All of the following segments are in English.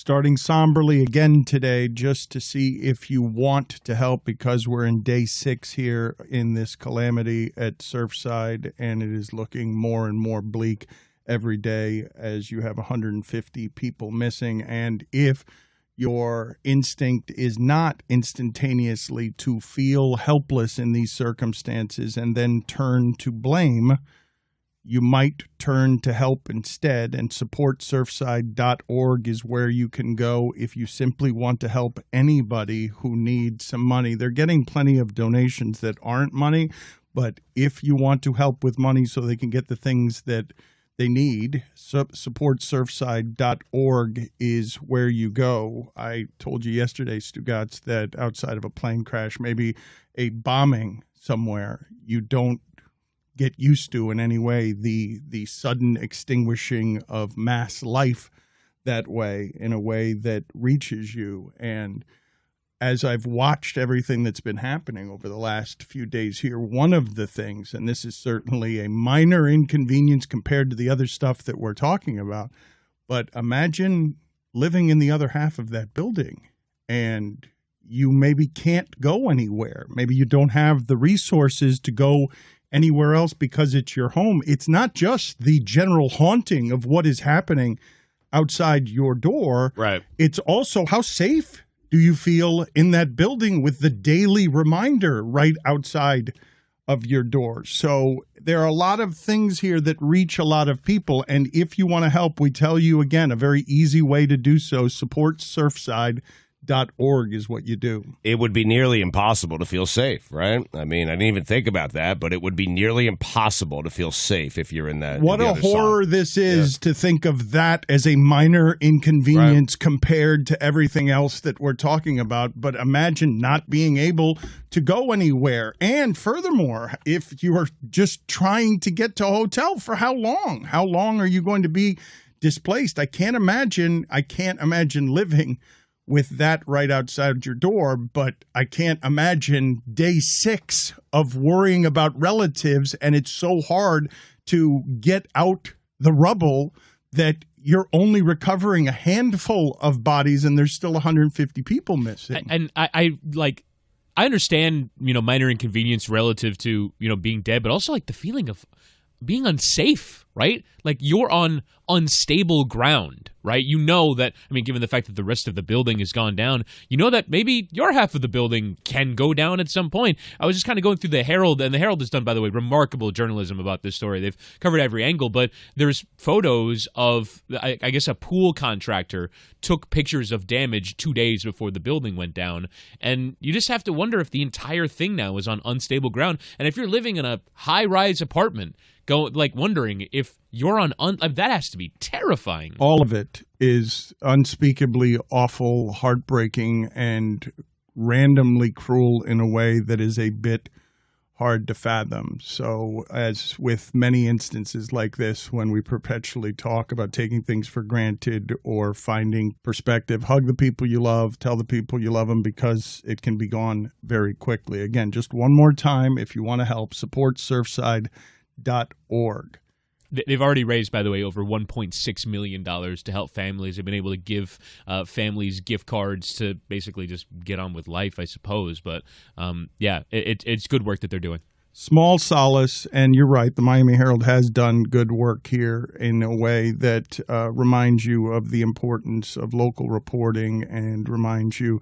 starting somberly again today just to see if you want to help, because we're in day 6 here in this calamity at Surfside, and it is looking more and more bleak every day as you have 150 people missing. And if your instinct is not instantaneously to feel helpless in these circumstances and then turn to blame, you might turn to help instead, and supportsurfside.org is where you can go if you simply want to help anybody who needs some money. They're getting plenty of donations that aren't money, but if you want to help with money so they can get the things that they need, supportsurfside.org is where you go. I told you yesterday, Stugotz, that outside of a plane crash, maybe a bombing somewhere, you don't get used to in any way the sudden extinguishing of mass life that way, in a way that reaches you. And as I've watched everything that's been happening over the last few days here, one of the things, and this is certainly a minor inconvenience compared to the other stuff that we're talking about, but imagine living in the other half of that building and you maybe can't go anywhere. Maybe you don't have the resources to go anywhere else because it's your home. It's not just the general haunting of what is happening outside your door. Right. It's also, how safe do you feel in that building with the daily reminder right outside of your door? So there are a lot of things here that reach a lot of people. And if you want to help, we tell you again, a very easy way to do so. Supportsurfside.org is what you do. It would be nearly impossible to feel safe, right? I mean, I didn't even think about that, but it would be nearly impossible to feel safe if you're in that. What a horror this is to think of that as a minor inconvenience compared to everything else that we're talking about. But imagine not being able to go anywhere. And furthermore, if you are just trying to get to a hotel, for how long? How long are you going to be displaced? I can't imagine living with that right outside your door, but I can't imagine day 6 of worrying about relatives, and it's so hard to get out the rubble that you're only recovering a handful of bodies and there's still 150 people missing. And I understand, minor inconvenience relative to, being dead, but also like the feeling of being unsafe, right? Like you're on unstable ground, right? You know that, given the fact that the rest of the building has gone down, you know that maybe your half of the building can go down at some point. I was just kind of going through the Herald, and the Herald has done, by the way, remarkable journalism about this story. They've covered every angle, but there's photos of, I guess, a pool contractor took pictures of damage 2 days before the building went down. And you just have to wonder if the entire thing now is on unstable ground. And if you're living in a high-rise apartment, wondering if you're on that has to be terrifying. All of it is unspeakably awful, heartbreaking, and randomly cruel in a way that is a bit hard to fathom. So as with many instances like this, when we perpetually talk about taking things for granted or finding perspective, hug the people you love, tell the people you love them, because it can be gone very quickly. Again, just one more time, if you want to help, supportsurfside.org. They've already raised, by the way, over $1.6 million to help families. They've been able to give families gift cards to basically just get on with life, I suppose. But, it's good work that they're doing. Small solace, and you're right, the Miami Herald has done good work here in a way that reminds you of the importance of local reporting and reminds you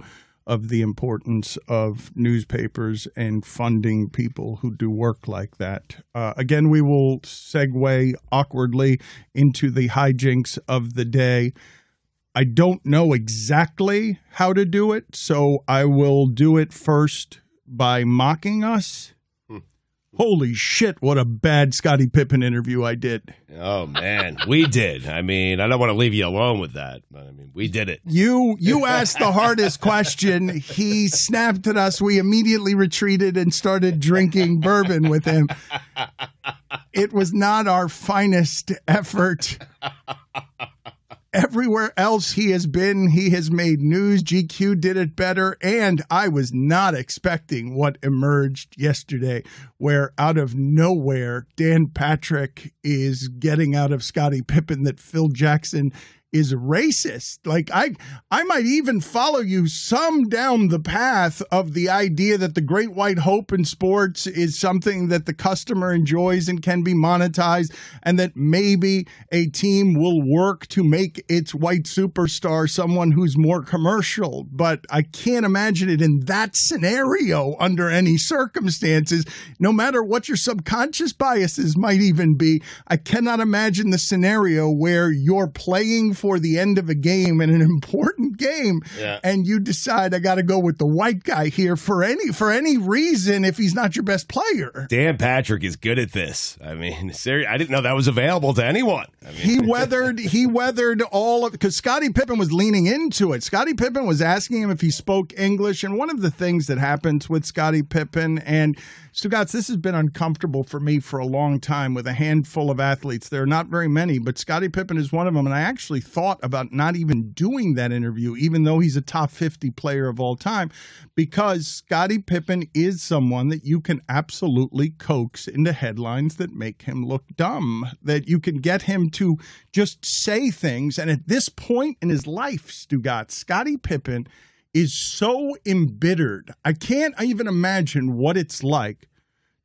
of the importance of newspapers and funding people who do work like that. Again, we will segue awkwardly into the hijinks of the day. I don't know exactly how to do it, so I will do it first by mocking us. Holy shit, what a bad Scottie Pippen interview I did. Oh, man, we did. I don't want to leave you alone with that, but we did it. You asked the hardest question. He snapped at us. We immediately retreated and started drinking bourbon with him. It was not our finest effort. Everywhere else he has been, he has made news. GQ did it better, and I was not expecting what emerged yesterday, where out of nowhere, Dan Patrick is getting out of Scottie Pippen that Phil Jackson is racist. Like I might even follow you some down the path of the idea that the great white hope in sports is something that the customer enjoys and can be monetized, and that maybe a team will work to make its white superstar someone who's more commercial. But I can't imagine it in that scenario under any circumstances, no matter what your subconscious biases might even be. I cannot imagine the scenario where you're playing for the end of a game in an important game, and you decide I got to go with the white guy here for any reason if he's not your best player. Dan Patrick is good at this. I mean, I didn't know that was available to anyone. I mean, he weathered all of, because Scottie Pippen was leaning into it. Scottie Pippen was asking him if he spoke English, and one of the things that happens with Scottie Pippen, and Stugotz, this has been uncomfortable for me for a long time with a handful of athletes. There are not very many, but Scottie Pippen is one of them. And I actually thought about not even doing that interview, even though he's a top 50 player of all time, because Scottie Pippen is someone that you can absolutely coax into headlines that make him look dumb, that you can get him to just say things. And at this point in his life, Stugotz, Scottie Pippen is so embittered. I can't even imagine what it's like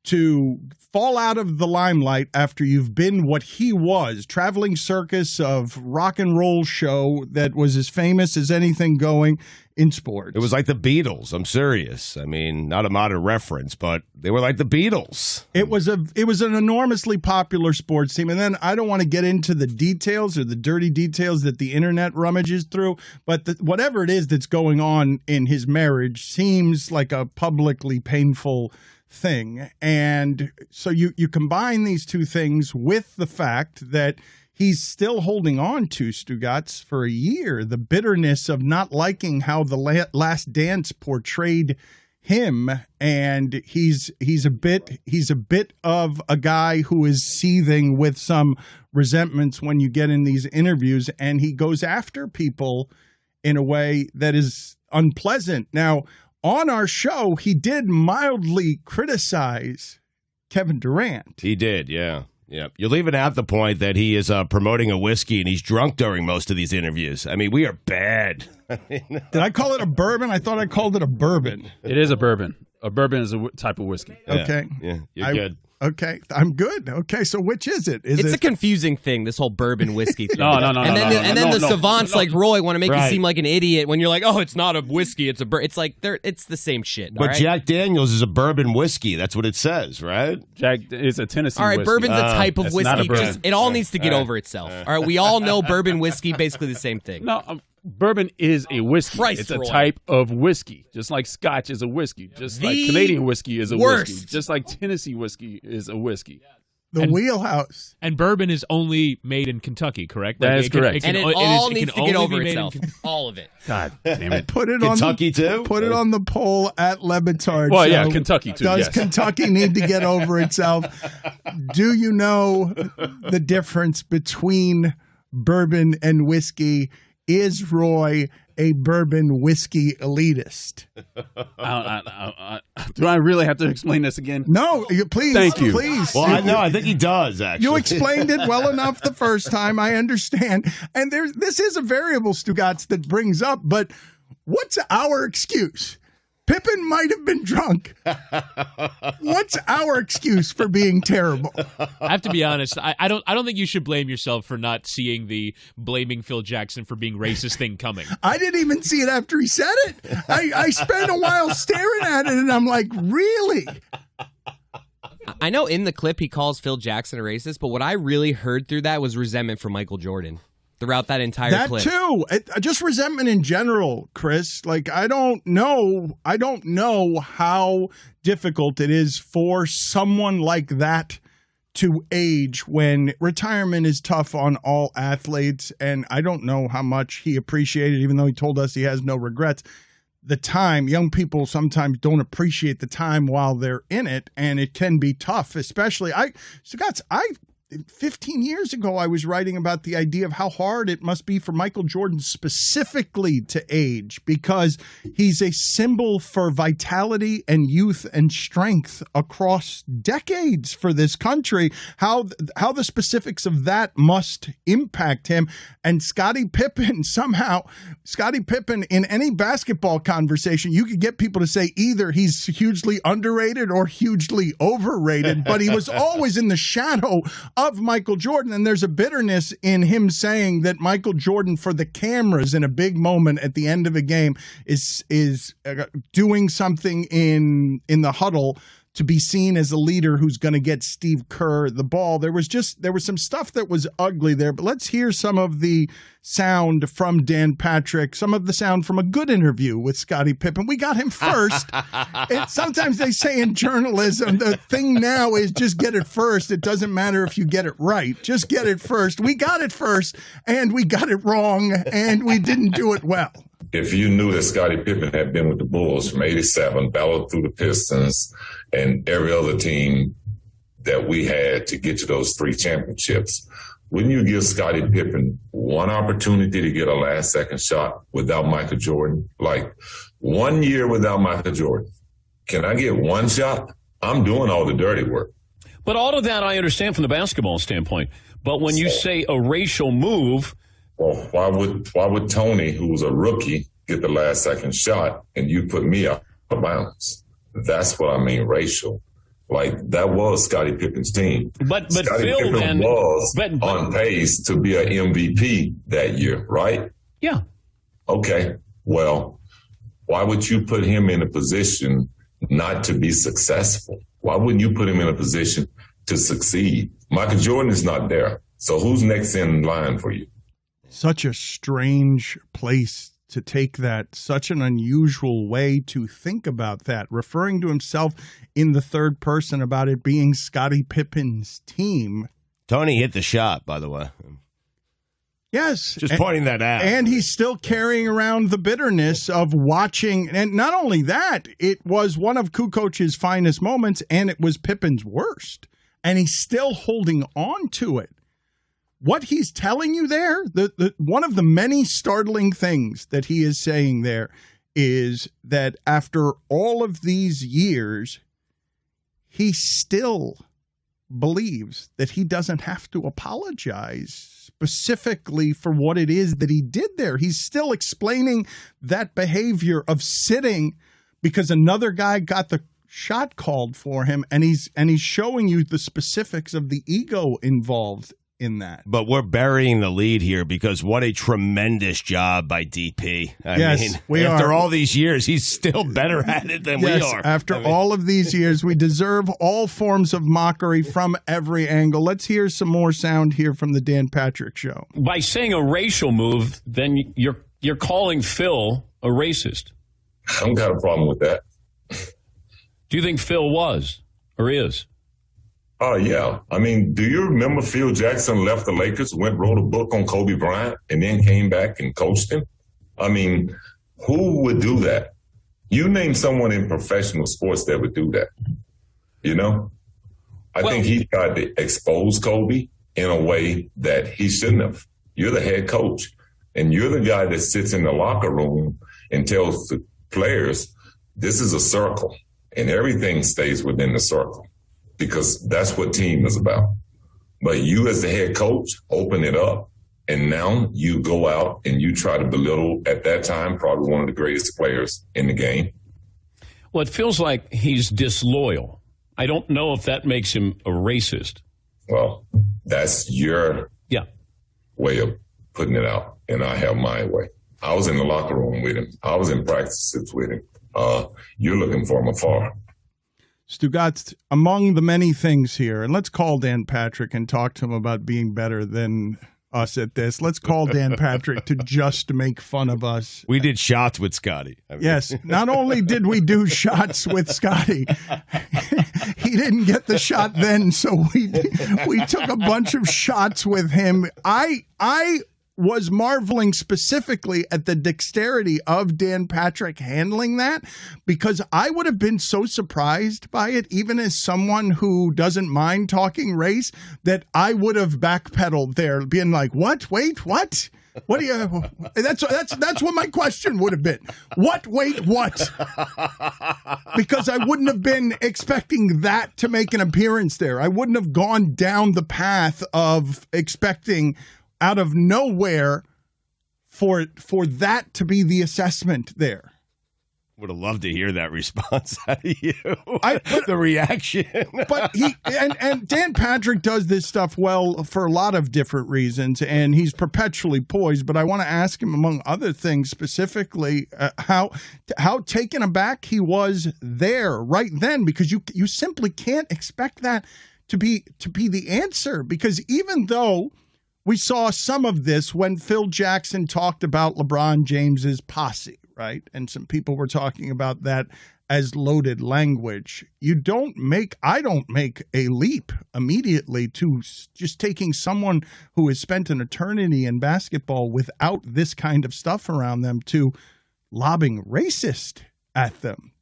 to fall out of the limelight after you've been what he was, traveling circus of rock and roll show that was as famous as anything going in sports. It was like the Beatles. I'm serious. I mean, not a modern reference, but they were like the Beatles. It was an enormously popular sports team. And then I don't want to get into the details or the dirty details that the internet rummages through, but whatever it is that's going on in his marriage seems like a publicly painful thing. And so you combine these two things with the fact that he's still holding on to, Stugotz, for a year, the bitterness of not liking how the Last Dance portrayed him, and he's a bit of a guy who is seething with some resentments when you get in these interviews, and he goes after people in a way that is unpleasant. Now, on our show, he did mildly criticize Kevin Durant. He did, yeah. Yeah, you're leaving out the point that he is promoting a whiskey and he's drunk during most of these interviews. I mean, we are bad. Did I call it a bourbon? I thought I called it a bourbon. It is a bourbon. A bourbon is a type of whiskey. Okay. Yeah, you're good. Okay, I'm good. Okay, so which is it? It's a confusing thing, this whole bourbon whiskey thing. No. And then the savants like Roy want to make you Right. seem like an idiot when you're like, oh, it's not a whiskey, it's a bourbon. It's like it's the same shit. But all right? Jack Daniels is a bourbon whiskey. That's what it says, right? Jack is a Tennessee All right, whiskey. bourbon's a type of It's not a whiskey. bourbon. Just, it all needs to get over itself. All right, we all know bourbon whiskey, basically the same thing. No, bourbon is a whiskey. Christ, it's a Roy. type of whiskey, just like Scotch is a whiskey, just like The Canadian whiskey is a worst. whiskey, just like Tennessee whiskey is a whiskey. The wheelhouse. And bourbon is only made in Kentucky, correct? That is correct. And it all needs to get over itself. All of it. God damn it. Put it Kentucky, too? Put it on the poll at Le Batard Well, Show. yeah, Kentucky, too, Does yes. Kentucky need to get over itself? Do you know the difference between bourbon and whiskey? Is Roy a bourbon whiskey elitist? Do I really have to explain this again? No, please. Thank you. Please. Well, I think he does, actually. You explained it well enough the first time. I understand. And this is a variable, Stugotz, that brings up, but what's our excuse? Pippen might have been drunk. What's our excuse for being terrible? I have to be honest. I don't think you should blame yourself for not seeing the blaming Phil Jackson for being racist thing coming. I didn't even see it after he said it. I spent a while staring at it, and I'm like, really? I know in the clip he calls Phil Jackson a racist, but what I really heard through that was resentment for Michael Jordan throughout that entire clip. That too. Just resentment in general, Chris. Like, I don't know how difficult it is for someone like that to age when retirement is tough on all athletes. And I don't know how much he appreciated, even though he told us he has no regrets, the time. Young people sometimes don't appreciate the time while they're in it, and it can be tough, especially Stugotz, I 15 years ago, I was writing about the idea of how hard it must be for Michael Jordan specifically to age, because he's a symbol for vitality and youth and strength across decades for this country. How the specifics of that must impact him. And Scottie Pippen, in any basketball conversation, you could get people to say either he's hugely underrated or hugely overrated, but he was always in the shadow of Michael Jordan. And there's a bitterness in him saying that Michael Jordan, for the cameras in a big moment at the end of a game, is doing something in the huddle to be seen as a leader who's going to get Steve Kerr the ball. There was some stuff that was ugly there, but let's hear some of the sound from Dan Patrick, some of the sound from a good interview with Scottie Pippen. We got him first. Sometimes they say in journalism, the thing now is just get it first. It doesn't matter if you get it right. Just get it first. We got it first, and we got it wrong, and we didn't do it well. If you knew that Scottie Pippen had been with the Bulls from 87, battled through the Pistons and every other team that we had to get to those 3 championships, wouldn't you give Scottie Pippen one opportunity to get a last-second shot without Michael Jordan? Like 1 year without Michael Jordan. Can I get one shot? I'm doing all the dirty work. But all of that I understand from the basketball standpoint. But when you say a racial move... Well, why would Tony, who's a rookie, get the last-second shot and you put me out of bounds? That's what I mean, racial. Like, that was Scottie Pippen's team. But Scottie Phil Pippen then was on pace to be an MVP that year, right? Yeah. Okay. Well, why would you put him in a position not to be successful? Why wouldn't you put him in a position to succeed? Michael Jordan is not there. So who's next in line for you? Such a strange place to take that, such an unusual way to think about that, referring to himself in the third person about it being Scottie Pippen's team. Tony hit the shot, by the way. Yes. Just pointing that out. And he's still carrying around the bitterness of watching. And not only that, it was one of Kukoc's finest moments, and it was Pippen's worst. And he's still holding on to it. What he's telling you there, one of the many startling things that he is saying there is that after all of these years, he still believes that he doesn't have to apologize specifically for what it is that he did there. He's still explaining that behavior of sitting because another guy got the shot called for him, and he's showing you the specifics of the ego involved in that. But we're burying the lead here because what a tremendous job by DP. I mean, after all these years, he's still better at it than we are. After all of these years, we deserve all forms of mockery from every angle. Let's hear some more sound here from the Dan Patrick Show. By saying a racial move, then you're calling Phil a racist. I don't got a problem with that. Do you think Phil was or is? Oh, yeah. I mean, do you remember Phil Jackson left the Lakers, wrote a book on Kobe Bryant, and then came back and coached him? I mean, who would do that? You name someone in professional sports that would do that, you know? I think he tried to expose Kobe in a way that he shouldn't have. You're the head coach, and you're the guy that sits in the locker room and tells the players, this is a circle, and everything stays within the circle. Because that's what team is about. But you as the head coach, open it up, and now you go out and you try to belittle, at that time, probably one of the greatest players in the game. Well, it feels like he's disloyal. I don't know if that makes him a racist. Well, that's your way of putting it out, and I have my way. I was in the locker room with him. I was in practices with him. You're looking from afar. Stugotz, among the many things here, and let's call Dan Patrick and talk to him about being better than us at this. Let's call Dan Patrick to just make fun of us. We did shots with Scottie. Yes, not only did we do shots with Scottie, he didn't get the shot then, so we took a bunch of shots with him. I was marveling specifically at the dexterity of Dan Patrick handling that, because I would have been so surprised by it, even as someone who doesn't mind talking race, that I would have backpedaled there, being like, what? Wait, what? What do you? That's what my question would have been. What? Wait, what? Because I wouldn't have been expecting that to make an appearance there. I wouldn't have gone down the path of expecting out of nowhere for that to be the assessment there. Would have loved to hear that response out of you. The reaction. But and Dan Patrick does this stuff well for a lot of different reasons, and he's perpetually poised. But I want to ask him, among other things, specifically how taken aback he was there right then, because you simply can't expect that to be the answer. Because even though we saw some of this when Phil Jackson talked about LeBron James's posse, right? And some people were talking about that as loaded language. I don't make a leap immediately to just taking someone who has spent an eternity in basketball without this kind of stuff around them to lobbing racist at them.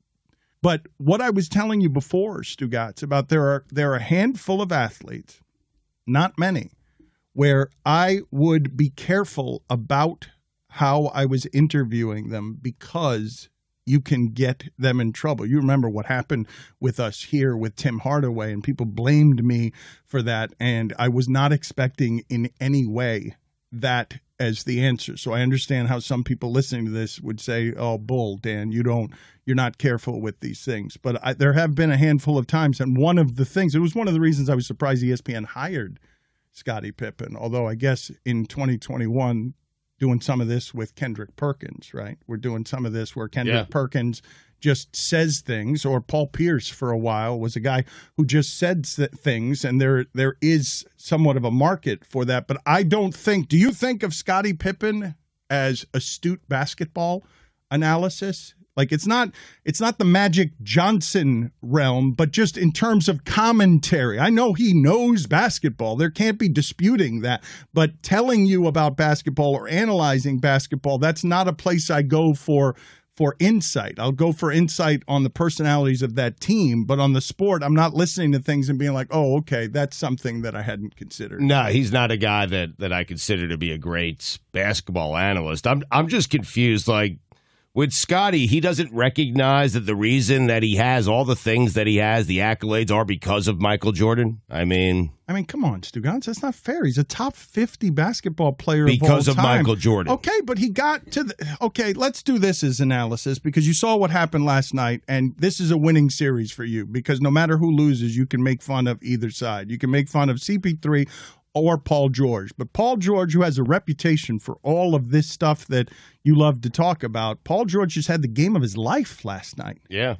But what I was telling you before, Stugotz, about there are a handful of athletes, not many, where I would be careful about how I was interviewing them, because you can get them in trouble. You remember what happened with us here with Tim Hardaway, and people blamed me for that, and I was not expecting in any way that as the answer. So I understand how some people listening to this would say, "Oh, bull, Dan, you're not careful with these things." But there have been a handful of times, and one of the things, it was one of the reasons I was surprised ESPN hired Scottie Pippen, although I guess in 2021, doing some of this with Kendrick Perkins, right? We're doing some of this where Kendrick Perkins just says things, or Paul Pierce for a while was a guy who just said things, and there is somewhat of a market for that. But I don't think, do you think of Scottie Pippen as astute basketball analysis? Like, it's not the Magic Johnson realm, but just in terms of commentary. I know he knows basketball. There can't be disputing that. But telling you about basketball or analyzing basketball, that's not a place I go for insight. I'll go for insight on the personalities of that team. But on the sport, I'm not listening to things and being like, oh, okay, that's something that I hadn't considered. No, he's not a guy that I consider to be a great basketball analyst. I'm just confused, like, with Scottie, he doesn't recognize that the reason that he has all the things that he has, the accolades, are because of Michael Jordan. I mean, come on, Stugotz. That's not fair. He's a top 50 basketball player because of all time. Michael Jordan. Okay, but he got to okay, let's do this as analysis, because you saw what happened last night, and this is a winning series for you, because no matter who loses, you can make fun of either side. You can make fun of CP3 or Paul George. But Paul George, who has a reputation for all of this stuff that you love to talk about, Paul George just had the game of his life last night. Yeah.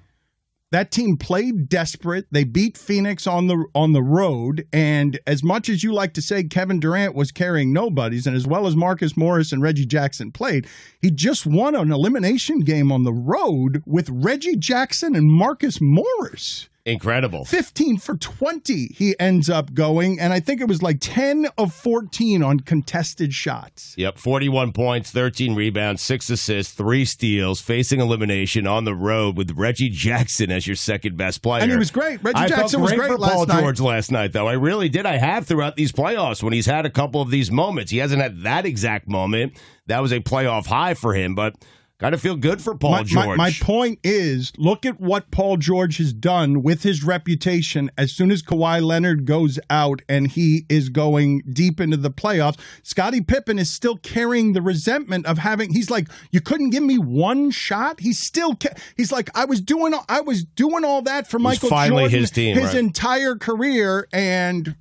That team played desperate. They beat Phoenix on the road. And as much as you like to say Kevin Durant was carrying nobodies, and as well as Marcus Morris and Reggie Jackson played, he just won an elimination game on the road with Reggie Jackson and Marcus Morris. Incredible. 15 for 20 he ends up going, and I think it was like 10 of 14 on contested shots. Yep, 41 points, 13 rebounds, 6 assists, 3 steals, facing elimination on the road with Reggie Jackson as your second best player. And he was great. Reggie Jackson was great for last Paul night. George last night, though. I really did. I have throughout these playoffs when he's had a couple of these moments. He hasn't had that exact moment. That was a playoff high for him, but got to feel good for Paul George. My point is, look at what Paul George has done with his reputation. As soon as Kawhi Leonard goes out and he is going deep into the playoffs, Scottie Pippen is still carrying the resentment of having. He's like, you couldn't give me one shot. He's like, I was doing all that for Michael Jordan, his team, his entire career, and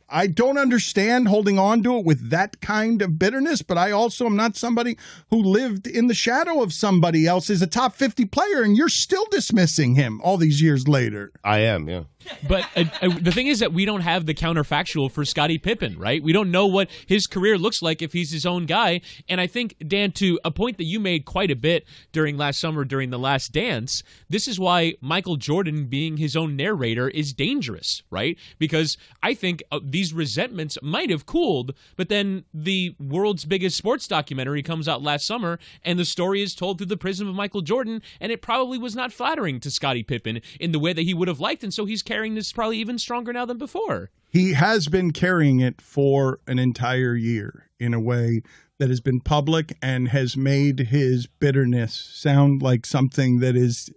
I don't understand holding on to it with that kind of bitterness, but I also am not somebody who lived in the shadow of somebody else as a top 50 player, and you're still dismissing him all these years later. I am, yeah. But the thing is that we don't have the counterfactual for Scottie Pippen, right? We don't know what his career looks like if he's his own guy. And I think, Dan, to a point that you made quite a bit during last summer, during The Last Dance, this is why Michael Jordan being his own narrator is dangerous, right? Because I think these resentments might have cooled, but then the world's biggest sports documentary comes out last summer, and the story is told through the prism of Michael Jordan, and it probably was not flattering to Scottie Pippen in the way that he would have liked, and so he's carrying this probably even stronger now than before. He has been carrying it for an entire year in a way that has been public and has made his bitterness sound like something that is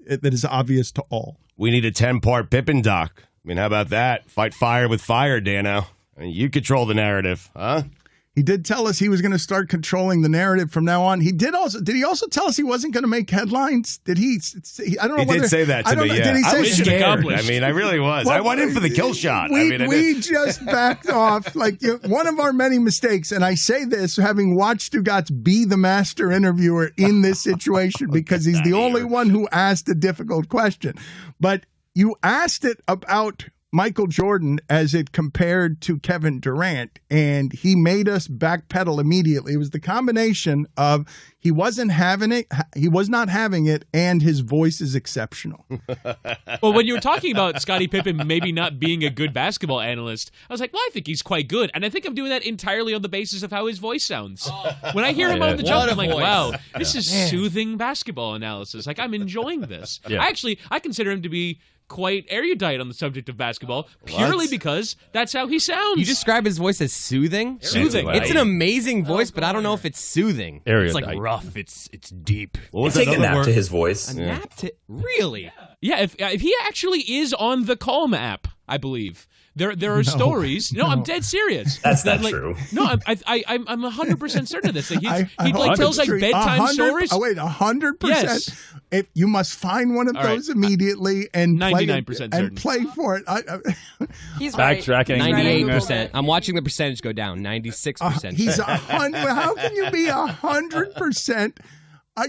obvious to all. We need a 10-part Pippen doc. I mean, how about that? Fight fire with fire, Dano. I mean, you control the narrative, huh? He did tell us he was going to start controlling the narrative from now on. Did he also tell us he wasn't going to make headlines? Did he? I don't know. He did say that to me. Yeah. Did he say I was scared. I mean, I really was. Well, I went in for the kill shot. We just backed off. Like one of our many mistakes, and I say this having watched Stugotz be the master interviewer in this situation because he's the only one who asked a difficult question. But you asked it about Michael Jordan as it compared to Kevin Durant, and he made us backpedal immediately. It was the combination of he was not having it, and his voice is exceptional. Well, when you were talking about Scottie Pippen maybe not being a good basketball analyst, I was like, well, I think he's quite good, and I think I'm doing that entirely on the basis of how his voice sounds. When I hear him on the jump, I'm like, wow, this is soothing basketball analysis. Like, I'm enjoying this. Yeah. I consider him to be quite erudite on the subject of basketball, purely because that's how he sounds. You describe his voice as soothing? Soothing. It's an amazing voice, but I don't know if it's soothing. It's like rough. It's deep. Take a nap to his voice. A nap to really? Yeah, if he actually is on the Calm app, I believe. There are stories. No, I'm dead serious. That's not true. No, I'm 100% certain of this. Like he tells like bedtime stories. Oh wait, 100%. Yes. If you must find one of those immediately and 99% certain. And play for it. He's right. Backtracking. 98%. I'm watching the percentage go down. 96%. He's 100. How can you be 100%?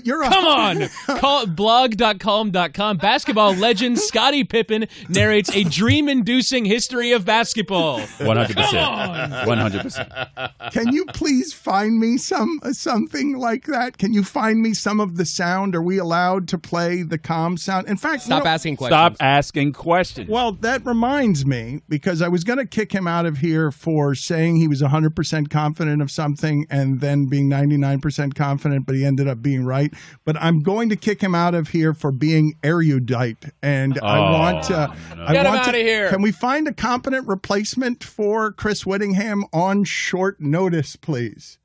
Come on. Call blog.calm.com. Basketball legend Scottie Pippen narrates a dream-inducing history of basketball. 100%. 100%. Can you please find me something like that? Can you find me some of the sound? Are we allowed to play the calm sound? In fact, Stop asking questions. Stop asking questions. Well, that reminds me, because I was going to kick him out of here for saying he was 100% confident of something and then being 99% confident, but he ended up being right. But I'm going to kick him out of here for being erudite, and I want to. Get him out of here. Can we find a competent replacement for Chris Whittingham on short notice, please?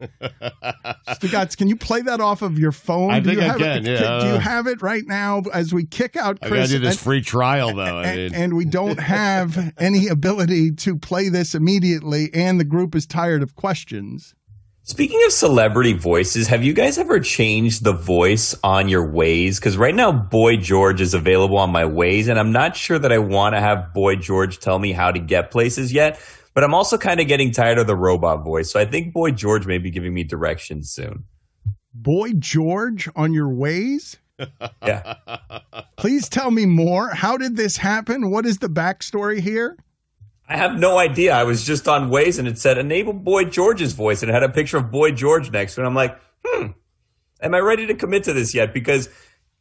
Stugotz, can you play that off of your phone? I think I can. Do you have it right now as we kick out Chris? I gotta do this free trial though. And we don't have any ability to play this immediately, and the group is tired of questions. Speaking of celebrity voices, have you guys ever changed the voice on your Waze? Because right now, Boy George is available on my Waze, and I'm not sure that I want to have Boy George tell me how to get places yet. But I'm also kind of getting tired of the robot voice, so I think Boy George may be giving me directions soon. Boy George on your Waze? Yeah. Please tell me more. How did this happen? What is the backstory here? I have no idea. I was just on Waze and it said enable Boy George's voice and it had a picture of Boy George next to it. And I'm like, am I ready to commit to this yet? Because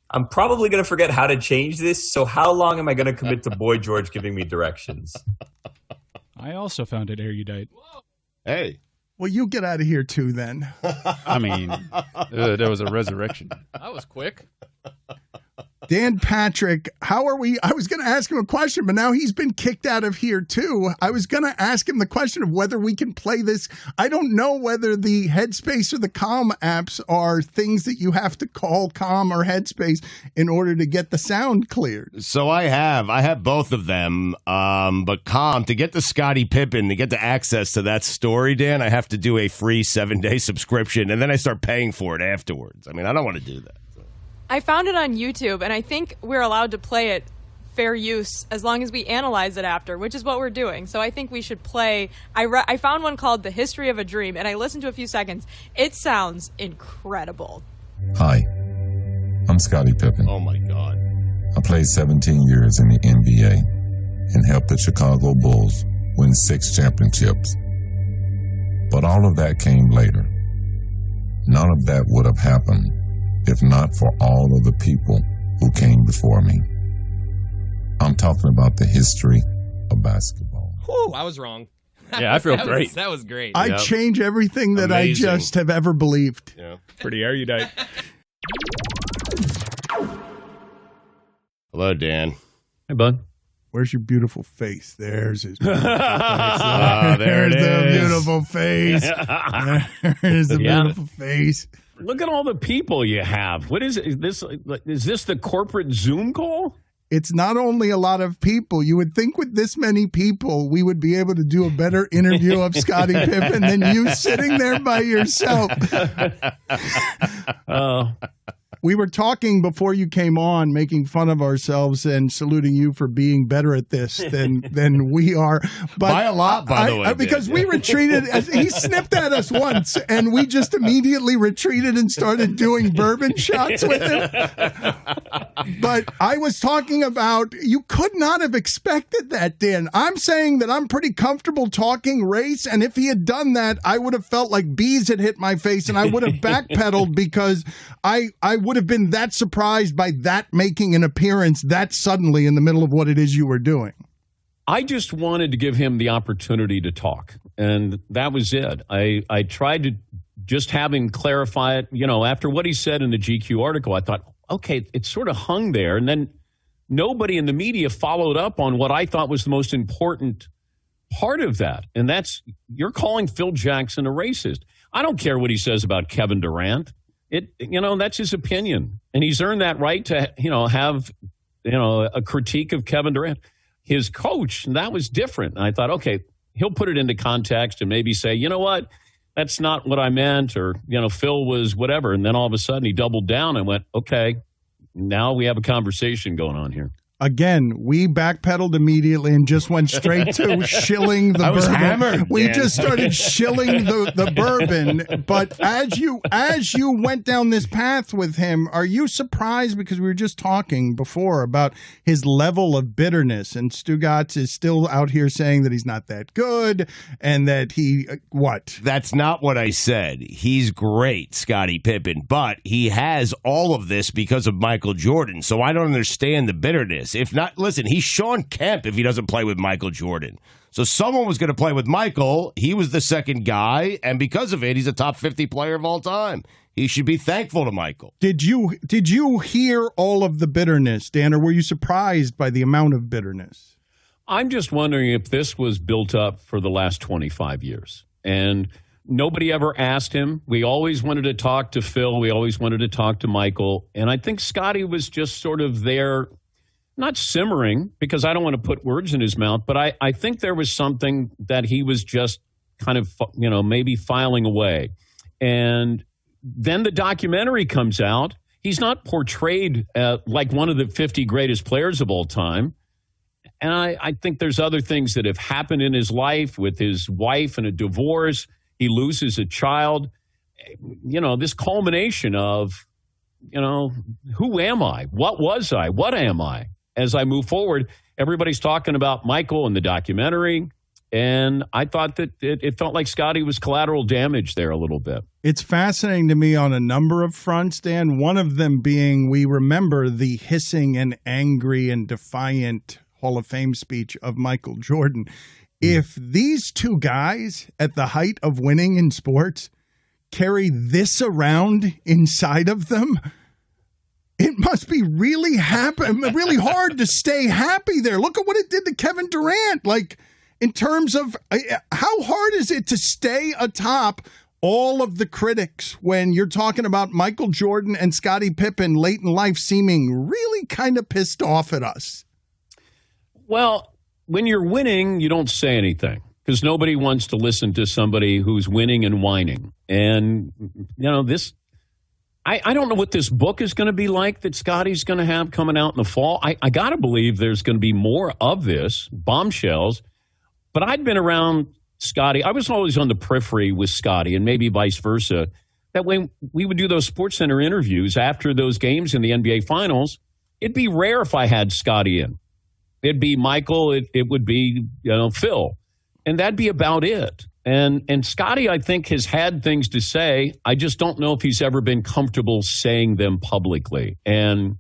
I'm probably going to forget how to change this. So how long am I going to commit to Boy George giving me directions? I also found it erudite. Hey. Well, you get out of here too then. I mean, there was a resurrection. That was quick. Dan Patrick, how are we? I was going to ask him a question, but now he's been kicked out of here too. I was going to ask him the question of whether we can play this. I don't know whether the Headspace or the Calm apps are things that you have to call Calm or Headspace in order to get the sound cleared. So I have both of them. But Calm, to get the Scottie Pippen, to get the access to that story, Dan, I have to do a free 7-day subscription, and then I start paying for it afterwards. I mean, I don't want to do that. I found it on YouTube, and I think we're allowed to play it fair use as long as we analyze it after, which is what we're doing. So I think we should play. I found one called The History of a Dream, and I listened to a few seconds. It sounds incredible. Hi, I'm Scottie Pippen. Oh, my God. I played 17 years in the NBA. and helped the Chicago Bulls win 6 championships. But all of that came later. None of that would have happened if not for all of the people who came before me. I'm talking about the history of basketball. Whew, I was wrong. Yeah, I feel great. That was great. I change everything that Amazing. I just have ever believed. Yeah. Pretty erudite. Hello, Dan. Hey, bud. Where's your beautiful face? There's his beautiful face. There it There's the is. beautiful face. There's the Yeah. beautiful face. Look at all the people you have. What is it? Is this the corporate Zoom call? It's not only a lot of people. You would think with this many people, we would be able to do a better interview of Scottie Pippen than you sitting there by yourself. We were talking before you came on, making fun of ourselves and saluting you for being better at this than we are. But By a lot, by the way. because we retreated. He snipped at us once, and we just immediately retreated and started doing bourbon shots with him. But I was talking about, you could not have expected that, Dan. I'm saying that I'm pretty comfortable talking race, and if he had done that, I would have felt like bees had hit my face, and I would have backpedaled because I would have been that surprised by that making an appearance that suddenly in the middle of what it is you were doing. I just wanted to give him the opportunity to talk, and that was it. I tried to just have him clarify it. You know, after what he said in the GQ article, I thought, okay, it sort of hung there, and then nobody in the media followed up on what I thought was the most important part of that, and that's you're calling Phil Jackson a racist. I don't care what he says about Kevin Durant. That's his opinion, and he's earned that right to, have, a critique of Kevin Durant. His coach, that was different. And I thought, okay, he'll put it into context and maybe say, you know what, that's not what I meant, or, Phil was whatever. And then all of a sudden he doubled down and went, okay, now we have a conversation going on here. Again, we backpedaled immediately and just went straight to shilling the bourbon. I was hammered, We Dan. just started shilling the bourbon. But as you went down this path with him, are you surprised? Because we were just talking before about his level of bitterness, and Stugotz is still out here saying that he's not that good and that he what? That's not what I said. He's great, Scottie Pippen, but he has all of this because of Michael Jordan. So I don't understand the bitterness. If not, listen, he's Sean Kemp if he doesn't play with Michael Jordan. So someone was going to play with Michael. He was the second guy, and because of it, he's a top 50 player of all time. He should be thankful to Michael. Did you hear all of the bitterness, Dan, or were you surprised by the amount of bitterness? I'm just wondering if this was built up for the last 25 years. And nobody ever asked him. We always wanted to talk to Phil. We always wanted to talk to Michael. And I think Scottie was just sort of there, not simmering, because I don't want to put words in his mouth, but I think there was something that he was just kind of, maybe filing away. And then the documentary comes out. He's not portrayed like one of the 50 greatest players of all time. And I think there's other things that have happened in his life with his wife and a divorce. He loses a child. This culmination of, who am I? What was I? What am I? As I move forward, everybody's talking about Michael and the documentary. And I thought that it felt like Scottie was collateral damage there a little bit. It's fascinating to me on a number of fronts, Dan. One of them being we remember the hissing and angry and defiant Hall of Fame speech of Michael Jordan. If these two guys at the height of winning in sports carry this around inside of them, it must be really hard to stay happy there. Look at what it did to Kevin Durant. Like, in terms of how hard is it to stay atop all of the critics when you're talking about Michael Jordan and Scottie Pippen late in life seeming really kind of pissed off at us? Well, when you're winning, you don't say anything because nobody wants to listen to somebody who's winning and whining. And, I don't know what this book is going to be like that Scottie's going to have coming out in the fall. I got to believe there's going to be more of this, bombshells. But I'd been around Scottie. I was always on the periphery with Scottie, and maybe vice versa. That when we would do those SportsCenter interviews after those games in the NBA Finals, it'd be rare if I had Scottie in. It'd be Michael. It would be Phil, and that'd be about it. And Scottie, I think, has had things to say. I just don't know if he's ever been comfortable saying them publicly. And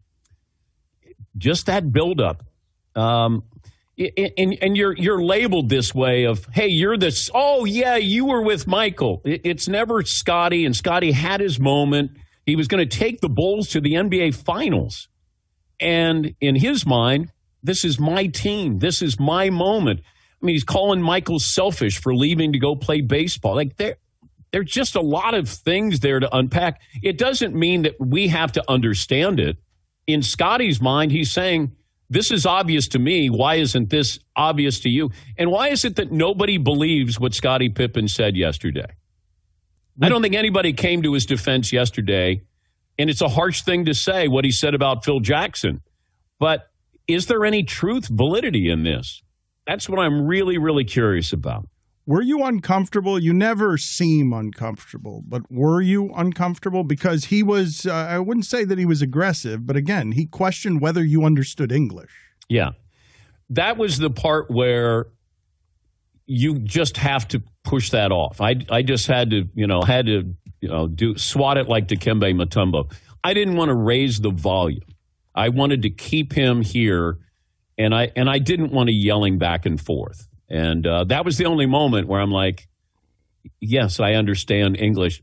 just that buildup. And you're labeled this way of, hey, you're this. Oh, yeah, you were with Michael. It's never Scottie, and Scottie had his moment. He was going to take the Bulls to the NBA Finals. And in his mind, this is my team. This is my moment. I mean, he's calling Michael selfish for leaving to go play baseball. Like, there's just a lot of things there to unpack. It doesn't mean that we have to understand it. In Scottie's mind, he's saying, this is obvious to me. Why isn't this obvious to you? And why is it that nobody believes what Scottie Pippen said yesterday? I don't think anybody came to his defense yesterday, and it's a harsh thing to say what he said about Phil Jackson. But is there any truth, validity in this? That's what I'm really, really curious about. Were you uncomfortable? You never seem uncomfortable, but were you uncomfortable? Because he was, I wouldn't say that he was aggressive, but again, he questioned whether you understood English. Yeah. That was the part where you just have to push that off. I just had to swat it like Dikembe Mutombo. I didn't want to raise the volume. I wanted to keep him here, and I didn't want to yelling back and forth. And that was the only moment where I'm like, yes, I understand English.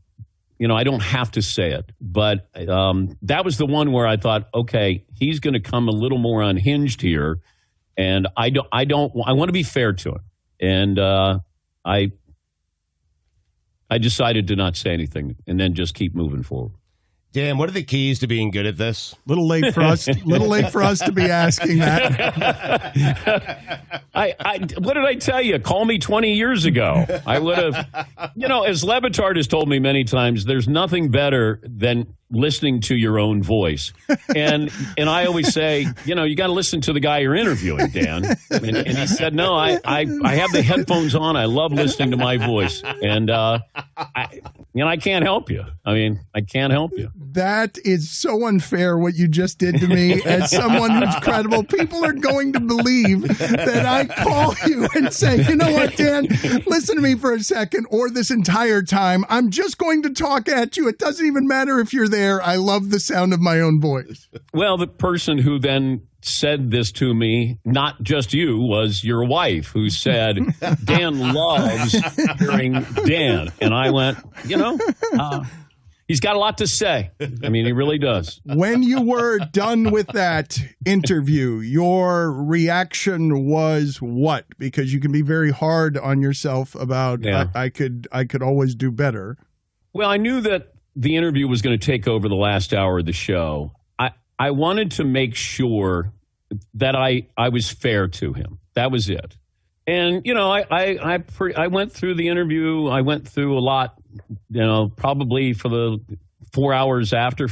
I don't have to say it. But that was the one where I thought, okay, he's going to come a little more unhinged here. And I want to be fair to him. And I decided to not say anything and then just keep moving forward. Dan, what are the keys to being good at this? Little late for us to be asking that. What did I tell you? Call me 20 years ago. I would have, as Le Batard has told me many times, there's nothing better than listening to your own voice. And I always say, you got to listen to the guy you're interviewing, Dan. And he said, no, I have the headphones on. I love listening to my voice. And, I can't help you. I mean, I can't help you. That is so unfair what you just did to me. As someone who's credible, people are going to believe that I call you and say, you know what, Dan, listen to me for a second, or this entire time, I'm just going to talk at you. It doesn't even matter if you're there. I love the sound of my own voice. Well, the person who then said this to me, not just you, was your wife, who said, Dan loves hearing Dan. And I went, he's got a lot to say. I mean, he really does. When you were done with that interview, your reaction was what? Because you can be very hard on yourself about, I could always do better. Well, I knew that the interview was going to take over the last hour of the show. I wanted to make sure that I was fair to him. That was it. And, I went through the interview. I went through a lot, probably for the 5 hours after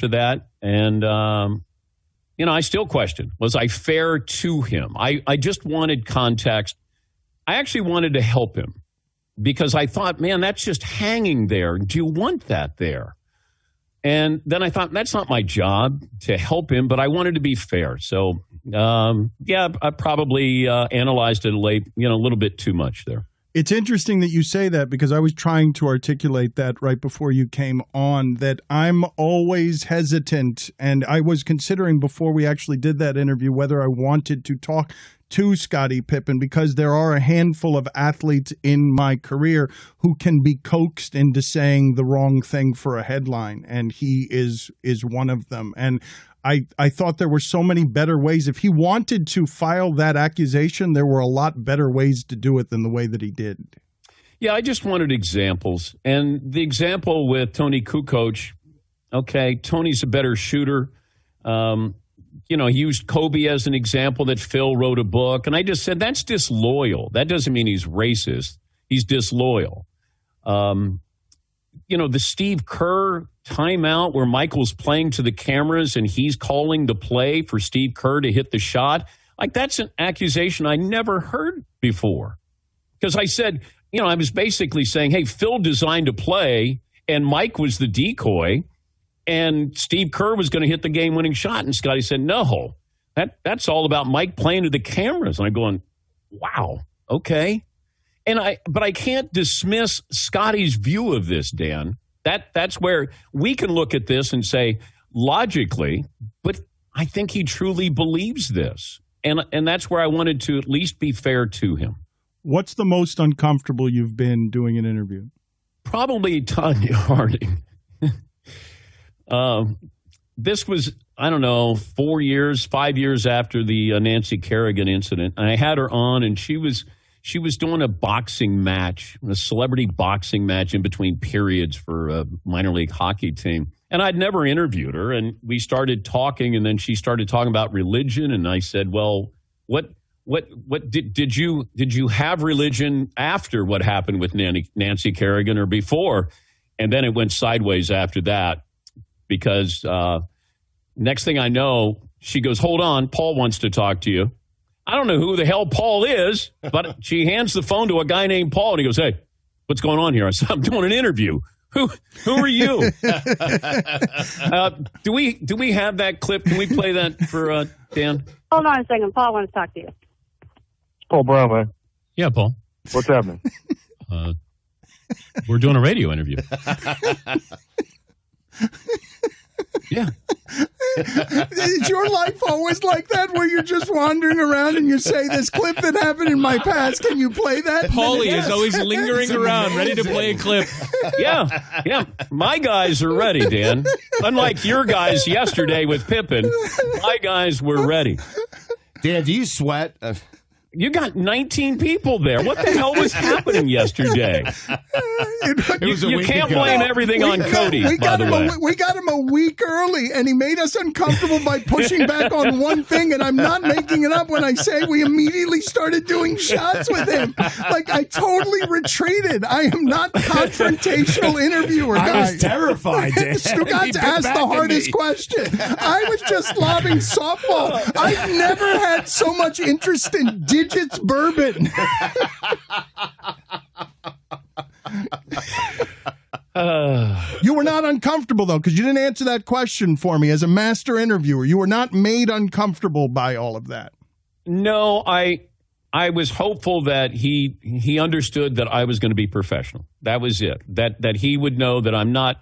that. And, I still question, was I fair to him? I just wanted context. I actually wanted to help him because I thought, man, that's just hanging there. Do you want that there? And then I thought, that's not my job to help him, but I wanted to be fair. So, I probably analyzed it a little bit too much there. It's interesting that you say that because I was trying to articulate that right before you came on, that I'm always hesitant. And I was considering before we actually did that interview whether I wanted to talk to Scottie Pippen, because there are a handful of athletes in my career who can be coaxed into saying the wrong thing for a headline, and he is one of them. And I thought there were so many better ways. If he wanted to file that accusation, there were a lot better ways to do it than the way that he did. Yeah, I just wanted examples. And the example with Tony Kukoc, okay, Tony's a better shooter. He used Kobe as an example that Phil wrote a book. And I just said, that's disloyal. That doesn't mean he's racist. He's disloyal. The Steve Kerr timeout where Michael's playing to the cameras and he's calling the play for Steve Kerr to hit the shot. Like, that's an accusation I never heard before. Because I said, I was basically saying, hey, Phil designed a play and Mike was the decoy and Steve Kerr was going to hit the game-winning shot. And Scottie said, no, That's all about Mike playing to the cameras. And I'm going, wow, okay. But I can't dismiss Scottie's view of this, Dan. That's where we can look at this and say, logically, but I think he truly believes this. And that's where I wanted to at least be fair to him. What's the most uncomfortable you've been doing an interview? Probably Tanya Harding. This was, I don't know, 5 years after the Nancy Kerrigan incident. And I had her on, and she was doing a boxing match, a celebrity boxing match in between periods for a minor league hockey team. And I'd never interviewed her, and we started talking, and then she started talking about religion, and I said, well, what did you have religion after what happened with Nancy Kerrigan or before? And then it went sideways after that, because next thing I know, she goes, hold on, Paul wants to talk to you. I don't know who the hell Paul is, but she hands the phone to a guy named Paul, and he goes, hey, what's going on here? I said, I'm doing an interview. Who are you? Do we have that clip? Can we play that for Dan? Hold on a second. Paul wants to talk to you. Paul Brown, man. Yeah, Paul. What's happening? We're doing a radio interview. Yeah. Is your life always like that, where you're just wandering around and you say, this clip that happened in my past, can you play that? Paulie is always lingering around, ready to play a clip. Yeah. My guys are ready, Dan. Unlike your guys yesterday with Pippen, my guys were ready. Dan, do you sweat? You got 19 people there. What the hell was happening yesterday? You can't blame everything on Cody, by the way. We got him a week early, and he made us uncomfortable by pushing back on one thing, and I'm not making it up when I say we immediately started doing shots with him. Like, I totally retreated. I am not confrontational interviewer, guys. I was terrified, Dan. Stugotz asked the hardest question. I was just lobbing softball. I've never had so much interest in Digits bourbon. You were not uncomfortable, though, because you didn't answer that question for me as a master interviewer. You were not made uncomfortable by all of that. No, I was hopeful that he understood that I was going to be professional. That was it. That he would know that I'm not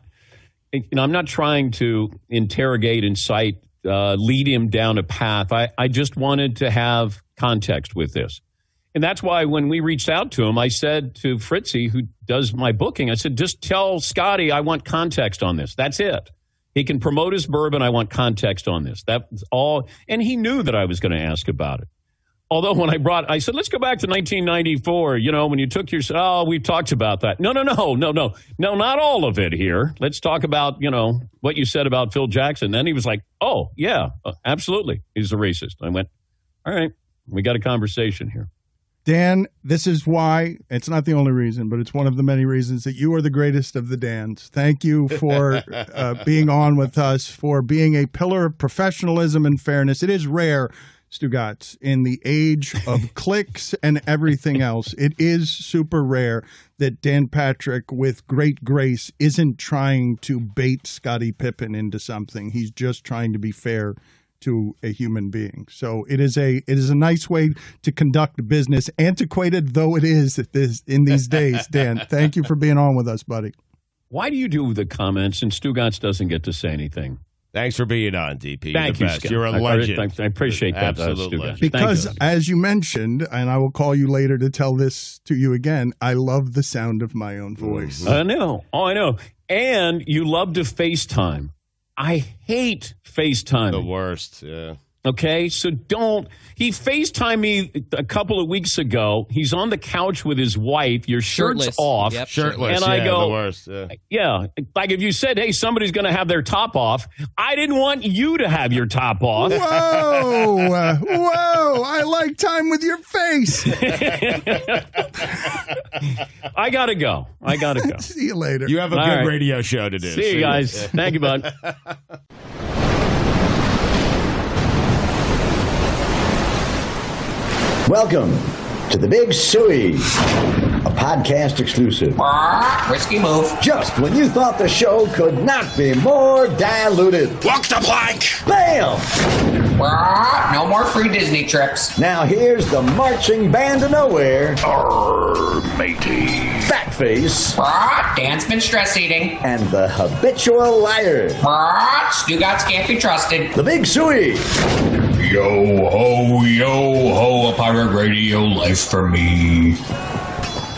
trying to interrogate, incite, lead him down a path. I just wanted to have context with this. And that's why when we reached out to him, I said to Fritzy, who does my booking, I said, just tell Scottie I want context on this. That's it. He can promote his bourbon. I want context on this. That's all. And he knew that I was going to ask about it. Although when I said, let's go back to 1994, when you took we've talked about that. No, not all of it here. Let's talk about, what you said about Phil Jackson. Then he was like, oh, yeah, absolutely. He's a racist. I went, all right, we got a conversation here. Dan, this is why, it's not the only reason, but it's one of the many reasons that you are the greatest of the Dans. Thank you for being on with us, for being a pillar of professionalism and fairness. It is rare, Stugotz, in the age of clicks and everything else. It is super rare that Dan Patrick, with great grace, isn't trying to bait Scottie Pippen into something. He's just trying to be fair to a human being. So it is a nice way to conduct business, antiquated though it is in these days. Dan, thank you for being on with us, buddy. Why do you do the comments and Stugotz doesn't get to say anything? Thanks for being on, DP. Thank you, Scott. You're a legend. I appreciate that, Absolutely. Because, as you mentioned, and I will call you later to tell this to you again, I love the sound of my own voice. I know. Oh, I know. And you love to FaceTime. I hate FaceTime. The worst, yeah. Okay, so he FaceTimed me a couple of weeks ago. He's on the couch with his wife. Your shirt's Shirtless. off. Yep. Shirtless, and I go, the worst. Yeah, like if you said, hey, somebody's going to have their top off, I didn't want you to have your top off. Whoa, I like time with your face. I got to go. See you later. You have a good radio show to do. See you guys. Thank you, bud. Welcome to the Big Suey, A podcast exclusive. Risky move. Just when you thought the show could not be more diluted. Walk the plank. Bam! No more free Disney trips. Now here's the marching band of nowhere. Matey. Fatface. Dan's been stress eating. And the habitual liar. Stugotz can't be trusted. The Big Suey. Yo ho, a pirate radio life for me.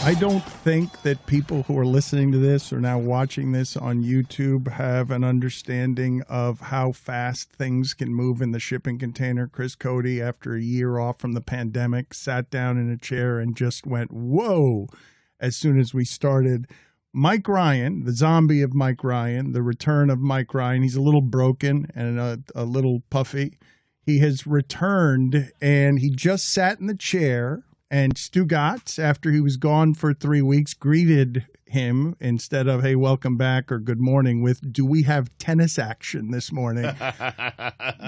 I don't think that people who are listening to this or now watching this on YouTube have an understanding of how fast things can move in the shipping container. Chris Cody, after a year off from the pandemic, sat down in a chair and just went, whoa, as soon as we started. Mike Ryan, the zombie of Mike Ryan, the return of Mike Ryan, he's a little broken and a little puffy. He has returned, and he just sat in the chair, and Stugotz, after he was gone for 3 weeks, greeted him instead of, hey, welcome back or good morning with, do we have tennis action this morning?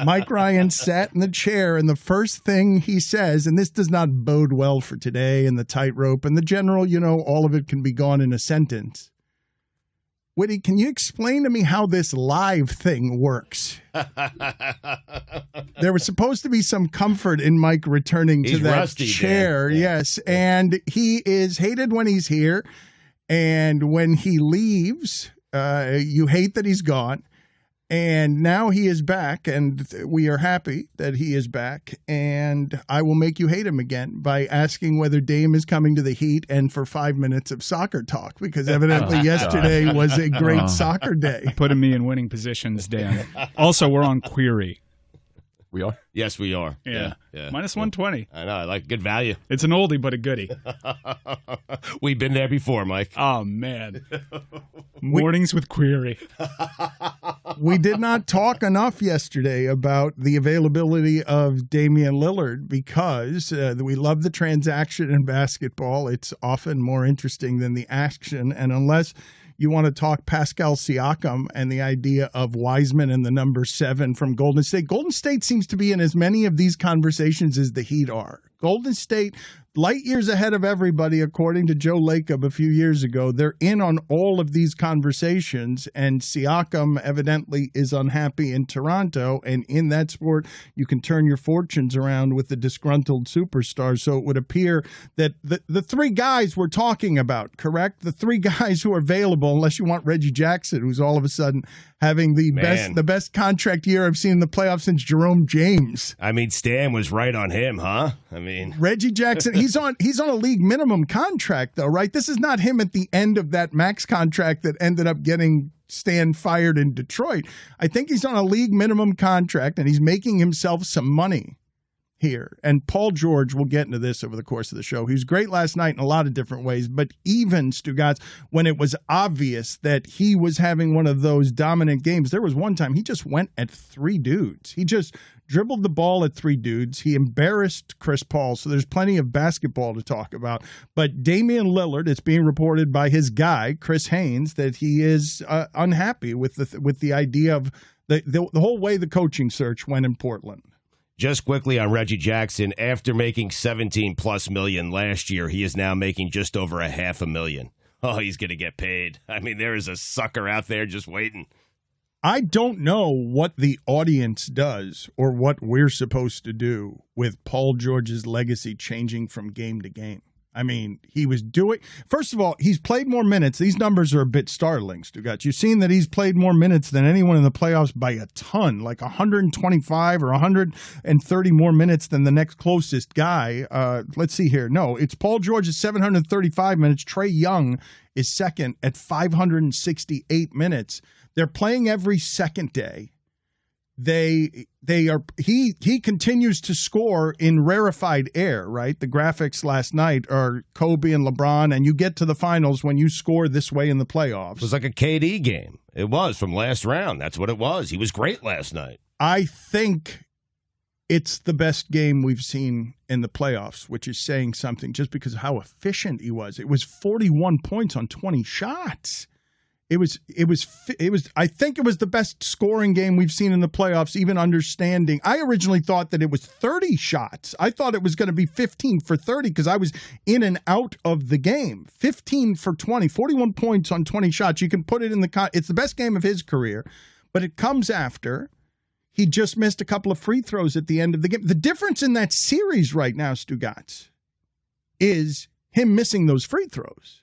Mike Ryan sat in the chair, and the first thing he says, and this does not bode well for today and the tightrope and the general, all of it can be gone in a sentence. Whitty, can you explain to me how this live thing works? There was supposed to be some comfort in Mike returning to that rusty, chair. Dan. Yes, and he is hated when he's here, and when he leaves, you hate that he's gone. And now he is back, and we are happy that he is back. And I will make you hate him again by asking whether Dame is coming to the Heat and for 5 minutes of soccer talk, because evidently yesterday was a great soccer day. Putting me in winning positions, Dan. Also, we're on Query. We are? Yes, we are. Yeah. Minus 120. I know. I like good value. It's an oldie, but a goodie. We've been there before, Mike. Oh, man. Mornings with Query. We did not talk enough yesterday about the availability of Damian Lillard because we love the transaction in basketball. It's often more interesting than the action. And unless you want to talk Pascal Siakam and the idea of Wiseman and the number 7 from Golden State. Golden State seems to be in as many of these conversations as the Heat are. Golden State, light years ahead of everybody, according to Joe Lacob a few years ago. They're in on all of these conversations, and Siakam evidently is unhappy in Toronto. And in that sport, you can turn your fortunes around with the disgruntled superstar. So it would appear that the three guys we're talking about, correct? The three guys who are available, unless you want Reggie Jackson, who's all of a sudden having the best contract year I've seen in the playoffs since Jerome James. I mean, Stan was right on him, huh? I mean, Reggie Jackson, he's on a league minimum contract, though, right? This is not him at the end of that max contract that ended up getting Stan fired in Detroit. I think he's on a league minimum contract, and he's making himself some money here. And Paul George, we'll get into this over the course of the show. He was great last night in a lot of different ways, but even Stugotz, when it was obvious that he was having one of those dominant games, there was one time he just went at 3 dudes. He just dribbled the ball at 3 dudes. He embarrassed Chris Paul, so there's plenty of basketball to talk about. But Damian Lillard, it's being reported by his guy, Chris Haynes, that he is unhappy with the idea of the whole way the coaching search went in Portland. Just quickly on Reggie Jackson, after making $17+ million last year, he is now making just over $500,000. Oh, he's going to get paid. I mean, there is a sucker out there just waiting. I don't know what the audience does or what we're supposed to do with Paul George's legacy changing from game to game. I mean, first of all, he's played more minutes. These numbers are a bit startling, Stugotz. You've seen that he's played more minutes than anyone in the playoffs by a ton, like 125 or 130 more minutes than the next closest guy. Let's see here. No, it's Paul George is 735 minutes. Trae Young is second at 568 minutes. They're playing every second day. He continues to score in rarefied air, right? The graphics last night are Kobe and LeBron, and you get to the finals when you score this way in the playoffs. It was like a KD game. It was from last round. That's what it was. He was great last night. I think it's the best game we've seen in the playoffs, which is saying something just because of how efficient he was. It was 41 points on 20 shots. It was. I think it was the best scoring game we've seen in the playoffs. Even understanding, I originally thought that it was 30 shots. I thought it was going to be 15 for 30 because I was in and out of the game. 15 for 20, 41 points on 20 shots. You can put it in the. It's the best game of his career, but it comes after he just missed a couple of free throws at the end of the game. The difference in that series right now, Stugotz, is him missing those free throws.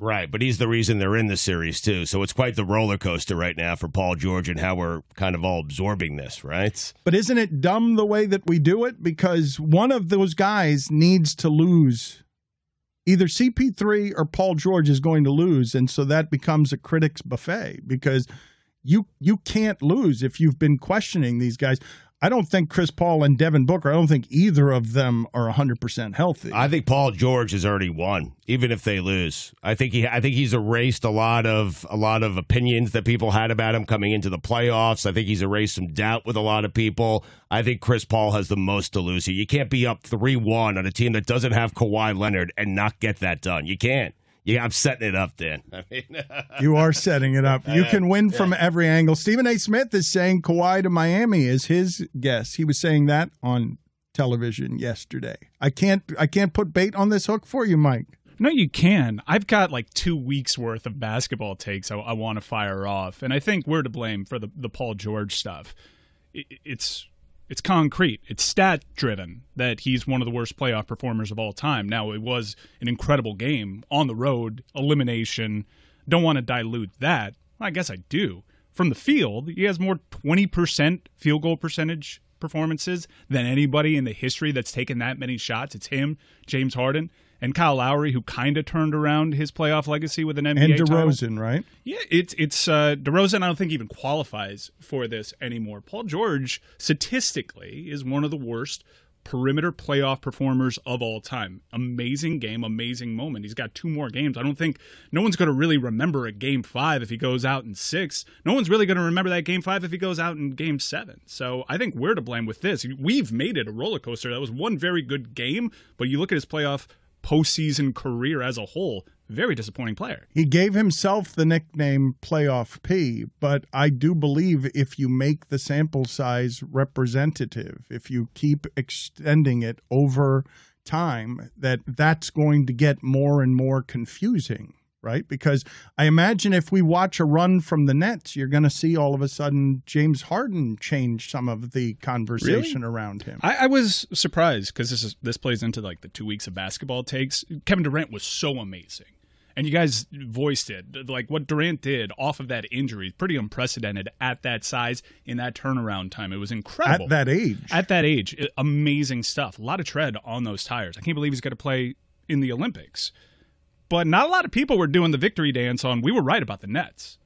Right, but he's the reason they're in the series, too. So it's quite the roller coaster right now for Paul George and how we're kind of all absorbing this, right? But isn't it dumb the way that we do it? Because one of those guys needs to lose. Either CP3 or Paul George is going to lose, and so that becomes a critic's buffet because you can't lose if you've been questioning these guys. I don't think Chris Paul and Devin Booker, I don't think either of them are 100% healthy. I think Paul George has already won, even if they lose. I think he's erased a lot of opinions that people had about him coming into the playoffs. I think he's erased some doubt with a lot of people. I think Chris Paul has the most to lose here. You can't be up 3-1 on a team that doesn't have Kawhi Leonard and not get that done. You can't. Yeah, I'm setting it up, Dan. You are setting it up. You can win from every angle. Stephen A. Smith is saying Kawhi to Miami is his guess. He was saying that on television yesterday. I can't put bait on this hook for you, Mike. No, you can. I've got like 2 weeks worth of basketball takes I want to fire off, and I think we're to blame for the Paul George stuff. It's concrete. It's stat-driven that he's one of the worst playoff performers of all time. Now, it was an incredible game on the road, elimination. Don't want to dilute that. Well, I guess I do. From the field, he has more 20% field goal percentage performances than anybody in the history that's taken that many shots. It's him, James Harden, and Kyle Lowry, who kind of turned around his playoff legacy with an NBA title. And DeRozan, title. Right? Yeah, it's DeRozan. I don't think even qualifies for this anymore. Paul George, statistically, is one of the worst perimeter playoff performers of all time. Amazing game, amazing moment. He's got 2 more games. I don't think no one's going to really remember a Game 5 if he goes out in 6. No one's really going to remember that Game 5 if he goes out in Game 7. So I think we're to blame with this. We've made it a roller coaster. That was one very good game, but you look at his playoff postseason career as a whole, very disappointing player. He gave himself the nickname Playoff P, but I do believe if you make the sample size representative, if you keep extending it over time, that's going to get more and more confusing, right? Because I imagine if we watch a run from the Nets, you're going to see all of a sudden James Harden change some of the conversation around him. I was surprised because this plays into like the 2 weeks of basketball takes. Kevin Durant was so amazing. And you guys voiced it. Like what Durant did off of that injury, pretty unprecedented at that size in that turnaround time. It was incredible. At that age. At that age. Amazing stuff. A lot of tread on those tires. I can't believe he's going to play in the Olympics. But not a lot of people were doing the victory dance on, we were right about the Nets.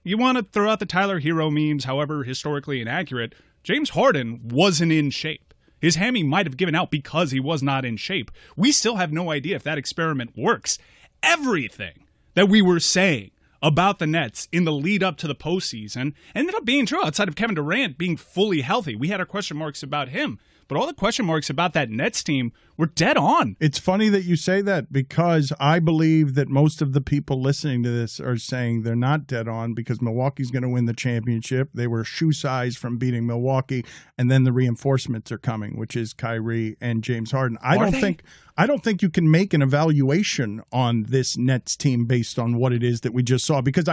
You want to throw out the Tyler Hero memes, however historically inaccurate. James Harden wasn't in shape. His hammy might have given out because he was not in shape. We still have no idea if that experiment works. Everything that we were saying about the Nets in the lead up to the postseason ended up being true outside of Kevin Durant being fully healthy. We had our question marks about him. But all the question marks about that Nets team were dead on. It's funny that you say that because I believe that most of the people listening to this are saying they're not dead on because Milwaukee's going to win the championship. They were shoe size from beating Milwaukee, and then the reinforcements are coming, which is Kyrie and James Harden. I don't think you can make an evaluation on this Nets team based on what it is that we just saw. Because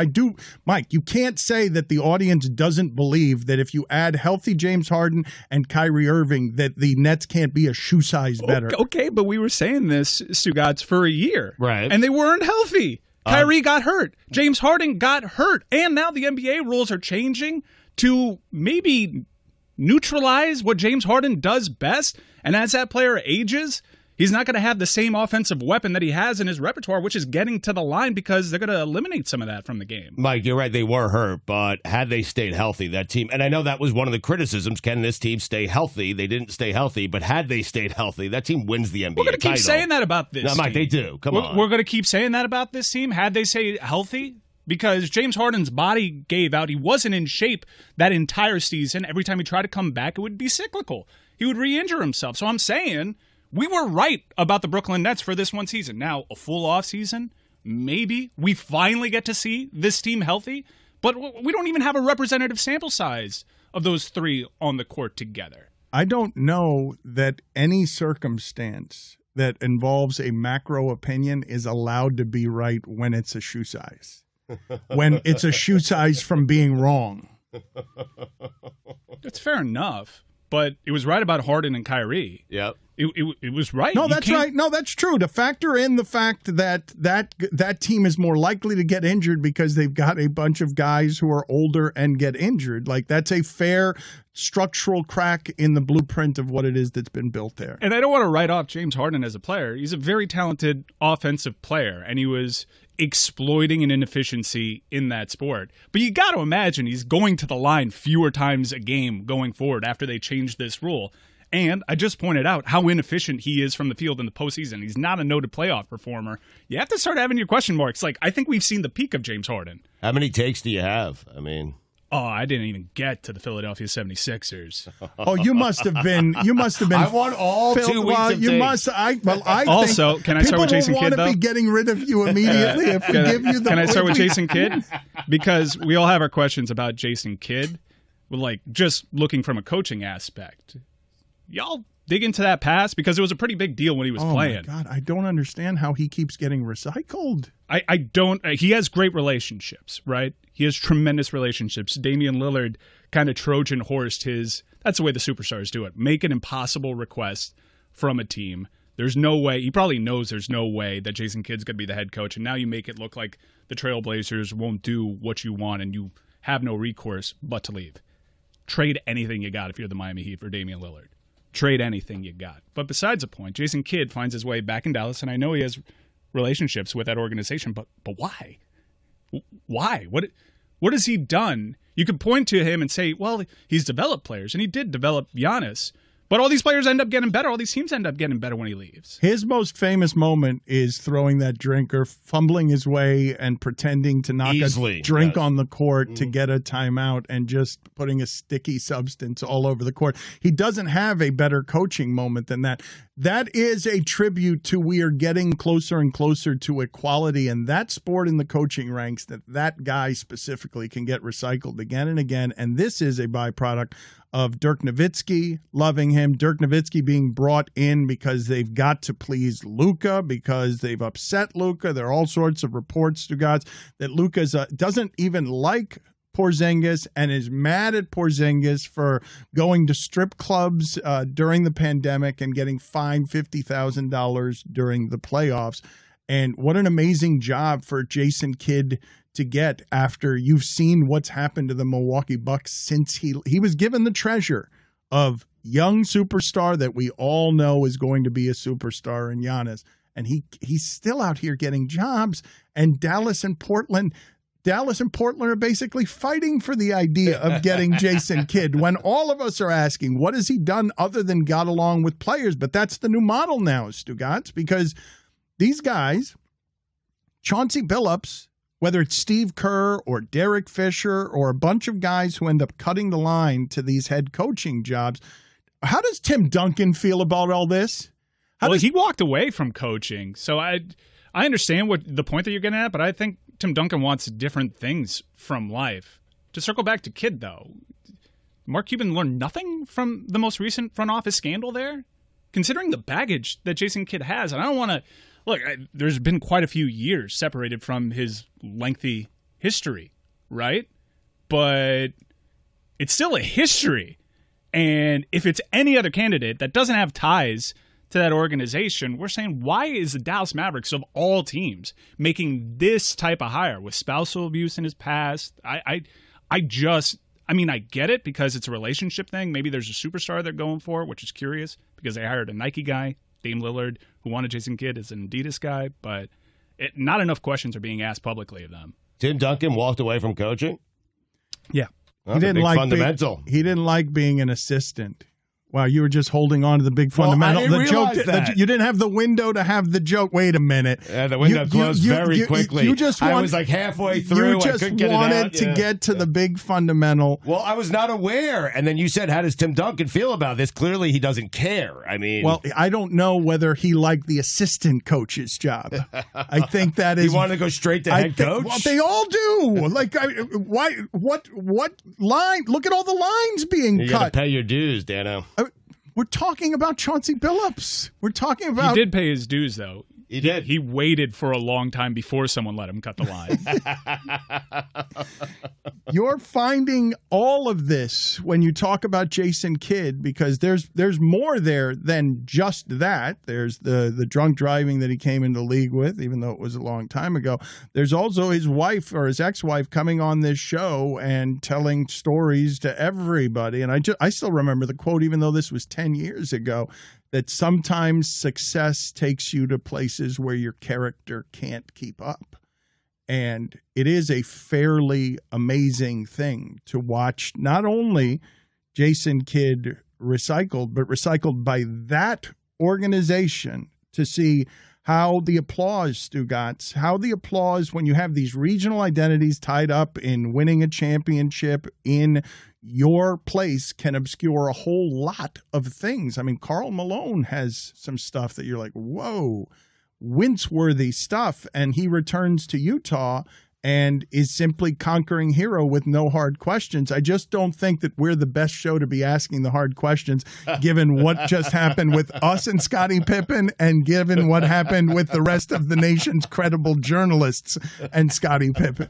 Mike, you can't say that the audience doesn't believe that if you add healthy James Harden and Kyrie Irving, that the Nets can't be a shoe size better. Okay, but we were saying this, Stugotz, for a year. Right. And they weren't healthy. Kyrie got hurt. James Harden got hurt. And now the NBA rules are changing to maybe neutralize what James Harden does best. And as that player ages, he's not going to have the same offensive weapon that he has in his repertoire, which is getting to the line because they're going to eliminate some of that from the game. Mike, you're right. They were hurt, but had they stayed healthy, that team, and I know that was one of the criticisms, can this team stay healthy? They didn't stay healthy, but had they stayed healthy, that team wins the NBA title. We're going to keep saying that about this team. Mike, they do. Come on. We're going to keep saying that about this team. Had they stayed healthy? Because James Harden's body gave out. He wasn't in shape that entire season. Every time he tried to come back, it would be cyclical. He would re-injure himself. So I'm saying we were right about the Brooklyn Nets for this one season. Now, a full offseason, maybe we finally get to see this team healthy, but we don't even have a representative sample size of those three on the court together. I don't know that any circumstance that involves a macro opinion is allowed to be right when it's a shoe size. When it's a shoe size from being wrong. That's fair enough, but it was right about Harden and Kyrie. Yep. It was right. No, that's right. No, that's true. To factor in the fact that team is more likely to get injured because they've got a bunch of guys who are older and get injured. Like, that's a fair structural crack in the blueprint of what it is that's been built there. And I don't want to write off James Harden as a player. He's a very talented offensive player, and he was exploiting an inefficiency in that sport. But you got to imagine he's going to the line fewer times a game going forward after they changed this rule. And I just pointed out how inefficient he is from the field in the postseason. He's not a noted playoff performer. You have to start having your question marks. Like, I think we've seen the peak of James Harden. How many takes do you have? I mean, I didn't even get to the Philadelphia 76ers. Oh, you must have been. I want all 2 weeks of you takes. must. I also, think can I start with Jason Kidd? People Kidd, will want though? to be getting rid of you immediately if we give you the. Can I start with Jason Kidd? Because we all have our questions about Jason Kidd. Well, like, just looking from a coaching aspect. Y'all dig into that pass because it was a pretty big deal when he was playing. Oh, my God. I don't understand how he keeps getting recycled. I don't. He has great relationships, right? He has tremendous relationships. Damian Lillard kind of Trojan horsed his. That's the way the superstars do it. Make an impossible request from a team. There's no way. He probably knows there's no way that Jason Kidd's going to be the head coach. And now you make it look like the Trailblazers won't do what you want and you have no recourse but to leave. Trade anything you got if you're the Miami Heat for Damian Lillard. Trade anything you got. But besides the point, Jason Kidd finds his way back in Dallas, and I know he has relationships with that organization, but why? Why? What has he done? You could point to him and say, well, he's developed players, and he did develop Giannis. But all these players end up getting better. All these teams end up getting better when he leaves. His most famous moment is throwing that drink or fumbling his way and pretending to knock a drink on the court to get a timeout and just putting a sticky substance all over the court. He doesn't have a better coaching moment than that. That is a tribute to we are getting closer and closer to equality in that sport in the coaching ranks, that guy specifically can get recycled again and again. And this is a byproduct of Dirk Nowitzki loving him, Dirk Nowitzki being brought in because they've got to please Luka, because they've upset Luka. There are all sorts of reports, Stugotz, that Luka doesn't even like Porzingis and is mad at Porzingis for going to strip clubs during the pandemic and getting fined $50,000 during the playoffs. And what an amazing job for Jason Kidd to get after you've seen what's happened to the Milwaukee Bucks since he was given the treasure of young superstar that we all know is going to be a superstar in Giannis. And he's still out here getting jobs. And Dallas and Portland are basically fighting for the idea of getting Jason Kidd when all of us are asking, what has he done other than got along with players? But that's the new model now, Stugotz, because these guys, Chauncey Billups, whether it's Steve Kerr or Derek Fisher or a bunch of guys who end up cutting the line to these head coaching jobs, how does Tim Duncan feel about all this? He walked away from coaching, so I understand what the point that you're getting at, but I think Tim Duncan wants different things from life. To circle back to Kidd, though, Mark Cuban learned nothing from the most recent front office scandal there? Considering the baggage that Jason Kidd has, and I don't want to... Look, there's been quite a few years separated from his lengthy history, right? But it's still a history. And if it's any other candidate that doesn't have ties to that organization, we're saying, why is the Dallas Mavericks of all teams making this type of hire with spousal abuse in his past? I get it because it's a relationship thing. Maybe there's a superstar they're going for, which is curious because they hired a Nike guy, Dame Lillard, who wanted Jason Kidd as an Adidas guy, but not enough questions are being asked publicly of them. Tim Duncan walked away from coaching? Yeah. Well, he didn't like fundamental. He didn't like being an assistant. Wow, you were just holding on to the big fundamental. I didn't the joke. realize that. You didn't have the window to have the joke. Wait a minute. Yeah, the window closed very quickly. I was like halfway through. You just wanted to get to the big fundamental. Well, I was not aware. And then you said, how does Tim Duncan feel about this? Clearly, he doesn't care. I mean. Well, I don't know whether he liked the assistant coach's job. I think that is. He wanted to go straight to head coach? Well, they all do. Like, why? What line? Look at all the lines being cut. You got to pay your dues, Dano. We're talking about Chauncey Billups. We're talking about. He did pay his dues, though. He did. He waited for a long time before someone let him cut the line. You're finding all of this when you talk about Jason Kidd, because there's more there than just that. There's the drunk driving that he came into the league with, even though it was a long time ago. There's also his wife or his ex-wife coming on this show and telling stories to everybody. And I still remember the quote, even though this was 10 years ago, that sometimes success takes you to places where your character can't keep up. And it is a fairly amazing thing to watch not only Jason Kidd recycled, but recycled by that organization, to see how the applause, Stugotz, how the applause when you have these regional identities tied up in winning a championship in your place can obscure a whole lot of things. I mean, Karl Malone has some stuff that you're like, whoa, wince-worthy stuff, and he returns to Utah and is simply conquering hero with no hard questions. I just don't think that we're the best show to be asking the hard questions, given what just happened with us and Scottie Pippen, and given what happened with the rest of the nation's credible journalists and Scottie Pippen.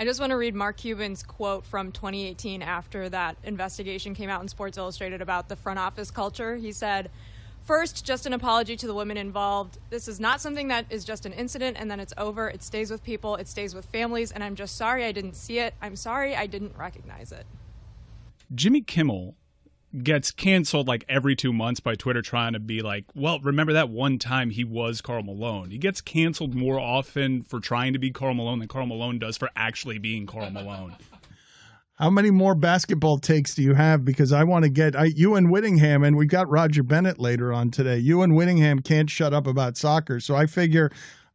I just want to read Mark Cuban's quote from 2018 after that investigation came out in Sports Illustrated about the front office culture. He said, "First, just an apology to the women involved. This is not something that is just an incident and then it's over. It stays with people. It stays with families. And I'm just sorry I didn't see it. I'm sorry I didn't recognize it." Jimmy Kimmel gets canceled like every 2 months by Twitter trying to be like, well, remember that one time he was Karl Malone. He gets canceled more often for trying to be Karl Malone than Karl Malone does for actually being Karl Malone. How many more basketball takes do you have? Because I want to get you and Whittingham, and we got Roger Bennett later on today. You and Whittingham can't shut up about soccer, so I figure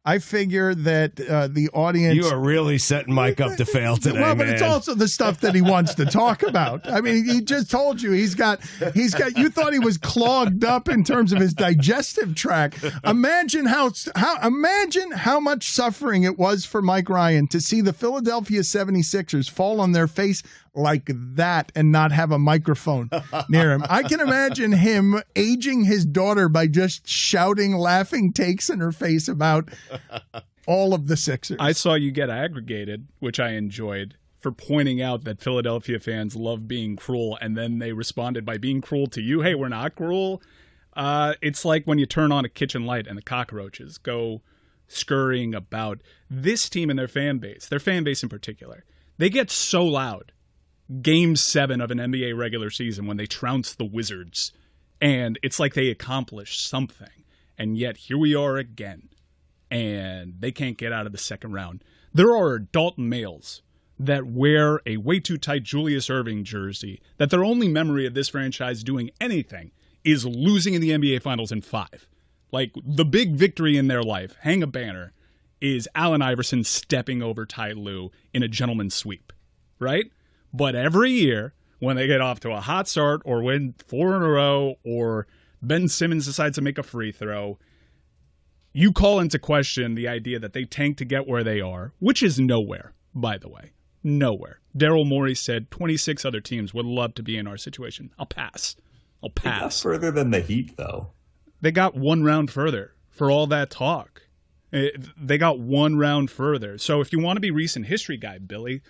that the audience. You are really setting Mike up to fail today, well, but man. it's also the stuff that he wants to talk about. I mean, he just told you he's got. You thought he was clogged up in terms of his digestive tract. Imagine how much suffering it was for Mike Ryan to see the Philadelphia 76ers fall on their face like that and not have a microphone near him. I can imagine him aging his daughter by just shouting laughing takes in her face about all of the Sixers. I saw you get aggregated, which I enjoyed, for pointing out that Philadelphia fans love being cruel, and then they responded by being cruel to you. Hey, we're not cruel. It's like when you turn on a kitchen light and the cockroaches go scurrying about. This team and their fan base in particular, they get so loud. Game 7 of an NBA regular season when they trounce the Wizards, and it's like they accomplished something, and yet here we are again, and they can't get out of the second round. There are adult males that wear a way too tight Julius Erving jersey that their only memory of this franchise doing anything is losing in the NBA Finals in 5. Like, the big victory in their life, hang a banner, is Allen Iverson stepping over Ty Lue in a gentleman's sweep, right? But every year, when they get off to a hot start or win 4 in a row or Ben Simmons decides to make a free throw, you call into question the idea that they tanked to get where they are, which is nowhere, by the way. Nowhere. Daryl Morey said 26 other teams would love to be in our situation. I'll pass. They got further than the Heat, though. They got one round further for all that talk. They got one round further. So if you want to be recent history guy, Billy,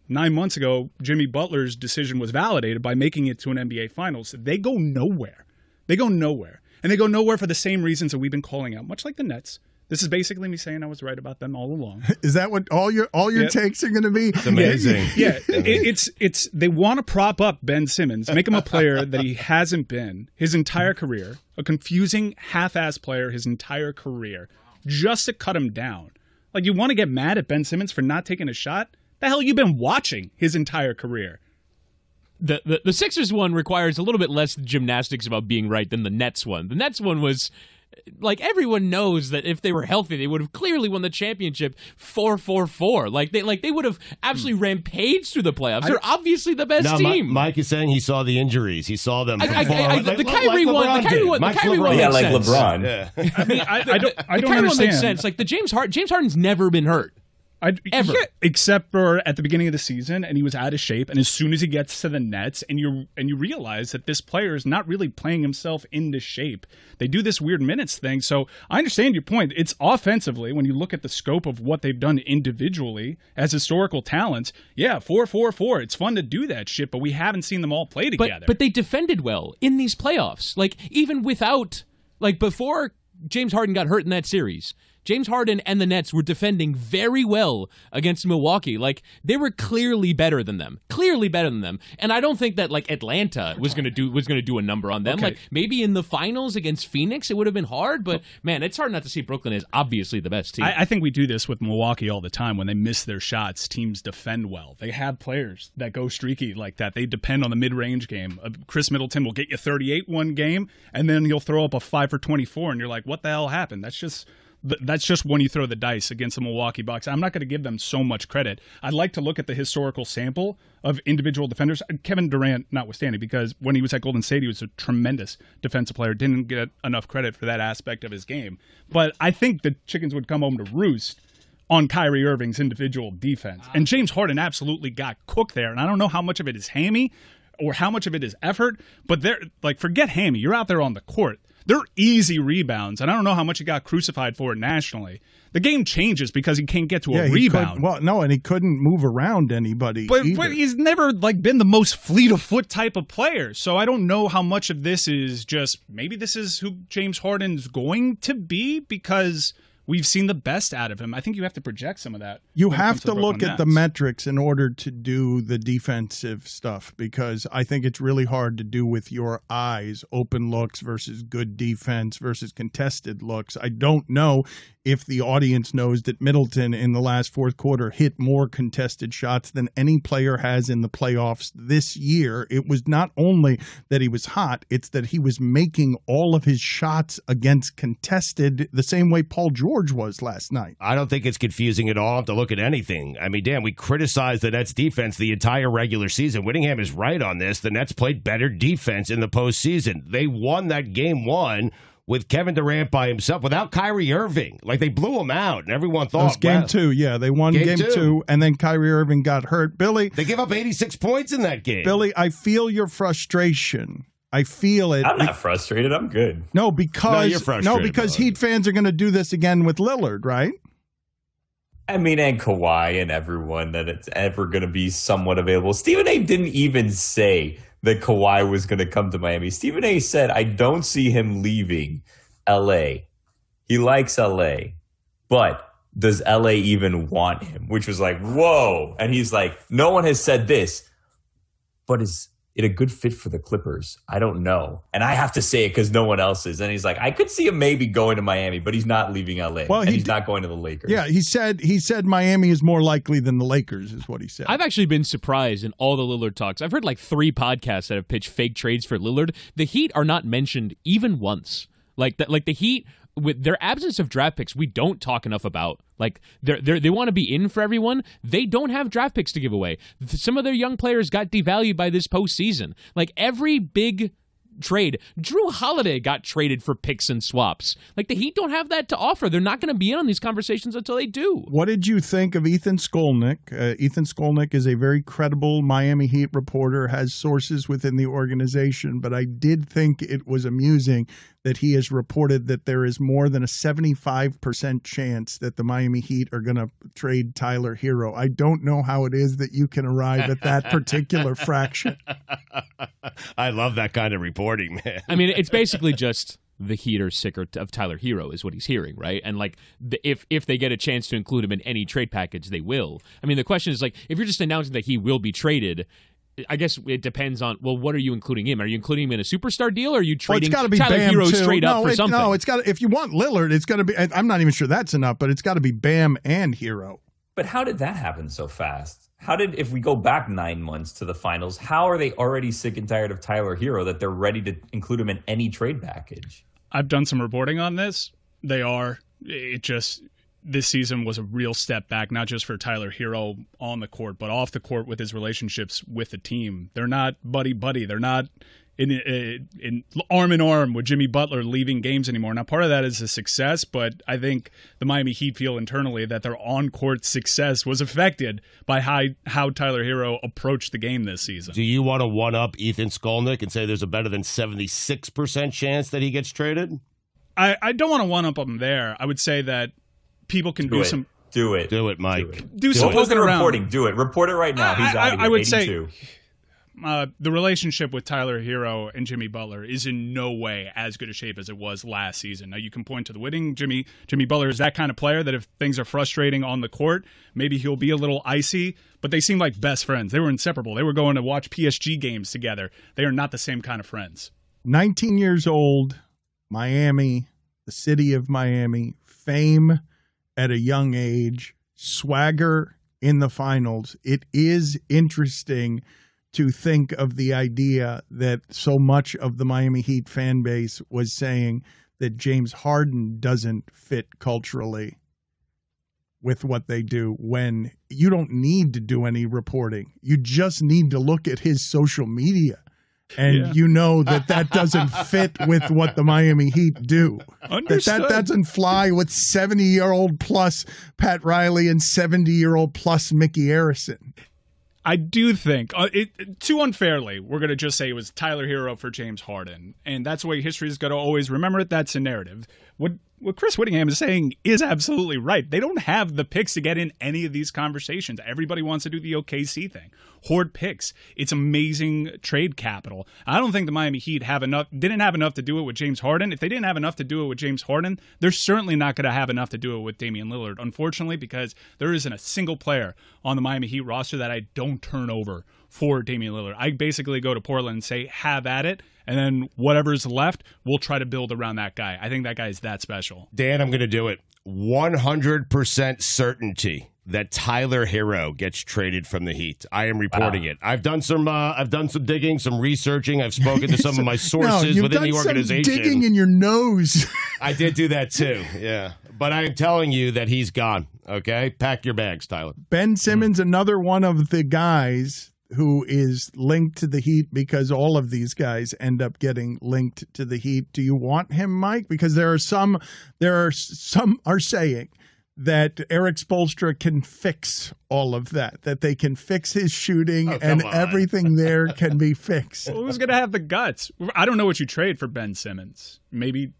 9 months ago, Jimmy Butler's decision was validated by making it to an NBA Finals. They go nowhere. They go nowhere. And they go nowhere for the same reasons that we've been calling out, much like the Nets. This is basically me saying I was right about them all along. Is that what all your takes are going to be? It's amazing. Yeah, it's they want to prop up Ben Simmons, make him a player that he hasn't been his entire career, a confusing half-ass player his entire career, just to cut him down. Like, you want to get mad at Ben Simmons for not taking a shot? The hell you been watching his entire career? The Sixers one requires a little bit less gymnastics about being right than the Nets one. The Nets one was like everyone knows that if they were healthy, they would have clearly won the championship 4-4-4. Like they would have absolutely rampaged through the playoffs. They're obviously the best team. Mike is saying he saw the injuries. He saw them. The Kyrie one. The Kyrie one. Yeah, makes like sense. LeBron. Yeah. I mean, I don't The Kyrie understand. one makes sense. Like the James Harden's never been hurt. Ever. Yeah, except for at the beginning of the season, and he was out of shape. And as soon as he gets to the Nets, and you realize that this player is not really playing himself into shape. They do this weird minutes thing. So I understand your point. It's offensively, when you look at the scope of what they've done individually as historical talents. Yeah, 4-4-4. It's fun to do that shit, but we haven't seen them all play together. But they defended well in these playoffs. Like even without, like before James Harden got hurt in that series, James Harden and the Nets were defending very well against Milwaukee. Like they were clearly better than them. And I don't think that like Atlanta was going to do a number on them. Okay. Like maybe in the finals against Phoenix it would have been hard, but man, it's hard not to see Brooklyn as obviously the best team. I think we do this with Milwaukee all the time. When they miss their shots, teams defend well. They have players that go streaky like that. They depend on the mid-range game. Chris Middleton will get you 38 one game, and then he'll throw up a 5 for 24, and you're like, what the hell happened? That's just when you throw the dice against the Milwaukee Bucks. I'm not going to give them so much credit. I'd like to look at the historical sample of individual defenders, Kevin Durant notwithstanding, because when he was at Golden State, he was a tremendous defensive player. Didn't get enough credit for that aspect of his game. But I think the chickens would come home to roost on Kyrie Irving's individual defense. And James Harden absolutely got cooked there. And I don't know how much of it is hammy or how much of it is effort, but forget hammy. You're out there on the court. They're easy rebounds, and I don't know how much he got crucified for it nationally. The game changes because he can't get to a rebound. And he couldn't move around anybody. But he's never been the most fleet of foot type of player. So I don't know how much of this is just maybe this is who James Harden's going to be because we've seen the best out of him. I think you have to project some of that. You have to look at the metrics in order to do the defensive stuff, because I think it's really hard to do with your eyes, open looks versus good defense versus contested looks. I don't know if the audience knows that Middleton in the last fourth quarter hit more contested shots than any player has in the playoffs this year. It was not only that he was hot, it's that he was making all of his shots against contested the same way Paul George was last night. I don't think it's confusing at all to look at anything. I mean, Dan, we criticized the Nets defense the entire regular season. Whittingham is right on this. The Nets played better defense in the postseason. They won that game one with Kevin Durant by himself, without Kyrie Irving. Like, they blew him out, and everyone thought, it was game two, yeah. They won game two, and then Kyrie Irving got hurt. Billy. They gave up 86 points in that game. Billy, I feel your frustration. I feel it. I'm not frustrated. I'm good. No, because you're frustrated, because Heat fans are going to do this again with Lillard, right? I mean, and Kawhi and everyone that it's ever going to be somewhat available. Stephen A. didn't even say that Kawhi was going to come to Miami. Stephen A. said, I don't see him leaving L.A. He likes L.A., but does L.A. even want him? Which was like, whoa. And he's like, no one has said this, but is it a good fit for the Clippers? I don't know. And I have to say it because no one else is. And he's like, I could see him maybe going to Miami, but he's not leaving LA. Well, he's not going to the Lakers. Yeah, he said Miami is more likely than the Lakers is what he said. I've actually been surprised in all the Lillard talks. I've heard like 3 podcasts that have pitched fake trades for Lillard. The Heat are not mentioned even once. Like the Heat, with their absence of draft picks, we don't talk enough about. Like they want to be in for everyone. They don't have draft picks to give away. Some of their young players got devalued by this postseason. Like every big trade, Drew Holiday got traded for picks and swaps. Like the Heat don't have that to offer. They're not going to be in on these conversations until they do. What did you think of Ethan Skolnick? Ethan Skolnick is a very credible Miami Heat reporter, has sources within the organization, but I did think it was amusing that he has reported that there is more than a 75% chance that the Miami Heat are going to trade Tyler Hero. I don't know how it is that you can arrive at that particular fraction. I love that kind of reporting, man. I mean, it's basically just the Heat are sick of Tyler Hero is what he's hearing, right? And like, if they get a chance to include him in any trade package, they will. I mean, the question is like, if you're just announcing that he will be traded, I guess it depends on, well, what are you including him? Are you including him in a superstar deal, or are you trading Tyler Hero straight up for something? No, it's got. If you want Lillard, it's got to be. I'm not even sure that's enough, but it's got to be Bam and Hero. But how did that happen so fast? if we go back 9 months to the finals, how are they already sick and tired of Tyler Hero that they're ready to include him in any trade package? I've done some reporting on this. They are. This season was a real step back, not just for Tyler Hero on the court, but off the court with his relationships with the team. They're not buddy-buddy. They're not in arm in arm with Jimmy Butler leaving games anymore. Now, part of that is a success, but I think the Miami Heat feel internally that their on-court success was affected by how Tyler Hero approached the game this season. Do you want to one-up Ethan Skolnick and say there's a better than 76% chance that he gets traded? I don't want to one-up him there. I would say that people can do some... Do it, Mike. Do some poking around. Reporting. Do it. Report it right now. He's out of here. I would 82. say the relationship with Tyler Hero and Jimmy Butler is in no way as good a shape as it was last season. Now, you can point to the winning. Jimmy Butler is that kind of player that if things are frustrating on the court, maybe he'll be a little icy, but they seem like best friends. They were inseparable. They were going to watch PSG games together. They are not the same kind of friends. 19 years old, Miami, the city of Miami, fame at a young age, swagger in the finals. It is interesting to think of the idea that so much of the Miami Heat fan base was saying that James Harden doesn't fit culturally with what they do, when you don't need to do any reporting. You just need to look at his social media. And you know that doesn't fit with what the Miami Heat do. That doesn't fly with 70-year-old plus Pat Riley and 70-year-old plus Mickey Arison. I do think, too unfairly, we're going to just say it was Tyler Hero for James Harden. And that's the way history is going to always remember it. That's a narrative. What Chris Whittingham is saying is absolutely right. They don't have the picks to get in any of these conversations. Everybody wants to do the OKC thing. Hoard picks. It's amazing trade capital. I don't think the Miami Heat didn't have enough to do it with James Harden. If they didn't have enough to do it with James Harden, they're certainly not going to have enough to do it with Damian Lillard, unfortunately, because there isn't a single player on the Miami Heat roster that I don't turn over for Damian Lillard. I basically go to Portland and say, have at it, and then whatever's left, we'll try to build around that guy. I think that guy is that special. Dan, I'm going to do it. 100% certainty that Tyler Hero gets traded from the Heat. I am reporting it. I've done some digging, some researching. I've spoken to some of my sources within the organization. Some digging in your nose. I did do that too. Yeah. But I am telling you that he's gone. Okay? Pack your bags, Tyler. Ben Simmons, another one of the guys who is linked to the Heat, because all of these guys end up getting linked to the Heat. Do you want him, Mike? Because there are some are saying that Eric Spoelstra can fix all of that they can fix his shooting and everything there can be fixed. Well, who's going to have the guts? I don't know what you trade for Ben Simmons. Maybe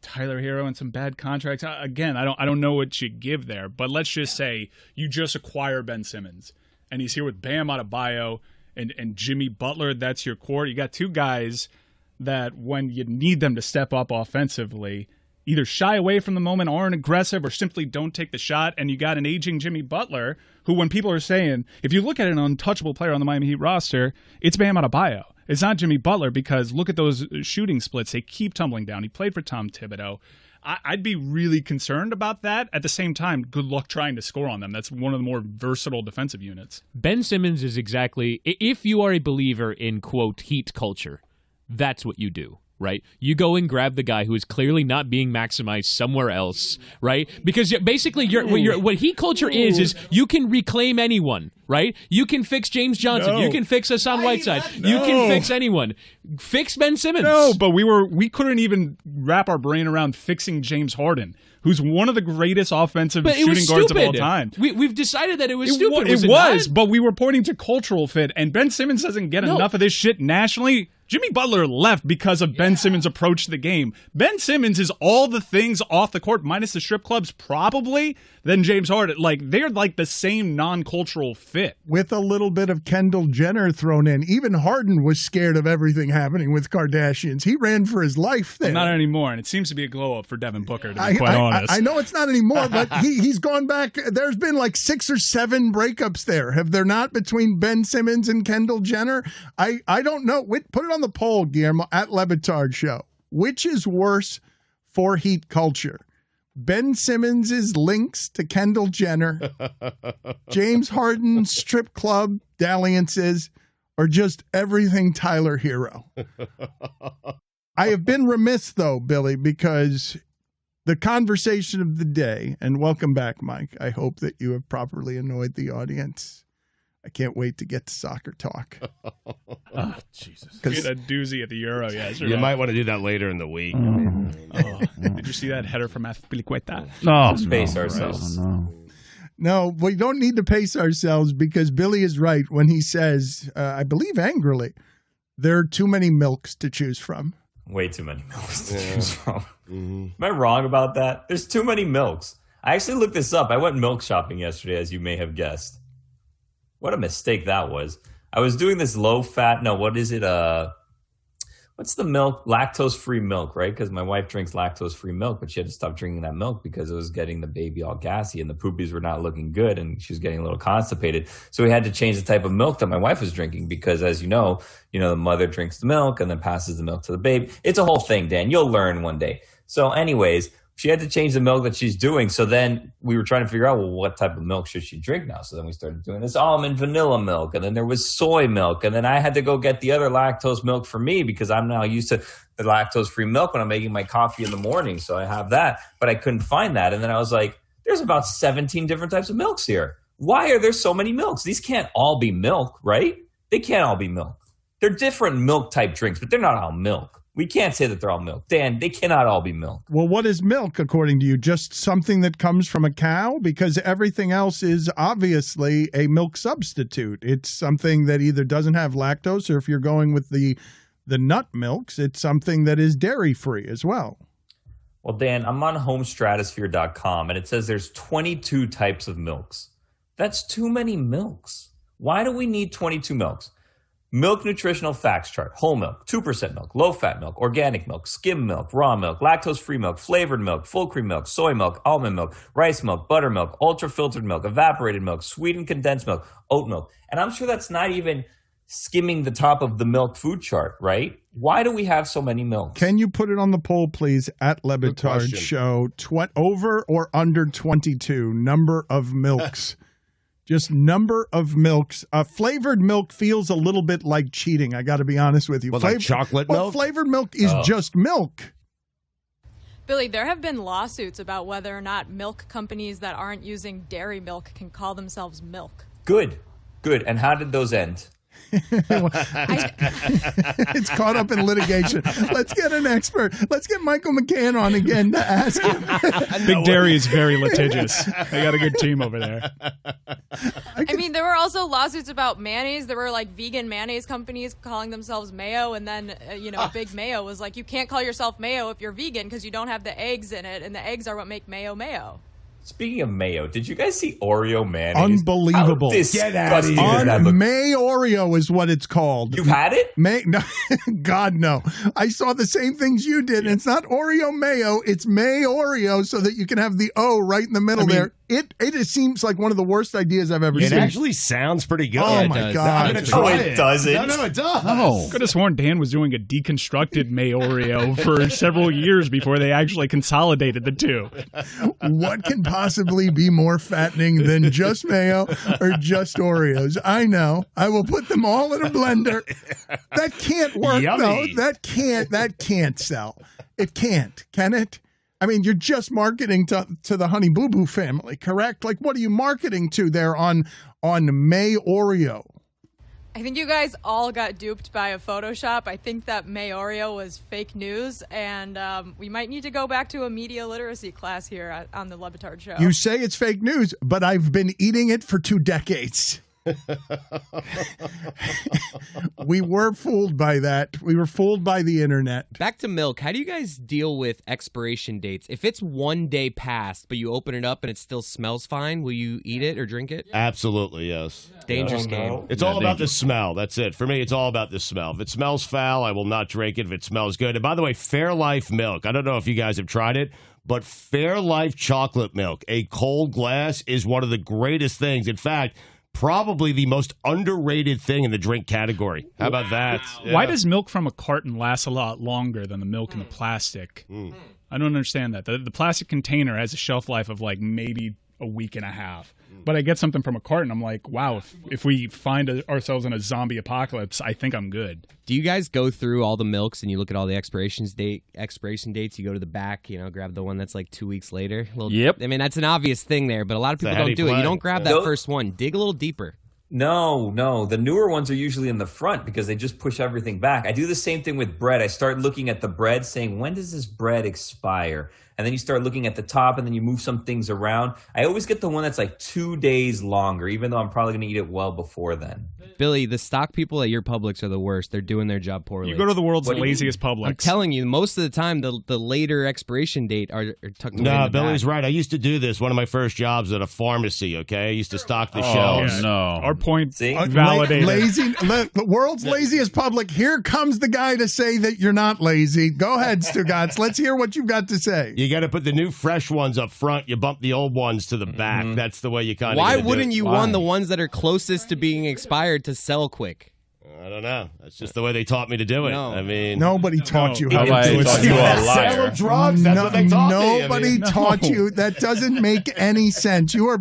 Tyler Hero and some bad contracts. Again, I don't know what you give there, but let's just say you just acquire Ben Simmons and he's here with Bam Adebayo and Jimmy Butler. That's your core. You got two guys that when you need them to step up offensively, either shy away from the moment, aren't aggressive, or simply don't take the shot. And you got an aging Jimmy Butler, who, when people are saying, if you look at an untouchable player on the Miami Heat roster, it's Bam Adebayo. It's not Jimmy Butler, because look at those shooting splits. They keep tumbling down. He played for Tom Thibodeau. I'd be really concerned about that. At the same time, good luck trying to score on them. That's one of the more versatile defensive units. Ben Simmons is exactly, if you are a believer in, quote, Heat culture, that's what you do. Right? You go and grab the guy who is clearly not being maximized somewhere else, right? Because basically what Heat culture is you can reclaim anyone, right? You can fix James Johnson. No. You can fix Hassan Whiteside. You can fix anyone. Fix Ben Simmons. No, but we couldn't even wrap our brain around fixing James Harden, who's one of the greatest offensive shooting guards of all time. We've decided that it was stupid. It was, but we were pointing to cultural fit, and Ben Simmons doesn't get enough of this shit nationally. Jimmy Butler left because of Ben Simmons' approach to the game. Ben Simmons is all the things off the court, minus the strip clubs, probably, than James Harden. They're like the same non-cultural fit. With a little bit of Kendall Jenner thrown in. Even Harden was scared of everything happening with Kardashians. He ran for his life there. Not anymore, and it seems to be a glow-up for Devin Booker, to be quite honest. I know it's not anymore, but he's gone back. There's been like 6 or 7 breakups there. Have there not, between Ben Simmons and Kendall Jenner? I don't know. Put it on the poll, Guillermo, at Le Batard Show. Which is worse for Heat culture? Ben Simmons' links to Kendall Jenner, James Harden's strip club dalliances, or just everything Tyler Hero. I have been remiss, though, Billy, because the conversation of the day, and welcome back, Mike. I hope that you have properly annoyed the audience. I can't wait to get to soccer talk. Oh, Jesus. We had a doozy at the Euro yesterday. You might want to do that later in the week. Did you see that header from Azpilicueta? Let's pace ourselves. No, we don't need to pace ourselves because Billy is right when he says, I believe angrily, there are too many milks to choose from. Way too many milks to choose from. Am I wrong about that? There's too many milks. I actually looked this up. I went milk shopping yesterday, as you may have guessed. What a mistake that was. I was doing this low-fat, what is it? What's the milk? Lactose-free milk, right? Because my wife drinks lactose-free milk, but she had to stop drinking that milk because it was getting the baby all gassy and the poopies were not looking good and she was getting a little constipated. So we had to change the type of milk that my wife was drinking because, as you know, the mother drinks the milk and then passes the milk to the baby. It's a whole thing, Dan. You'll learn one day. So anyways, she had to change the milk that she's doing. So then we were trying to figure out, what type of milk should she drink now? So then we started doing this almond vanilla milk. And then there was soy milk. And then I had to go get the other lactose milk for me because I'm now used to the lactose-free milk when I'm making my coffee in the morning. So I have that. But I couldn't find that. And then I was like, there's about 17 different types of milks here. Why are there so many milks? These can't all be milk, right? They can't all be milk. They're different milk-type drinks, but they're not all milk. We can't say that they're all milk. Dan, they cannot all be milk. Well, what is milk, according to you? Just something that comes from a cow? Because everything else is obviously a milk substitute. It's something that either doesn't have lactose, or if you're going with the nut milks, it's something that is dairy-free as well. Well, Dan, I'm on homestratosphere.com, and it says there's 22 types of milks. That's too many milks. Why do we need 22 milks? Milk nutritional facts chart: whole milk, 2% milk, low-fat milk, organic milk, skim milk, raw milk, lactose-free milk, flavored milk, full cream milk, soy milk, almond milk, rice milk, buttermilk, ultra-filtered milk, evaporated milk, sweetened condensed milk, oat milk. And I'm sure that's not even skimming the top of the milk food chart, right? Why do we have so many milks? Can you put it on the poll, please, at Le Batard Show? Over or under 22, number of milks? Just number of milks. Flavored milk feels a little bit like cheating, I got to be honest with you. Like chocolate milk? Flavored milk is just milk. Billy, there have been lawsuits about whether or not milk companies that aren't using dairy milk can call themselves milk. Good. And how did those end? It's caught up in litigation. Let's get an expert. Let's get Michael McCann on again to ask him. Big Dairy is very litigious. They got a good team over there. I mean, there were also lawsuits about mayonnaise. There were like vegan mayonnaise companies calling themselves Mayo, and then Big Mayo was like, you can't call yourself Mayo if you're vegan because you don't have the eggs in it, and the eggs are what make mayo. Speaking of mayo, did you guys see Oreo mayonnaise? Unbelievable. Get out of here. May Oreo is what it's called. You've had it? No, God, no. I saw the same things you did. And it's not Oreo mayo. It's May Oreo so that you can have the O right in the middle there. It seems like one of the worst ideas I've ever seen. It actually sounds pretty good. Oh, my God. I'm going to try it. It doesn't. No, it does. I could have sworn Dan was doing a deconstructed May Oreo for several years before they actually consolidated the two. What can possibly be more fattening than just mayo or just Oreos? I know. I will put them all in a blender. That can't work, though. That can't sell. It can't. Can it? I mean, you're just marketing to the Honey Boo Boo family, correct? Like, what are you marketing to there on May Oreo? I think you guys all got duped by a Photoshop. I think that May Oreo was fake news, and we might need to go back to a media literacy class here on the Le Batard Show. You say it's fake news, but I've been eating it for 2 decades. We were fooled by that. We were fooled by the internet. Back to milk. How do you guys deal with expiration dates? If it's 1 day past, but you open it up and it still smells fine, will you eat it or drink it? Absolutely, yes. Dangerous game. It's all about the smell. That's it. For me, it's all about the smell. If it smells foul, I will not drink it. If it smells good. And by the way, Fairlife milk. I don't know if you guys have tried it, but Fairlife chocolate milk, a cold glass, is one of the greatest things. In fact, probably the most underrated thing in the drink category. How about that? Yeah. Why does milk from a carton last a lot longer than the milk in the plastic? I don't understand that. The plastic container has a shelf life of like maybe a week and a half. But I get something from a carton, I'm like, wow, if we find ourselves in a zombie apocalypse, I think I'm good. Do you guys go through all the milks and you look at all the expiration dates? You go to the back, grab the one that's like 2 weeks later? Yep. I mean, that's an obvious thing there, but a lot of people don't do it. You don't grab that first one. Dig a little deeper. No. The newer ones are usually in the front because they just push everything back. I do the same thing with bread. I start looking at the bread saying, when does this bread expire? And then you start looking at the top and then you move some things around. I always get the one that's like 2 days longer, even though I'm probably going to eat it well before then. Billy, the stock people at your Publix are the worst. They're doing their job poorly. You go to the world's laziest Publix. I'm telling you, most of the time, the later expiration date are tucked away in the Billy's back. right. I used to do this. One of my first jobs at a pharmacy, okay? I used to stock the shelves. No. Our point validated. The world's laziest Publix. Here comes the guy to say that you're not lazy. Go ahead, Stugotz. Let's hear what you've got to say. You got to put the new fresh ones up front. You bump the old ones to the back. That's the way you kind of Why wouldn't you want the ones that are closest to being expired to sell quick? I don't know. That's just the way they taught me to do it. No. I mean, nobody taught you how to Nobody do it. taught you a liar. Drugs. That's what they taught me. Nobody taught you. That doesn't make any sense. You are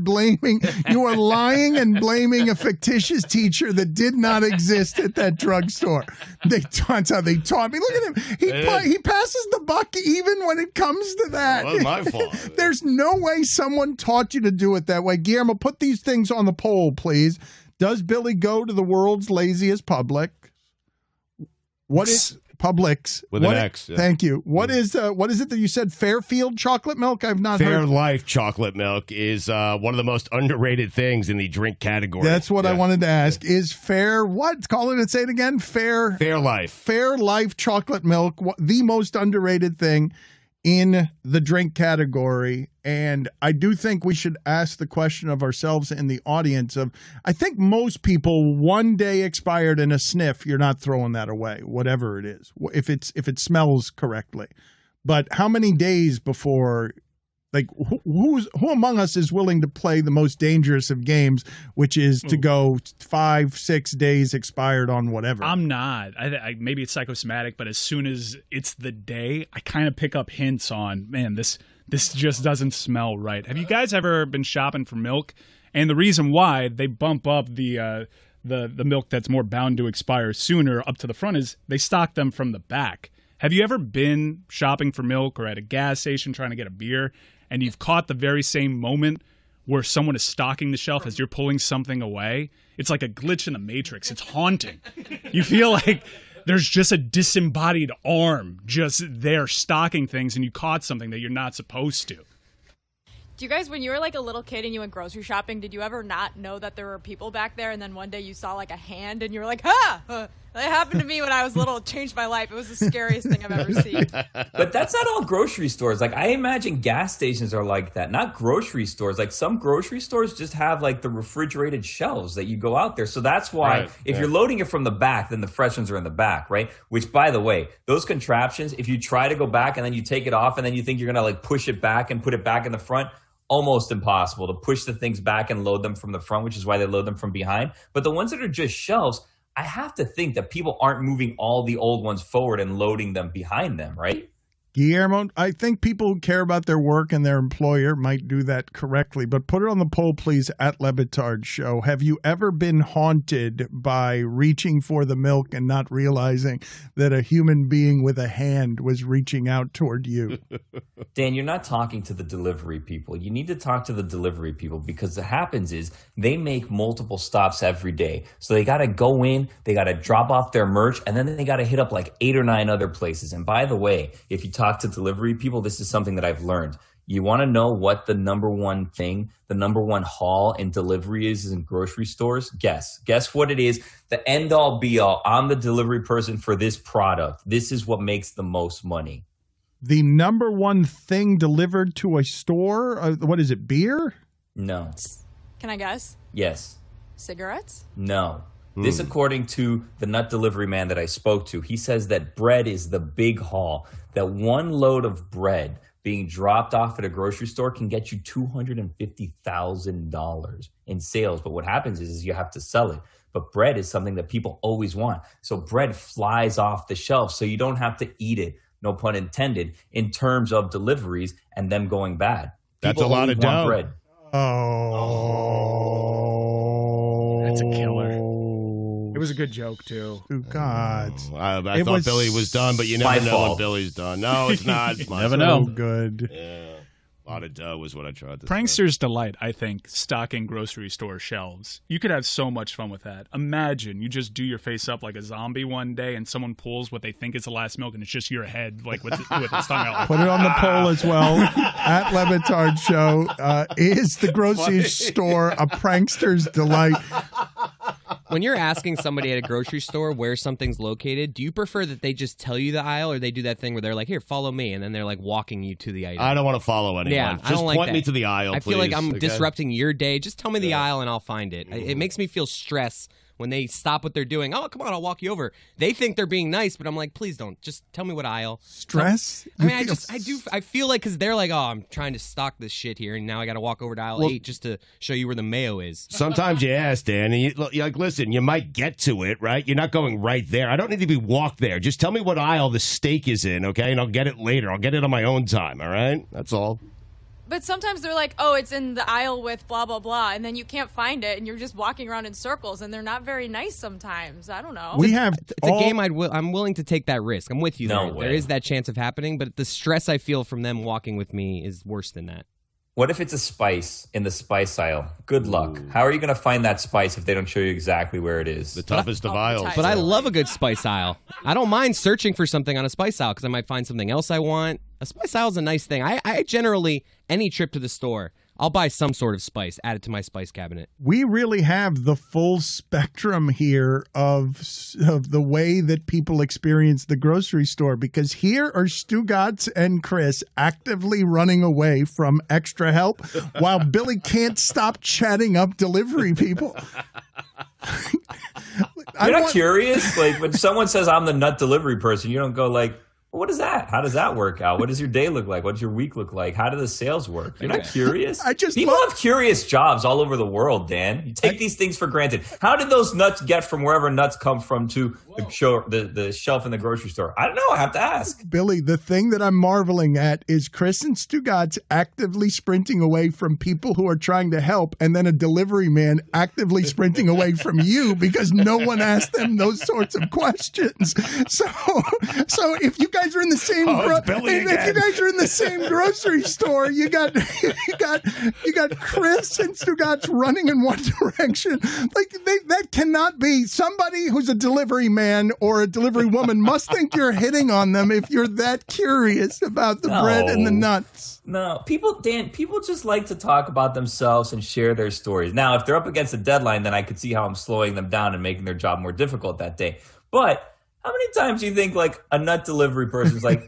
lying and blaming a fictitious teacher that did not exist at that drugstore. That's how they taught me. Look at him. He passes the buck even when it comes to that. Well, my fault. There's no way someone taught you to do it that way. Guillermo, put these things on the poll, please. Does Billy go to the world's laziest Publix? What is Publix? With an X. Yeah. Thank you. What is it that you said? Fairfield chocolate milk? I've not heard. Fairlife chocolate milk is one of the most underrated things in the drink category. That's what I wanted to ask. Is Fair what? Call it and say it again. Fairlife. Fairlife chocolate milk, the most underrated thing in the drink category. And I do think we should ask the question of ourselves in the audience of, I think most people, one day expired in a sniff, you're not throwing that away, whatever it is, if it smells correctly. But how many days before, like who among us is willing to play the most dangerous of games, which is to go 5-6 days expired on whatever? I'm not. I maybe it's psychosomatic, but as soon as it's the day, I kind of pick up hints on, man, this just doesn't smell right. Have you guys ever been shopping for milk? And the reason why they bump up the milk that's more bound to expire sooner up to the front is they stock them from the back. Have you ever been shopping for milk or at a gas station trying to get a beer, and you've caught the very same moment where someone is stocking the shelf as you're pulling something away? It's like a glitch in the Matrix. It's haunting. You feel like there's just a disembodied arm just there stocking things, and you caught something that you're not supposed to. Do you guys, when you were like a little kid and you went grocery shopping, did you ever not know that there were people back there, and then one day you saw like a hand and you were like, that happened to me when I was little. It changed my life. It was the scariest thing I've ever seen. But that's not all grocery stores. Like, I imagine gas stations are like that. Not grocery stores. Like, some grocery stores just have like the refrigerated shelves that you go out there. So that's why if you're loading it from the back, then the fresh ones are in the back, right? Which, by the way, those contraptions, if you try to go back and then you take it off and then you think you're going to like push it back and put it back in the front, almost impossible to push the things back and load them from the front, which is why they load them from behind. But the ones that are just shelves, I have to think that people aren't moving all the old ones forward and loading them behind them, right? Guillermo, I think people who care about their work and their employer might do that correctly, but put it on the poll, please, at Le Batard Show. Have you ever been haunted by reaching for the milk and not realizing that a human being with a hand was reaching out toward you? Dan, you're not talking to the delivery people. You need to talk to the delivery people, because what happens is they make multiple stops every day. So they got to go in, they got to drop off their merch, and then they got to hit up like 8 or 9 other places. And by the way, if you talk to delivery people, this is something that I've learned. You want to know what the number one thing, the number one haul in delivery is in grocery stores? Guess what it is? The end all be all. I'm the delivery person for this product. This is what makes the most money. The number one thing delivered to a store? What is it, beer? No. Can I guess? Yes. Cigarettes? No. This, according to the nut delivery man that I spoke to, he says that bread is the big haul, that one load of bread being dropped off at a grocery store can get you $250,000 in sales. But what happens is you have to sell it. But bread is something that people always want. So bread flies off the shelf, so you don't have to eat it, no pun intended, in terms of deliveries and them going bad. That's People a lot of always want dough. bread. Oh. That's a killer. It was a good joke, too. Stugotz. I thought Billy was done, but you never know when Billy's done. No, it's not. It's Never know. So good. Yeah. A lot of dough is what I tried to say. Prankster's Delight, I think, stocking grocery store shelves. You could have so much fun with that. Imagine you just do your face up like a zombie one day and someone pulls what they think is the last milk and it's just your head, like with its tongue out. Put it on the poll as well. At Le Batard Show. Is the grocery store a prankster's delight? When you're asking somebody at a grocery store where something's located, do you prefer that they just tell you the aisle, or they do that thing where they're like, here, follow me, and then they're like walking you to the item? I don't want to follow anyone. Yeah, Just I don't like point that. me to the aisle, I feel like I'm please, okay? disrupting your day. Just tell me the aisle and I'll find it. It makes me feel stress when they stop what they're doing. Oh, come on, I'll walk you over. They think they're being nice, but I'm like, please don't. Just tell me what aisle. Stress? I feel like, because they're like, oh, I'm trying to stock this shit here, and now I got to walk over to aisle 8 just to show you where the mayo is. Sometimes you ask, Dan, and you're like, listen, you might get to it, right? You're not going right there. I don't need to be walked there. Just tell me what aisle the steak is in, okay? And I'll get it later. I'll get it on my own time, all right? That's all. But sometimes they're like, oh, it's in the aisle with blah, blah, blah, and then you can't find it, and you're just walking around in circles, and they're not very nice sometimes. I don't know. It's a game I'm willing to take that risk. I'm with you No there. way. There is that chance of happening, but the stress I feel from them walking with me is worse than that. What if it's a spice in the spice aisle? Good luck. How are you going to find that spice if they don't show you exactly where it is? The toughest of aisles. But I love a good spice aisle. I don't mind searching for something on a spice aisle because I might find something else I want. A spice aisle is a nice thing. I generally, any trip to the store, I'll buy some sort of spice, add it to my spice cabinet. We really have the full spectrum here of the way that people experience the grocery store, because here are Stugotz and Chris actively running away from extra help while Billy can't stop chatting up delivery people. You're not curious? Like when someone says I'm the nut delivery person, you don't go like, what is that? How does that work out? What does your day look like? What does your week look like? How do the sales work? You're not curious? People have curious jobs all over the world, Dan. You take these things for granted. How did those nuts get from wherever nuts come from to the shelf in the grocery store? I don't know. I have to ask. Billy, the thing that I'm marveling at is Chris and Stugotz actively sprinting away from people who are trying to help, and then a delivery man actively sprinting away from you because no one asked them those sorts of questions. So if you guys are in the same grocery store, you got Chris and Stugotz running in one direction. Like that cannot be. Somebody who's a delivery man or a delivery woman must think you're hitting on them if you're that curious about the bread and the nuts. No, people just like to talk about themselves and share their stories. Now, if they're up against a deadline, then I could see how I'm slowing them down and making their job more difficult that day. But how many times do you think like a nut delivery person's like,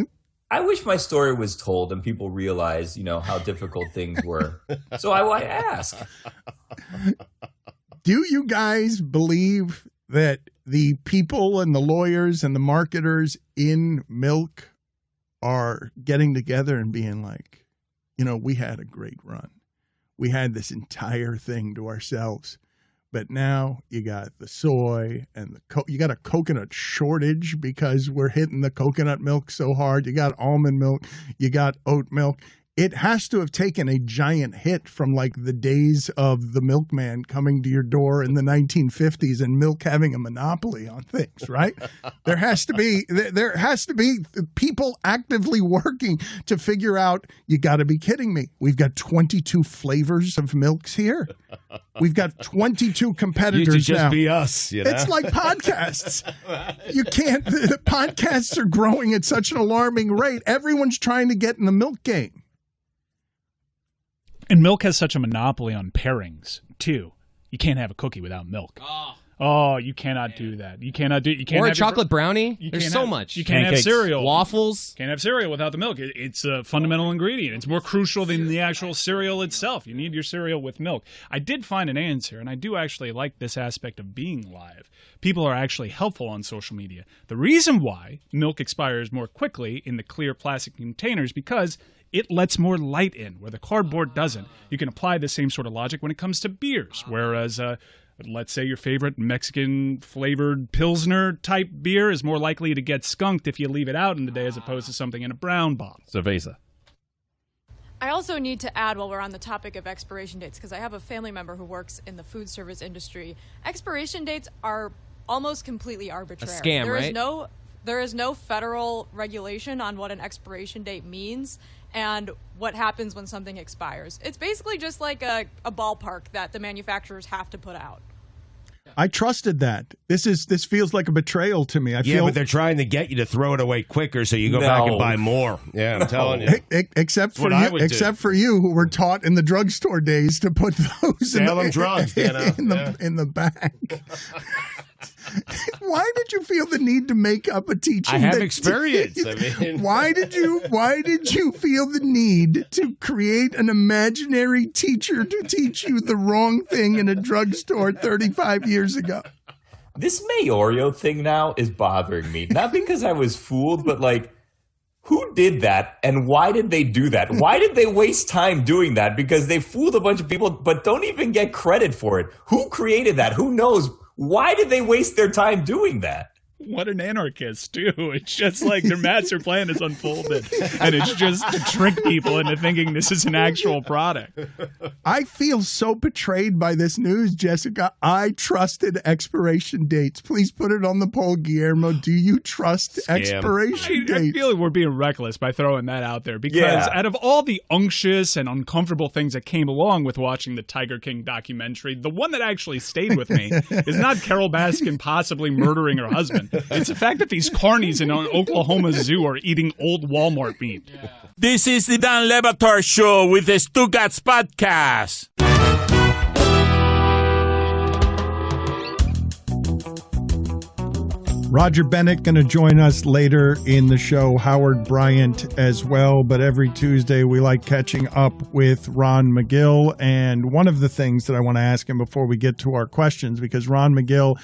I wish my story was told and people realize, how difficult things were. So I ask. Do you guys believe that the people and the lawyers and the marketers in milk are getting together and being like, we had a great run. We had this entire thing to ourselves. But now you got the soy and you got a coconut shortage because we're hitting the coconut milk so hard. You got almond milk, you got oat milk. It has to have taken a giant hit from like the days of the milkman coming to your door in the 1950s and milk having a monopoly on things, right? There has to be people actively working to figure out, you got to be kidding me. We've got 22 flavors of milks here. We've got 22 competitors used to just now. be us, It's like podcasts. You can't. The podcasts are growing at such an alarming rate. Everyone's trying to get in the milk game. And milk has such a monopoly on pairings, too. You can't have a cookie without milk. Oh, you cannot do that. You cannot do. You can't Or a have chocolate brownie. There's so have, much. You can't Pancakes. have cereal. Waffles. Can't have cereal without the milk. It's a fundamental ingredient. It's more crucial than the actual cereal itself. You need your cereal with milk. I did find an answer, and I do actually like this aspect of being live. People are actually helpful on social media. The reason why milk expires more quickly in the clear plastic containers because it lets more light in, where the cardboard doesn't. You can apply the same sort of logic when it comes to beers, whereas let's say your favorite Mexican-flavored Pilsner type beer is more likely to get skunked if you leave it out in the day as opposed to something in a brown bottle. Cerveza. I also need to add, while we're on the topic of expiration dates, because I have a family member who works in the food service industry, expiration dates are almost completely arbitrary. A scam, right? There is no federal regulation on what an expiration date means and what happens when something expires. It's basically just like a ballpark that the manufacturers have to put out. I trusted that. This feels like a betrayal to me. I feel, but they're trying to get you to throw it away quicker so you go back and buy more. Yeah, I'm telling you. Except for you, who were taught in the drugstore days to put those in the bag. Why did you feel the need to make up a teaching? I have experience. I mean, why did you feel the need to create an imaginary teacher to teach you the wrong thing in a drugstore 35 years ago? This Mayorio thing now is bothering me. Not because I was fooled, but like, who did that and why did they do that? Why did they waste time doing that? Because they fooled a bunch of people, but don't even get credit for it. Who created that? Who knows? Why did they waste their time doing that? What an anarchist, too. It's just like their master plan is unfolded. And it's just to trick people into thinking this is an actual product. I feel so betrayed by this news, Jessica. I trusted expiration dates. Please put it on the poll, Guillermo. Do you trust expiration dates? I feel like we're being reckless by throwing that out there because out of all the unctuous and uncomfortable things that came along with watching the Tiger King documentary, the one that actually stayed with me is not Carol Baskin possibly murdering her husband. It's the fact that these carnies in an Oklahoma zoo are eating old Walmart meat. Yeah. This is the Dan Le Batard Show with the Stugotz podcast. Roger Bennett going to join us later in the show, Howard Bryant as well. But every Tuesday we like catching up with Ron Magill. And one of the things that I want to ask him before we get to our questions, because Ron Magill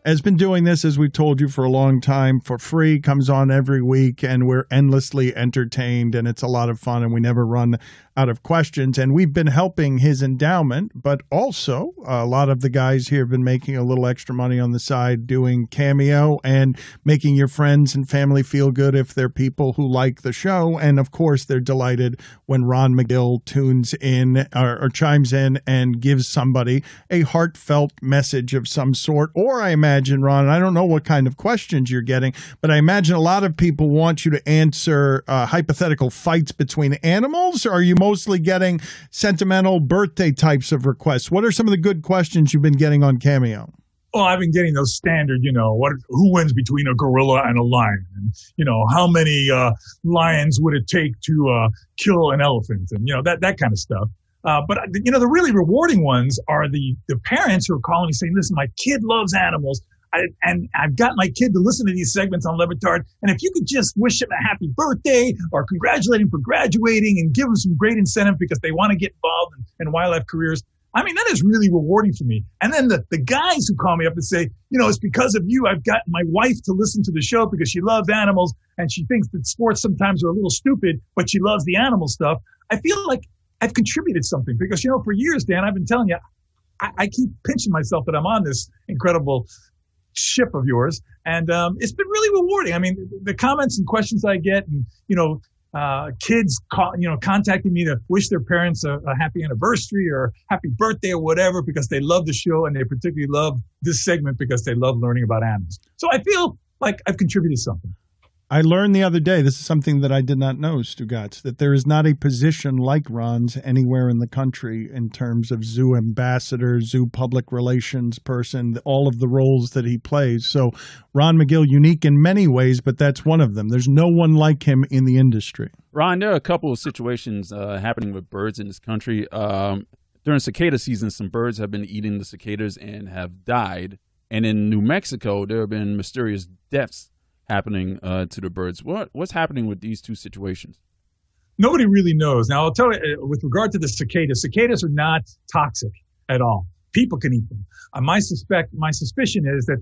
has been doing this, as we've told you, for a long time for free, comes on every week, and we're endlessly entertained, and it's a lot of fun, and we never run out of questions. And we've been helping his endowment, but also a lot of the guys here have been making a little extra money on the side doing Cameo and making your friends and family feel good if they're people who like the show. And of course, they're delighted when Ron Magill tunes in or chimes in and gives somebody a heartfelt message of some sort. Or I imagine, Ron, and I don't know what kind of questions you're getting, but I imagine a lot of people want you to answer hypothetical fights between animals. Or are you mostly getting sentimental birthday types of requests? What are some of the good questions you've been getting on Cameo? Oh, I've been getting those standard, who wins between a gorilla and a lion? And, how many lions would it take to kill an elephant? And, that kind of stuff. But the really rewarding ones are the parents who are calling me saying, listen, my kid loves animals. And I've got my kid to listen to these segments on Le Batard. And if you could just wish him a happy birthday or congratulate him for graduating and give him some great incentive because they want to get involved in wildlife careers. I mean, that is really rewarding for me. And then the guys who call me up and say, it's because of you I've gotten my wife to listen to the show because she loves animals and she thinks that sports sometimes are a little stupid, but she loves the animal stuff. I feel like I've contributed something because, for years, Dan, I've been telling you, I keep pinching myself that I'm on this incredible ship of yours. And it's been really rewarding. I mean, the comments and questions I get and, kids contacting me to wish their parents a happy anniversary or happy birthday or whatever because they love the show and they particularly love this segment because they love learning about animals. So I feel like I've contributed something. I learned the other day, this is something that I did not know, Stugotz, that there is not a position like Ron's anywhere in the country in terms of zoo ambassador, zoo public relations person, all of the roles that he plays. So Ron Magill, unique in many ways, but that's one of them. There's no one like him in the industry. Ron, there are a couple of situations happening with birds in this country. During cicada season, some birds have been eating the cicadas and have died. And in New Mexico, there have been mysterious deaths happening to the birds. What's happening with these two situations? Nobody really knows. Now, I'll tell you, with regard to the cicadas are not toxic at all. People can eat them. My suspicion is that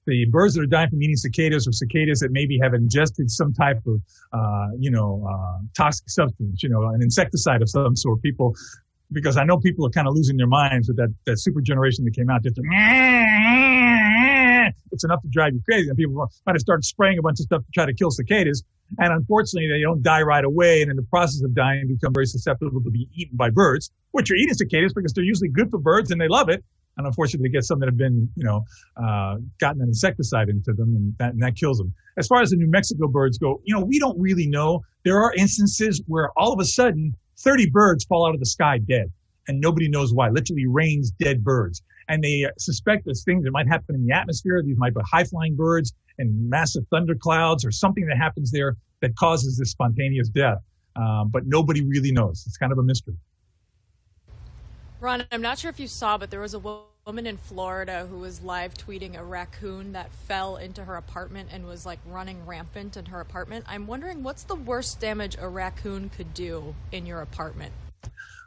the birds that are dying from eating cicadas are cicadas that maybe have ingested some type of, toxic substance, an insecticide of some sort. Because I know people are kind of losing their minds with that super generation that came out. Just it's enough to drive you crazy. And people might have started spraying a bunch of stuff to try to kill cicadas. And unfortunately, they don't die right away. And in the process of dying, become very susceptible to be eaten by birds, which are eating cicadas because they're usually good for birds and they love it. And unfortunately, they get some that have been, gotten an insecticide into them, and that kills them. As far as the New Mexico birds go, we don't really know. There are instances where all of a sudden 30 birds fall out of the sky dead, and nobody knows why. Literally rains dead birds. And they suspect there's things that might happen in the atmosphere. These might be high-flying birds and massive thunderclouds or something that happens there that causes this spontaneous death. But nobody really knows. It's kind of a mystery. Ron, I'm not sure if you saw, but there was a woman in Florida who was live tweeting a raccoon that fell into her apartment and was running rampant in her apartment. I'm wondering, what's the worst damage a raccoon could do in your apartment?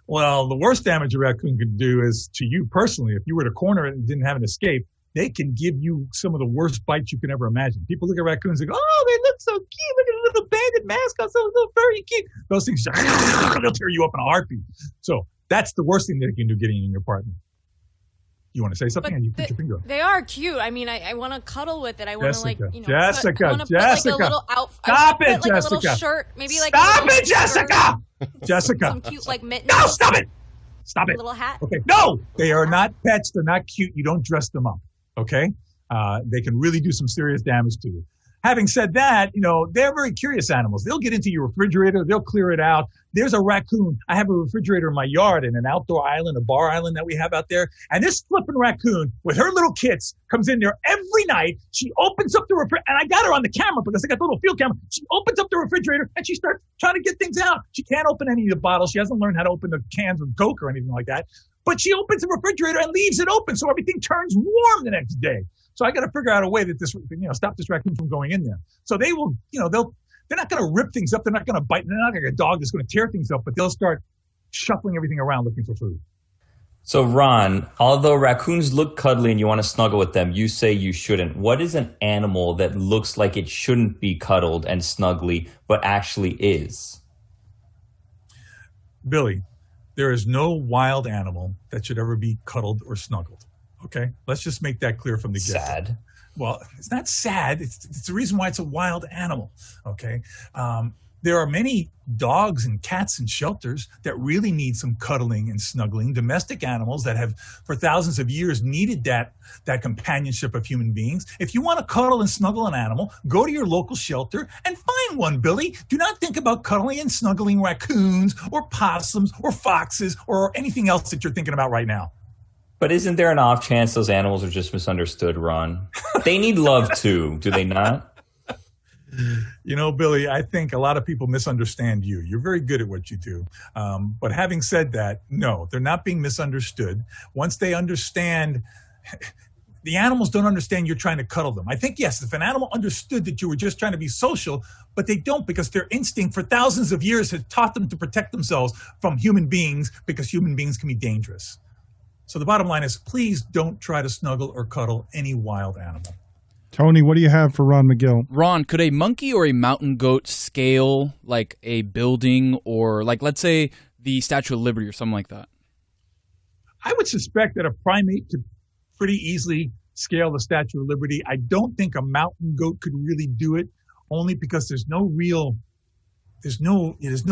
Well, the worst damage a raccoon could do is to you personally. If you were to corner it and didn't have an escape, they can give you some of the worst bites you can ever imagine. People look at raccoons and go, oh, they look so cute. Look at a little banded mascot, so very cute. Those things, they'll tear you up in a heartbeat. So that's the worst thing they can do getting in your apartment. You want to say something? And you put your finger on it. They are cute. I mean, I want to cuddle with it. I want to Jessica. Put a little outfit. Stop it, Jessica. A little shirt, maybe Stop it, Jessica. Jessica. Some cute mittens. No, stop it. Stop it. A little hat. Okay. No, they are not pets. They're not cute. You don't dress them up. Okay. They can really do some serious damage to you. Having said that, they're very curious animals. They'll get into your refrigerator. They'll clear it out. There's a raccoon. I have a refrigerator in my yard and an outdoor island, a bar island that we have out there. And this flipping raccoon with her little kits comes in there every night. She opens up the refrigerator. And I got her on the camera because I got the little field camera. She opens up the refrigerator and she starts trying to get things out. She can't open any of the bottles. She hasn't learned how to open the cans of Coke or anything like that. But she opens the refrigerator and leaves it open so everything turns warm the next day. So I got to figure out a way that stop this raccoon from going in there. So they will, they're not going to rip things up. They're not going to bite. They're not like a dog that's going to tear things up, but they'll start shuffling everything around looking for food. So Ron, although raccoons look cuddly and you want to snuggle with them, you say you shouldn't. What is an animal that looks like it shouldn't be cuddled and snuggly, but actually is? Billy, there is no wild animal that should ever be cuddled or snuggled. Okay, let's just make that clear from the get-go. Sad. Well, it's not sad. It's the reason why it's a wild animal. Okay, there are many dogs and cats in shelters that really need some cuddling and snuggling. Domestic animals that have, for thousands of years, needed that companionship of human beings. If you want to cuddle and snuggle an animal, go to your local shelter and find one, Billy. Do not think about cuddling and snuggling raccoons or possums or foxes or anything else that you're thinking about right now. But isn't there an off chance those animals are just misunderstood, Ron? They need love too, do they not? Billy, I think a lot of people misunderstand you. You're very good at what you do. But having said that, no, they're not being misunderstood. Once they understand, the animals don't understand you're trying to cuddle them. I think, yes, if an animal understood that you were just trying to be social, but they don't because their instinct for thousands of years has taught them to protect themselves from human beings because human beings can be dangerous. So the bottom line is, please don't try to snuggle or cuddle any wild animal. Tony, what do you have for Ron Magill? Ron, could a monkey or a mountain goat scale like a building or let's say the Statue of Liberty or something like that? I would suspect that a primate could pretty easily scale the Statue of Liberty. I don't think a mountain goat could really do it, only because there's no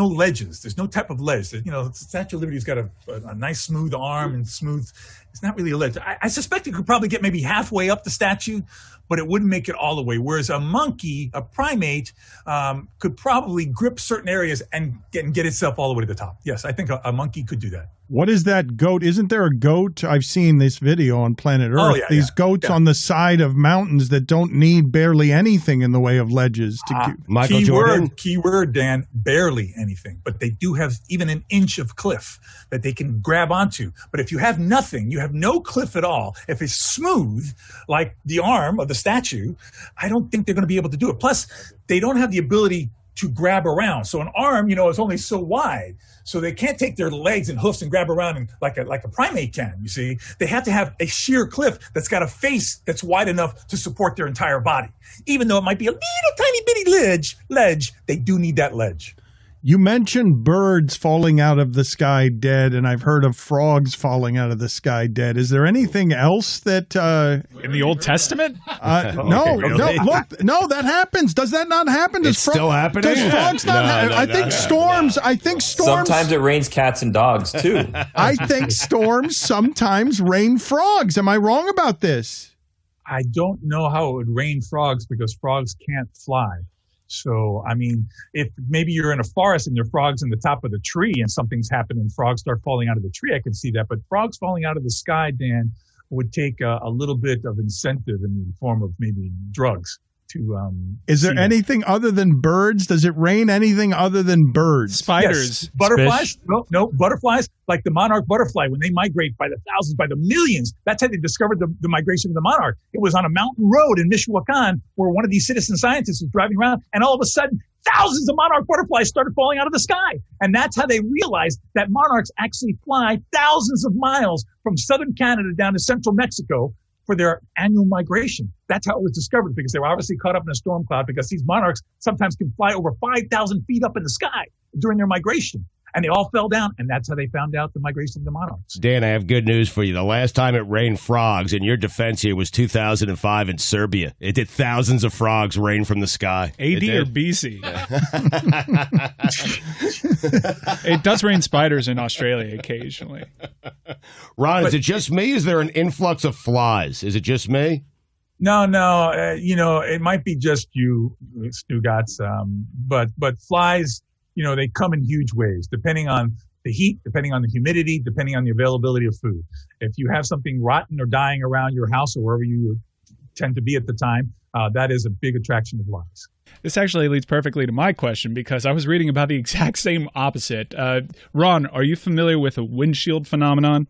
ledges. There's no type of ledge. The Statue of Liberty's got a nice smooth arm and smooth. It's not really a ledge. I suspect it could probably get maybe halfway up the statue, but it wouldn't make it all the way. Whereas a monkey, a primate, could probably grip certain areas and get itself all the way to the top. Yes, I think a monkey could do that. What is that goat? Isn't there a goat? I've seen this video on Planet Earth. Oh, yeah, These goats on the side of mountains that don't need barely anything in the way of ledges. Michael Jordan? Keyword, Dan, barely anything. But they do have even an inch of cliff that they can grab onto. But if you have nothing, you have no cliff at all. If it's smooth, like the arm of the statue, I don't think they're going to be able to do it. Plus, they don't have the ability to grab around. So an arm, is only so wide. So they can't take their legs and hoofs and grab around and like a primate can, you see. They have to have a sheer cliff that's got a face that's wide enough to support their entire body. Even though it might be a little tiny bitty ledge, they do need that ledge. You mentioned birds falling out of the sky dead, and I've heard of frogs falling out of the sky dead. Is there anything else that in the Old Testament? No, that happens. Does that not happen? It's still happening. Does frogs not? I think storms. Sometimes it rains cats and dogs too. I think storms sometimes rain frogs. Am I wrong about this? I don't know how it would rain frogs because frogs can't fly. So, I mean, if maybe you're in a forest and there are frogs in the top of the tree and something's happened and frogs start falling out of the tree, I can see that. But frogs falling out of the sky, Dan, would take a little bit of incentive in the form of maybe drugs to. Is there anything other than birds? Does it rain anything other than birds? Spiders. Yes. Butterflies? No, butterflies, like the monarch butterfly, when they migrate by the thousands, by the millions, that's how they discovered the migration of the monarch. It was on a mountain road in Michoacan where one of these citizen scientists was driving around, and all of a sudden, thousands of monarch butterflies started falling out of the sky. And that's how they realized that monarchs actually fly thousands of miles from southern Canada down to central Mexico for their annual migration. That's how it was discovered, because they were obviously caught up in a storm cloud, because these monarchs sometimes can fly over 5,000 feet up in the sky during their migration. And they all fell down, and that's how they found out the migration of the monarchs. Dan, I have good news for you. The last time it rained frogs, in your defense here, was 2005 in Serbia. It did thousands of frogs rain from the sky. AD or BC? It does rain spiders in Australia occasionally. Ron, is it just me? Is there an influx of flies? Is it just me? No, it might be just you, Stugotz, but flies, they come in huge waves, depending on the heat, depending on the humidity, depending on the availability of food. If you have something rotten or dying around your house or wherever you tend to be at the time, that is a big attraction of flies. This actually leads perfectly to my question, because I was reading about the exact same opposite. Ron, are you familiar with a windshield phenomenon?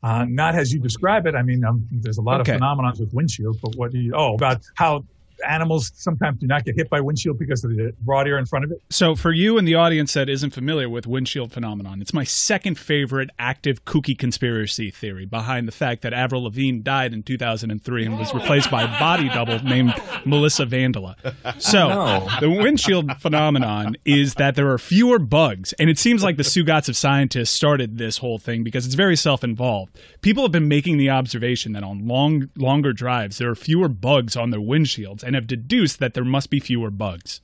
Not as you describe it. I mean, there's a lot of phenomenons with windshields, but what do you? Oh, about how animals sometimes do not get hit by windshield because of the broad air in front of it. So for you and the audience that isn't familiar with windshield phenomenon, it's my second favorite active kooky conspiracy theory behind the fact that Avril Lavigne died in 2003 and was replaced by a body double named Melissa Vandala. So the windshield phenomenon is that there are fewer bugs, and it seems like the Stugotz of scientists started this whole thing because it's very self-involved. People have been making the observation that on longer drives, there are fewer bugs on their windshields, and have deduced that there must be fewer bugs.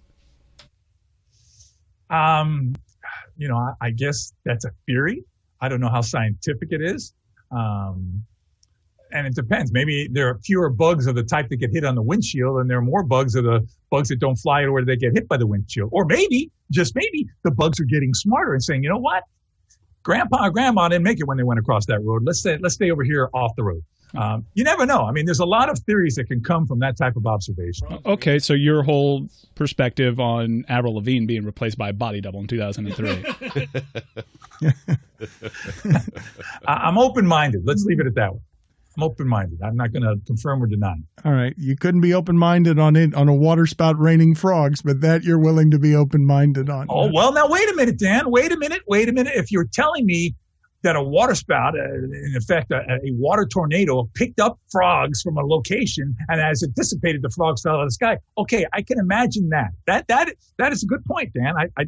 I guess that's a theory. I don't know how scientific it is. And it depends. Maybe there are fewer bugs of the type that get hit on the windshield, and there are more bugs of the bugs that don't fly or they get hit by the windshield. Or maybe, just maybe, the bugs are getting smarter and saying, you know what? Grandpa or Grandma didn't make it when they went across that road. Let's stay over here off the road. You never know. I mean, there's a lot of theories that can come from that type of observation. Okay, so your whole perspective on Avril Lavigne being replaced by a body double in 2003. I'm open-minded. Let's leave it at that one. I'm open-minded. I'm not going to confirm or deny. All right. You couldn't be open-minded on a waterspout raining frogs, but that you're willing to be open-minded on. Oh, well, now, wait a minute, Dan. Wait a minute. If you're telling me that a waterspout, in effect, a water tornado picked up frogs from a location, and as it dissipated, the frogs fell out of the sky. Okay, I can imagine that. That is a good point, Dan. I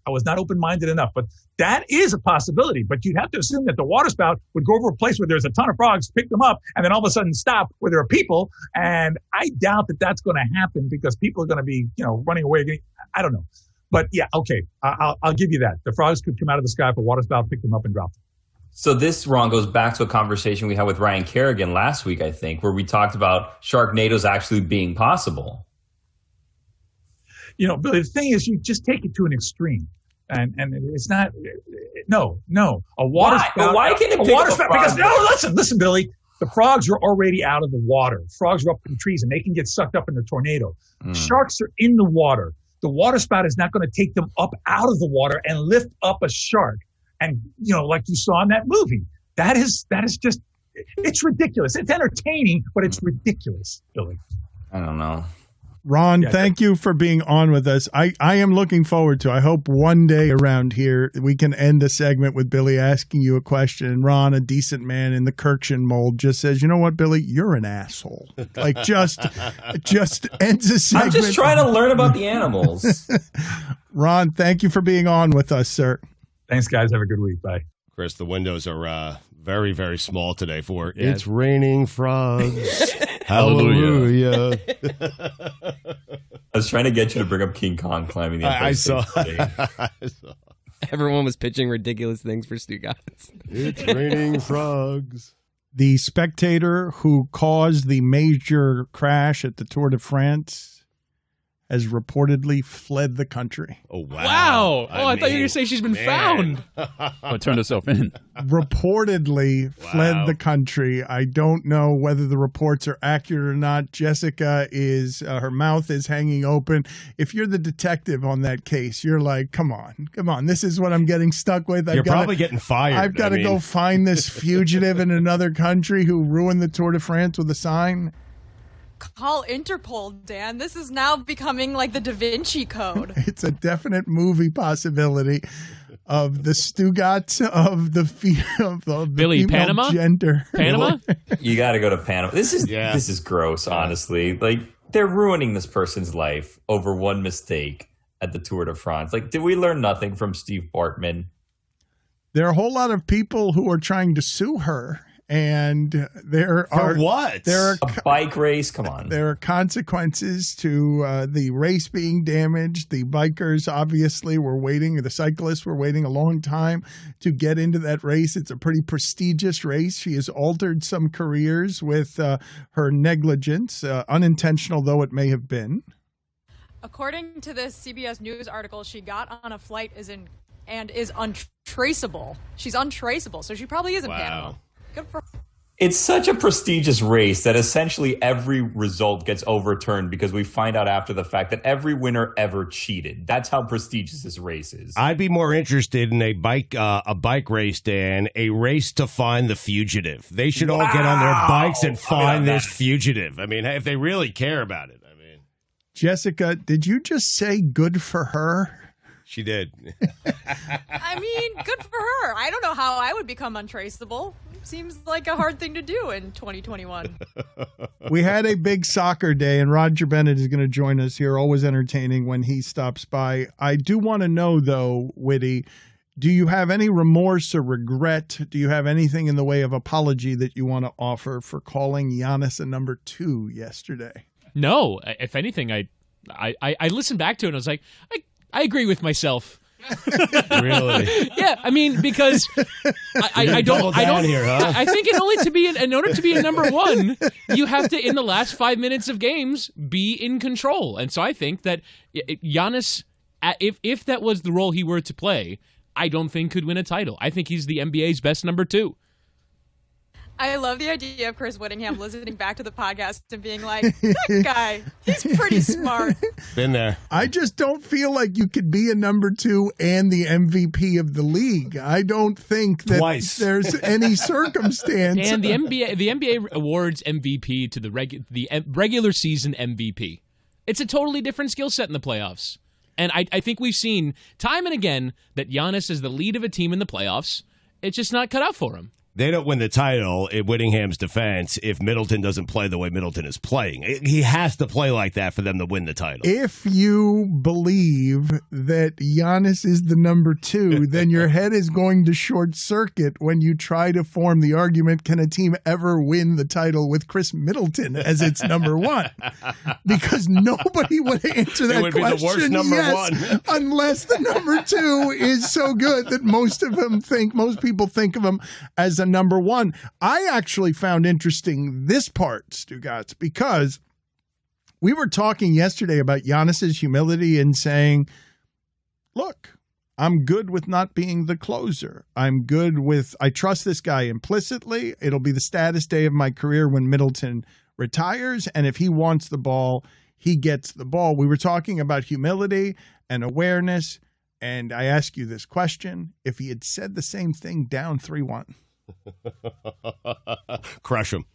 was not open-minded enough, but that is a possibility. But you'd have to assume that the waterspout would go over a place where there's a ton of frogs, pick them up, and then all of a sudden stop where there are people. And I doubt that that's going to happen because people are going to be, running away. I don't know. But yeah, okay, I'll give you that. The frogs could come out of the sky if a waterspout picked them up and dropped them. So this, Ron, goes back to a conversation we had with Ryan Kerrigan last week, I think, where we talked about Sharknadoes actually being possible. But the thing is, you just take it to an extreme. And it's not. No. A water Why? spout. Why can't it a pick water up a spout? frog? Because listen, Billy. The frogs are already out of the water. Frogs are up in the trees, and they can get sucked up in the tornado. Sharks are in the water. The water spout is not going to take them up out of the water and lift up a shark. And, like you saw in that movie, that is just, it's ridiculous. It's entertaining, but it's ridiculous, Billy. I don't know. Ron, thank you for being on with us. I am looking forward to, I hope one day around here we can end the segment with Billy asking you a question. And Ron, a decent man in the Kirkshin mold, just says, you know what, Billy, you're an asshole. Like just ends the segment. I'm just trying to learn about the animals. Ron, thank you for being on with us, sir. Thanks, guys. Have a good week. Bye. Chris, the windows are very, very small today for It's Raining Frogs. Hallelujah. I was trying to get you to bring up King Kong climbing the Empire State State. Everyone was pitching ridiculous things for Stugotz. It's raining frogs. The spectator who caused the major crash at the Tour de France has reportedly fled the country. Oh, wow. Wow. I thought you were going to say she's been found. Turned herself in. Reportedly fled the country. I don't know whether the reports are accurate or not. Jessica is, her mouth is hanging open. If you're the detective on that case, you're like, come on. This is what I'm getting stuck with. You're probably getting fired. I've got to go find this fugitive in another country who ruined the Tour de France with a sign. Call Interpol, Dan. This is now becoming like the Da Vinci Code. It's a definite movie possibility of the Stugotz of the Billy, female Panama? gender. Panama? You got to go to Panama. This is gross, honestly. Like, they're ruining this person's life over one mistake at the Tour de France. Like, did we learn nothing from Steve Bartman? There are a whole lot of people who are trying to sue her. And there are a bike race. Come on. There are consequences to the race being damaged. The bikers obviously were waiting. The cyclists were waiting a long time to get into that race. It's a pretty prestigious race. She has altered some careers with her negligence, unintentional though it may have been. According to this CBS News article, she got on a flight and is untraceable. She's untraceable, so she probably is in Panama. Good for her. It's such a prestigious race that essentially every result gets overturned because we find out after the fact that every winner ever cheated. That's how prestigious this race is. I'd be more interested in a bike race, Dan, a race to find the fugitive. They should all get on their bikes and find this fugitive. I mean, if they really care about it. Jessica, did you just say good for her? She did. I mean, good for her. I don't know how I would become untraceable. Seems like a hard thing to do in 2021. We had a big soccer day, and Roger Bennett is going to join us here. Always entertaining when he stops by. I do want to know, though, Whitty, do you have any remorse or regret? Do you have anything in the way of apology that you want to offer for calling Giannis a number 2 yesterday? No. If anything, I listened back to it and I was like, I agree with myself. Really? Yeah, I mean, because I don't here, huh? I think in order to be a number 1, you have to, in the last 5 minutes of games, be in control. And so I think that Giannis, if that was the role he were to play, I don't think could win a title. I think he's the NBA's best number 2. I love the idea of Chris Whittingham listening back to the podcast and being like, that guy, he's pretty smart. Been there. I just don't feel like you could be a number 2 and the MVP of the league. I don't think that there's any circumstance. And the NBA awards MVP to the regular season MVP. It's a totally different skill set in the playoffs. And I think we've seen time and again that Giannis is the lead of a team in the playoffs. It's just not cut out for him. They don't win the title in Whittingham's defense if Middleton doesn't play the way Middleton is playing. He has to play like that for them to win the title. If you believe that Giannis is the number 2, then your head is going to short circuit when you try to form the argument, can a team ever win the title with Chris Middleton as its number 1? Because nobody would answer that would question be the worst number 1. Unless the number 2 is so good that most people think of him as a number 1. I actually found interesting this part, Stugotz, because we were talking yesterday about Giannis's humility and saying, look, I'm good with not being the closer. I'm good with, I trust this guy implicitly. It'll be the saddest day of my career when Middleton retires. And if he wants the ball, he gets the ball. We were talking about humility and awareness. And I ask you this question. If he had said the same thing down 3-1. Crush him.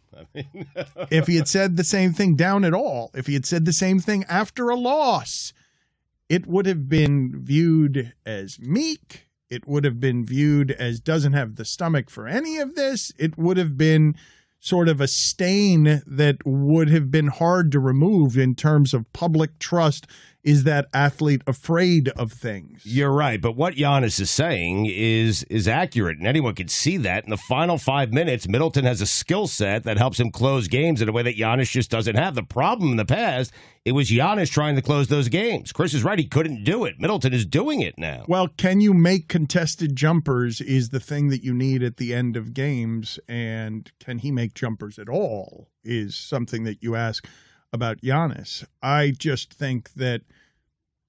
If he had said the same thing down at all, if he had said the same thing after a loss, it would have been viewed as meek. It would have been viewed as doesn't have the stomach for any of this. It would have been sort of a stain that would have been hard to remove in terms of public trust. Is that athlete afraid of things? You're right, but what Giannis is saying is accurate, and anyone can see that. In the final 5 minutes, Middleton has a skill set that helps him close games in a way that Giannis just doesn't have. The problem in the past, it was Giannis trying to close those games. Chris is right, he couldn't do it. Middleton is doing it now. Well, can you make contested jumpers is the thing that you need at the end of games, and can he make jumpers at all is something that you ask about Giannis. I just think that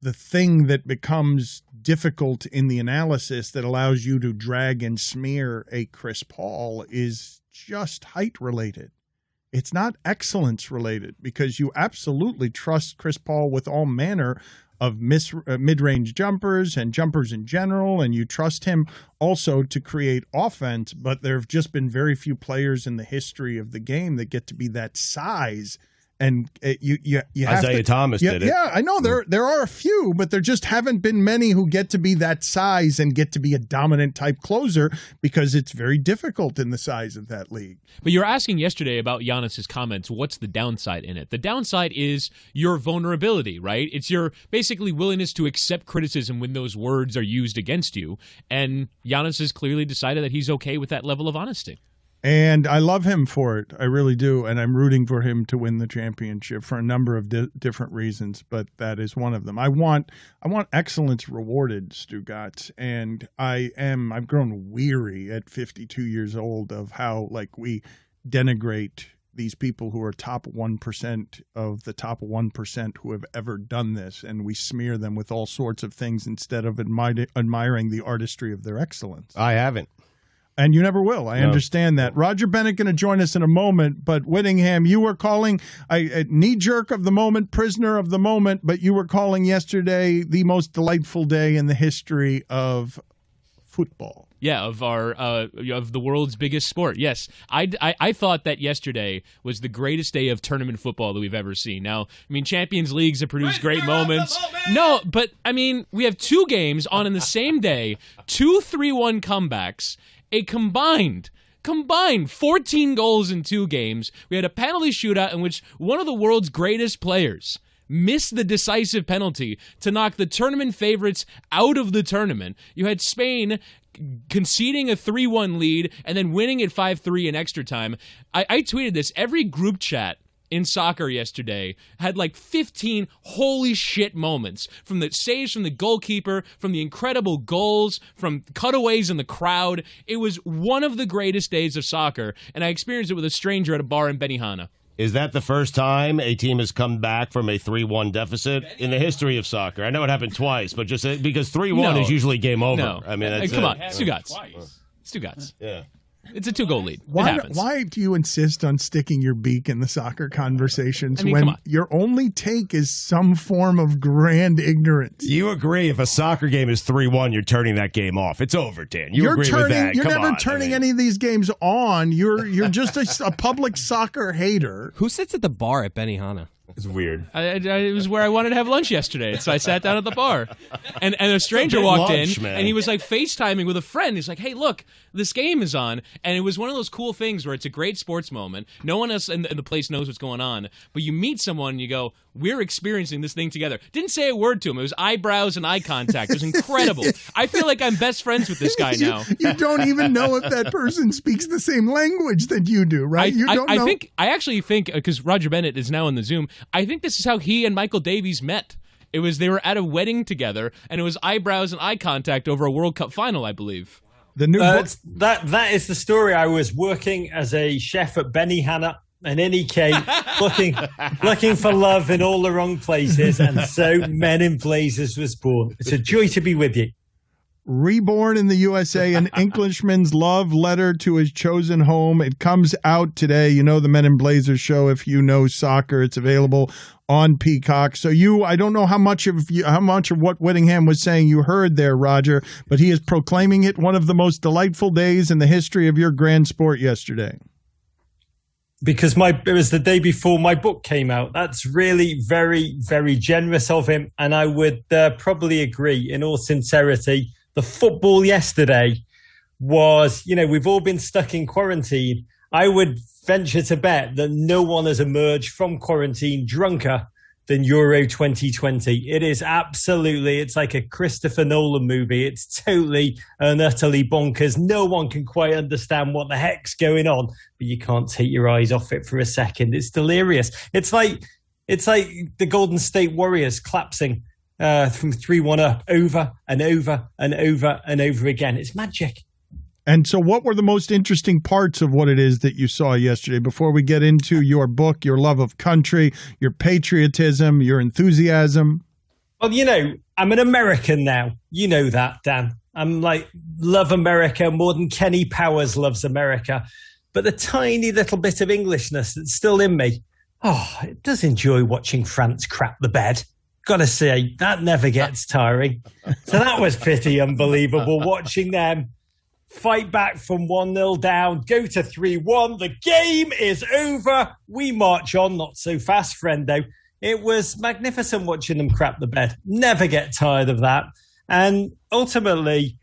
the thing that becomes difficult in the analysis that allows you to drag and smear a Chris Paul is just height related. It's not excellence related, because you absolutely trust Chris Paul with all manner of mid-range jumpers and jumpers in general, and you trust him also to create offense, but there have just been very few players in the history of the game that get to be that size. And you have Isaiah Thomas did it. Yeah, I know there are a few, but there just haven't been many who get to be that size and get to be a dominant type closer, because it's very difficult in the size of that league. But you were asking yesterday about Giannis's comments. What's the downside in it? The downside is your vulnerability, right? It's your basically willingness to accept criticism when those words are used against you. And Giannis has clearly decided that he's okay with that level of honesty. And I love him for it. I really do. And I'm rooting for him to win the championship for a number of different reasons, but that is one of them. I want excellence rewarded, Stugotz. And I've grown weary at 52 years old of how we denigrate these people who are top 1% of the top 1% who have ever done this. And we smear them with all sorts of things instead of admiring the artistry of their excellence. I haven't. And you never will. I understand that. Roger Bennett going to join us in a moment, but Whittingham, you were calling a knee-jerk of the moment, prisoner of the moment, but you were calling yesterday the most delightful day in the history of football. Yeah, of the world's biggest sport. Yes, I thought that yesterday was the greatest day of tournament football that we've ever seen. Now, I mean, Champions Leagues have produced great moments. No, but I mean, we have two games on in the same day, 2 3-1 comebacks. A combined 14 goals in 2 games. We had a penalty shootout in which one of the world's greatest players missed the decisive penalty to knock the tournament favorites out of the tournament. You had Spain conceding a 3-1 lead and then winning it 5-3 in extra time. I tweeted this. Every group chat in soccer yesterday had 15 holy shit moments, from the saves from the goalkeeper, from the incredible goals, from cutaways in the crowd. It was one of the greatest days of soccer, and I experienced it with a stranger at a bar in Benihana. Is that the first time a team has come back from a 3-1 deficit in the history of soccer? I know it happened twice, but just because 3-1 is usually game over. No. I mean, come on, Stugotz. Yeah. It's a 2-goal lead. Why do you insist on sticking your beak in the soccer conversations when your only take is some form of grand ignorance? You agree if a soccer game is 3-1, you're turning that game off. It's over, Dan. You agree with that? You're never turning any of these games on. You're just a public soccer hater. Who sits at the bar at Benihana? It's weird. It was where I wanted to have lunch yesterday, so I sat down at the bar. And a stranger walked in, and he was FaceTiming with a friend. He's like, hey, look, this game is on. And it was one of those cool things where it's a great sports moment. No one else in the place knows what's going on. But you meet someone, and you go, we're experiencing this thing together. Didn't say a word to him. It was eyebrows and eye contact. It was incredible. I feel like I'm best friends with this guy now. You don't even know if that person speaks the same language that you do, right? You don't know. I actually think, because Roger Bennett is now in the Zoom, I think this is how he and Michael Davies met. They were at a wedding together, and it was eyebrows and eye contact over a World Cup final, I believe. The new that is the story. I was working as a chef at Benihana, and in he came, looking for love in all the wrong places, and so Men in Blazers was born. It's a joy to be with you. Reborn in the USA, an Englishman's love letter to his chosen home. It comes out today. You know the Men in Blazers show. If you know soccer, it's available on Peacock. So I don't know how much of what Whittingham was saying you heard there, Roger, but he is proclaiming it one of the most delightful days in the history of your grand sport yesterday. Because it was the day before my book came out. That's really very, very generous of him. And I would probably agree, in all sincerity, the football yesterday was, we've all been stuck in quarantine. I would venture to bet that no one has emerged from quarantine drunker than Euro 2020. It is it's like a Christopher Nolan movie. It's totally and utterly bonkers. No one can quite understand what the heck's going on, but you can't take your eyes off it for a second. It's delirious. It's like the Golden State Warriors collapsing from 3-1 up over and over and over and over again. It's magic. And so what were the most interesting parts of what it is that you saw yesterday before we get into your book, your love of country, your patriotism, your enthusiasm? Well, I'm an American now. You know that, Dan. I'm love America more than Kenny Powers loves America. But the tiny little bit of Englishness that's still in me, it does enjoy watching France crap the bed. Gotta say, that never gets tiring. So that was pretty unbelievable watching them fight back from 1-0 down, go to 3-1. The game is over. We march on, not so fast, friendo. It was magnificent watching them crap the bed. Never get tired of that. And ultimately,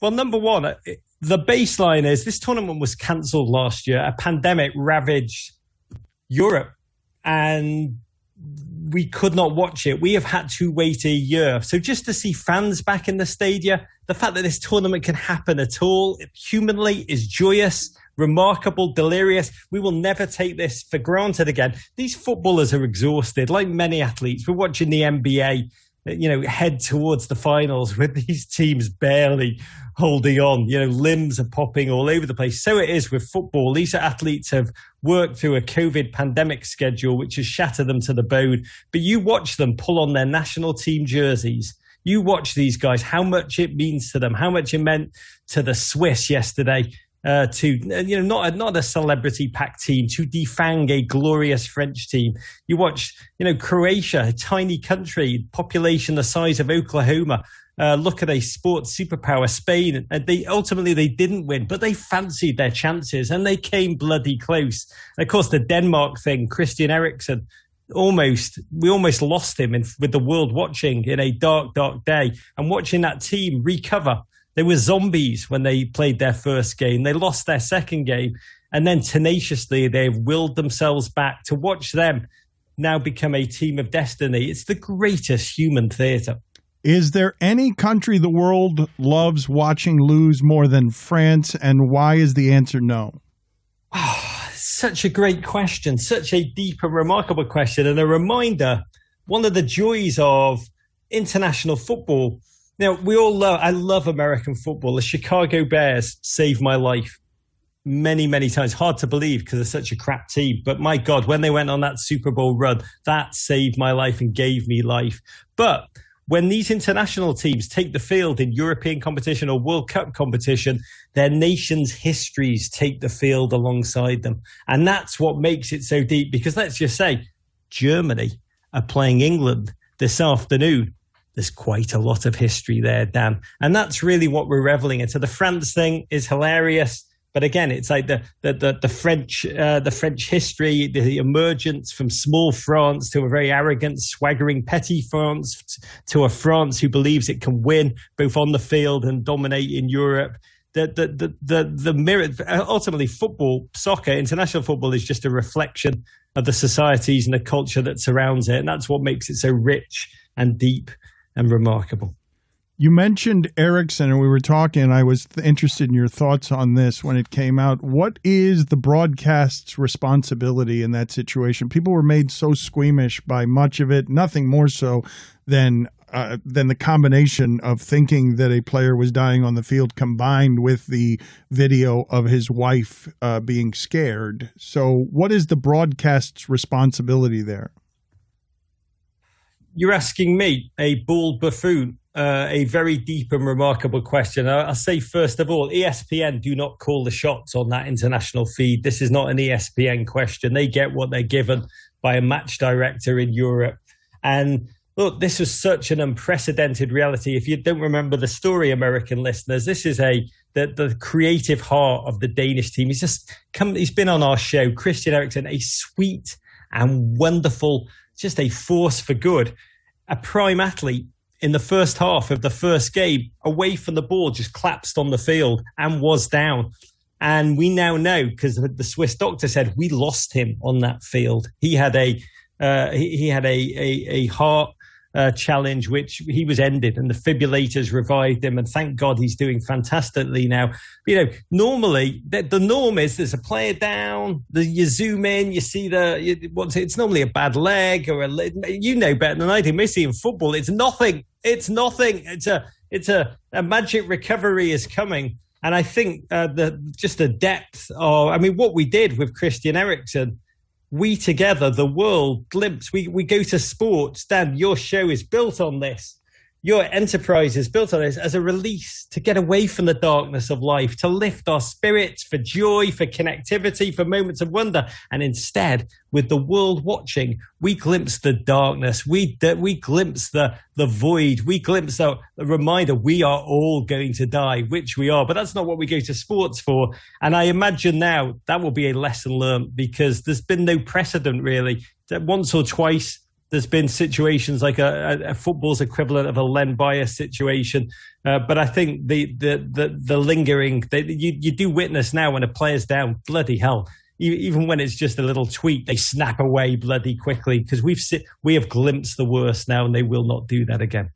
well, number one, the baseline is this tournament was cancelled last year. A pandemic ravaged Europe and we could not watch it. We have had to wait a year. So just to see fans back in the stadia, the fact that this tournament can happen at all, humanly, is joyous, remarkable, delirious. We will never take this for granted again. These footballers are exhausted, like many athletes. We're watching the NBA, head towards the finals with these teams barely holding on. Limbs are popping all over the place. So it is with football. These athletes have worked through a COVID pandemic schedule, which has shattered them to the bone. But you watch them pull on their national team jerseys. You watch these guys, how much it means to them, how much it meant to the Swiss yesterday. Not a celebrity packed team, to defang a glorious French team. You watch, Croatia, a tiny country, population the size of Oklahoma. Look at a sports superpower, Spain. And they didn't win, but they fancied their chances and they came bloody close. And of course, the Denmark thing, Christian Eriksen, we almost lost him with the world watching in a dark, dark day and watching that team recover. They were zombies when they played their first game. They lost their second game. And then tenaciously, they've willed themselves back to watch them now become a team of destiny. It's the greatest human theatre. Is there any country the world loves watching lose more than France? And why is the answer no? Such a great question. Such a deep and remarkable question. And a reminder, one of the joys of international football. Now, I love American football. The Chicago Bears saved my life many, many times. Hard to believe because they're such a crap team. But my God, when they went on that Super Bowl run, that saved my life and gave me life. But when these international teams take the field in European competition or World Cup competition, their nation's histories take the field alongside them. And that's what makes it so deep. Because let's just say, Germany are playing England this afternoon. There's quite a lot of history there, Dan. And that's really what we're reveling into. The France thing is hilarious. But again, it's like the French history, the emergence from small France to a very arrogant, swaggering, petty France, to a France who believes it can win both on the field and dominate in Europe. The mirror, ultimately, football, soccer, international football is just a reflection of the societies and the culture that surrounds it, and that's what makes it so rich and deep and remarkable. You mentioned Eriksen, and we were talking, and I was interested in your thoughts on this when it came out. What is the broadcast's responsibility in that situation? People were made so squeamish by much of it, nothing more so than the combination of thinking that a player was dying on the field combined with the video of his wife being scared. So what is the broadcast's responsibility there? You're asking me, a bald buffoon, a very deep and remarkable question. I'll say, first of all, ESPN do not call the shots on that international feed. This is not an ESPN question. They get what they're given by a match director in Europe. And look, this was such an unprecedented reality. If you don't remember the story, American listeners, this is the creative heart of the Danish team. He's been on our show, Christian Eriksen, a sweet and wonderful, just a force for good, a prime athlete. In the first half of the first game, away from the ball, just collapsed on the field and was down. And we now know, because the Swiss doctor said we lost him on that field. He had a heart challenge, which he was ended, and the defibrillators revived him. And thank God he's doing fantastically now. Normally the norm is there's a player down, you zoom in, you see it's normally a bad leg or better than I do. Mostly in football, it's nothing. It's nothing. It's a magic recovery is coming. And I think the depth of, what we did with Christian Eriksen, we together, the world glimpse, we go to sports. Dan, your show is built on this. Your enterprise is built on this as a release to get away from the darkness of life, to lift our spirits for joy, for connectivity, for moments of wonder. And instead, with the world watching, we glimpse the darkness. We glimpse the void. We glimpse the reminder we are all going to die, which we are. But that's not what we go to sports for. And I imagine now that will be a lesson learned, because there's been no precedent really. Once or twice, there's been situations like a football's equivalent of a Len Bias situation. But I think the lingering, you do witness now when a player's down, bloody hell. Even when it's just a little tweet, they snap away bloody quickly, because we have glimpsed the worst now, and they will not do that again.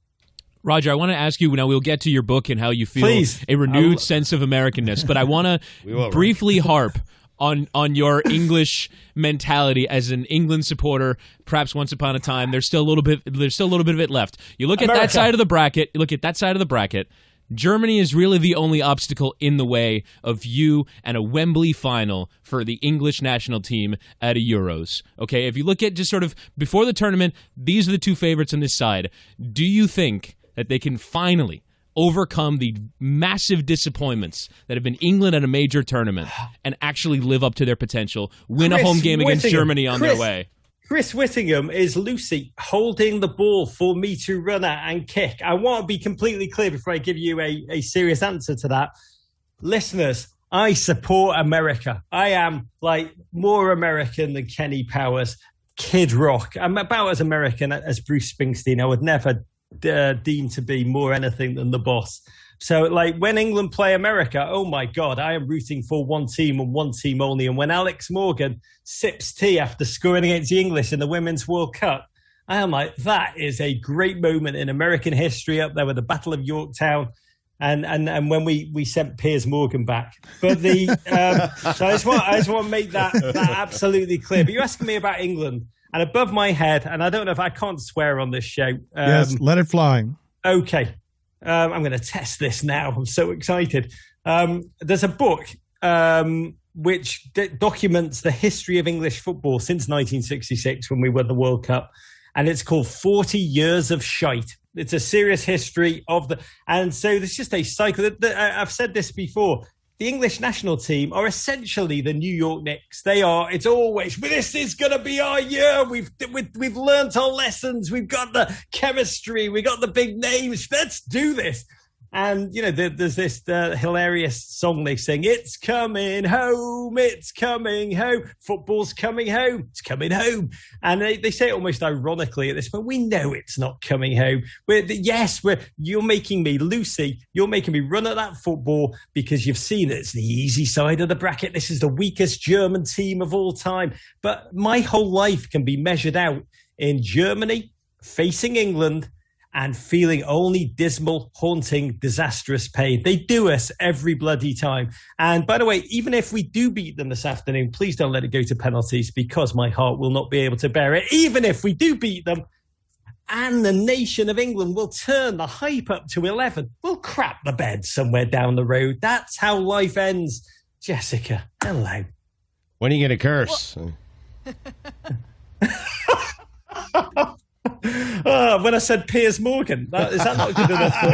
Roger, I want to ask you, now we'll get to your book and how you feel a renewed sense of Americanness, but I want to briefly harp on your English mentality as an England supporter. Perhaps once upon a time, there's still a little bit of it left. You look at that side of the bracket. Germany is really the only obstacle in the way of you and a Wembley final for the English national team at a Euros. Okay, if you look at just sort of before the tournament, these are the two favorites on this side. Do you think that they can finally overcome the massive disappointments that have been England at a major tournament and actually live up to their potential, win a home game against Germany on their way? Chris Whittingham is Lucy holding the ball for me to run at and kick. I want to be completely clear before I give you a serious answer to that. Listeners, I support America. I am more American than Kenny Powers, Kid Rock. I'm about as American as Bruce Springsteen. I would never deemed to be more anything than the boss. So when England play America, oh my God, I am rooting for one team and one team only. And when Alex Morgan sips tea after scoring against the English in the Women's World Cup, I am like, that is a great moment in American history, up there with the Battle of Yorktown and when we sent Piers Morgan back. But so I just want to make that absolutely clear. But you're asking me about England. And above my head, and I don't know if I can't swear on this show. Yes, let it fly. Okay. I'm going to test this now. I'm so excited. There's a book which documents the history of English football since 1966 when we won the World Cup. And it's called 40 Years of Shite. It's a serious history of and so there's just a cycle. I've said this before. The English national team are essentially the New York Knicks. It's always, this is going to be our year. We've learned our lessons. We've got the chemistry. We got the big names. Let's do this. And, there's this hilarious song they sing. It's coming home. It's coming home. Football's coming home. It's coming home. And they say it almost ironically at this point. We know it's not coming home. You're making me, Lucy, you're making me run at that football because you've seen it's the easy side of the bracket. This is the weakest German team of all time. But my whole life can be measured out in Germany facing England and feeling only dismal, haunting, disastrous pain. They do us every bloody time. And by the way, even if we do beat them this afternoon, please don't let it go to penalties, because my heart will not be able to bear it. Even if we do beat them, and the nation of England will turn the hype up to 11, we'll crap the bed somewhere down the road. That's how life ends. Jessica, hello. When are you going to curse? When I said Piers Morgan, is that not good enough for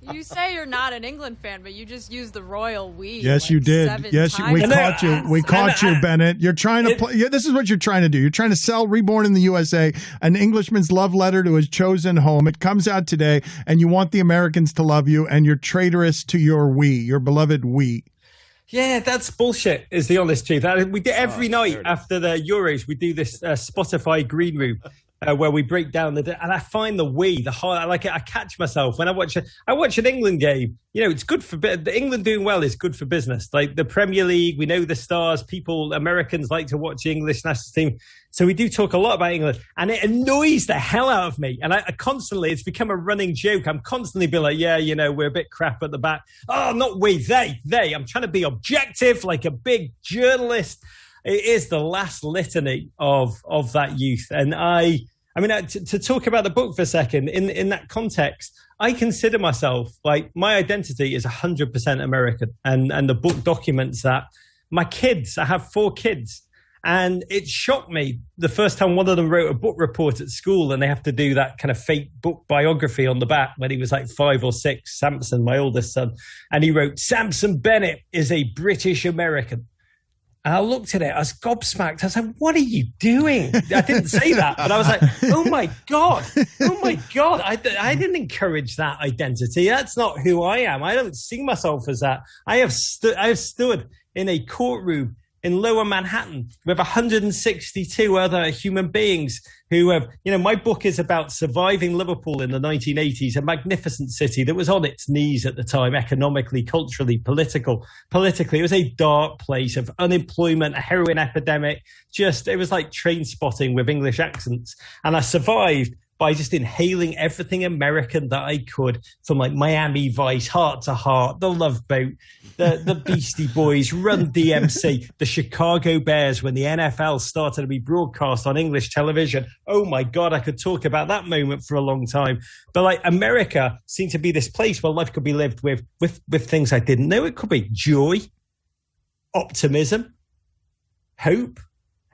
you? You say you're not an England fan, but you just used the royal we. Yes, like you did. 7 Yes, times. we caught you. We caught you, Bennett. You're trying to play. Yeah, this is what you're trying to do. You're trying to sell Reborn in the USA, an Englishman's love letter to his chosen home. It comes out today, and you want the Americans to love you, and you're traitorous to your we, your beloved we. Yeah, that's bullshit, is the honest truth. We do every night after the Euros, we do this Spotify green room where we break down and I find the I catch myself when I watch an England game. You know, it's good for England doing well is good for business. Like the Premier League, we know the stars. Americans like to watch the English national team. So we do talk a lot about England, and it annoys the hell out of me. And I constantly, it's become a running joke. I'm constantly being like, yeah, you know, we're a bit crap at the back. Oh, not we, they. I'm trying to be objective, like a big journalist. It is the last litany of that youth. And I mean, to talk about the book for a second, in that context, I consider myself, like, my identity is 100% American. And the book documents that. My kids, I have 4 kids. And it shocked me the first time one of them wrote a book report at school, and they have to do that kind of fake book biography on the back when he was like 5 or 6, Samson, my oldest son. And he wrote, Samson Bennett is a British American. And I looked at it, I was gobsmacked. I was like, what are you doing? I didn't say that, but I was like, oh my God. I didn't encourage that identity. That's not who I am. I don't see myself as that. I have stood in a courtroom in Lower Manhattan with 162 other human beings who have, you know, my book is about surviving Liverpool in the 1980s, a magnificent city that was on its knees at the time, economically, culturally, politically. It was a dark place of unemployment, a heroin epidemic. It was like Train Spotting with English accents. And I survived by just inhaling everything American that I could, from like Miami Vice, Heart to Heart, The Love Boat, the Beastie Boys, Run DMC, the Chicago Bears when the NFL started to be broadcast on English television. Oh my God, I could talk about that moment for a long time. But like America seemed to be this place where life could be lived with things I didn't know. It could be joy, optimism, hope,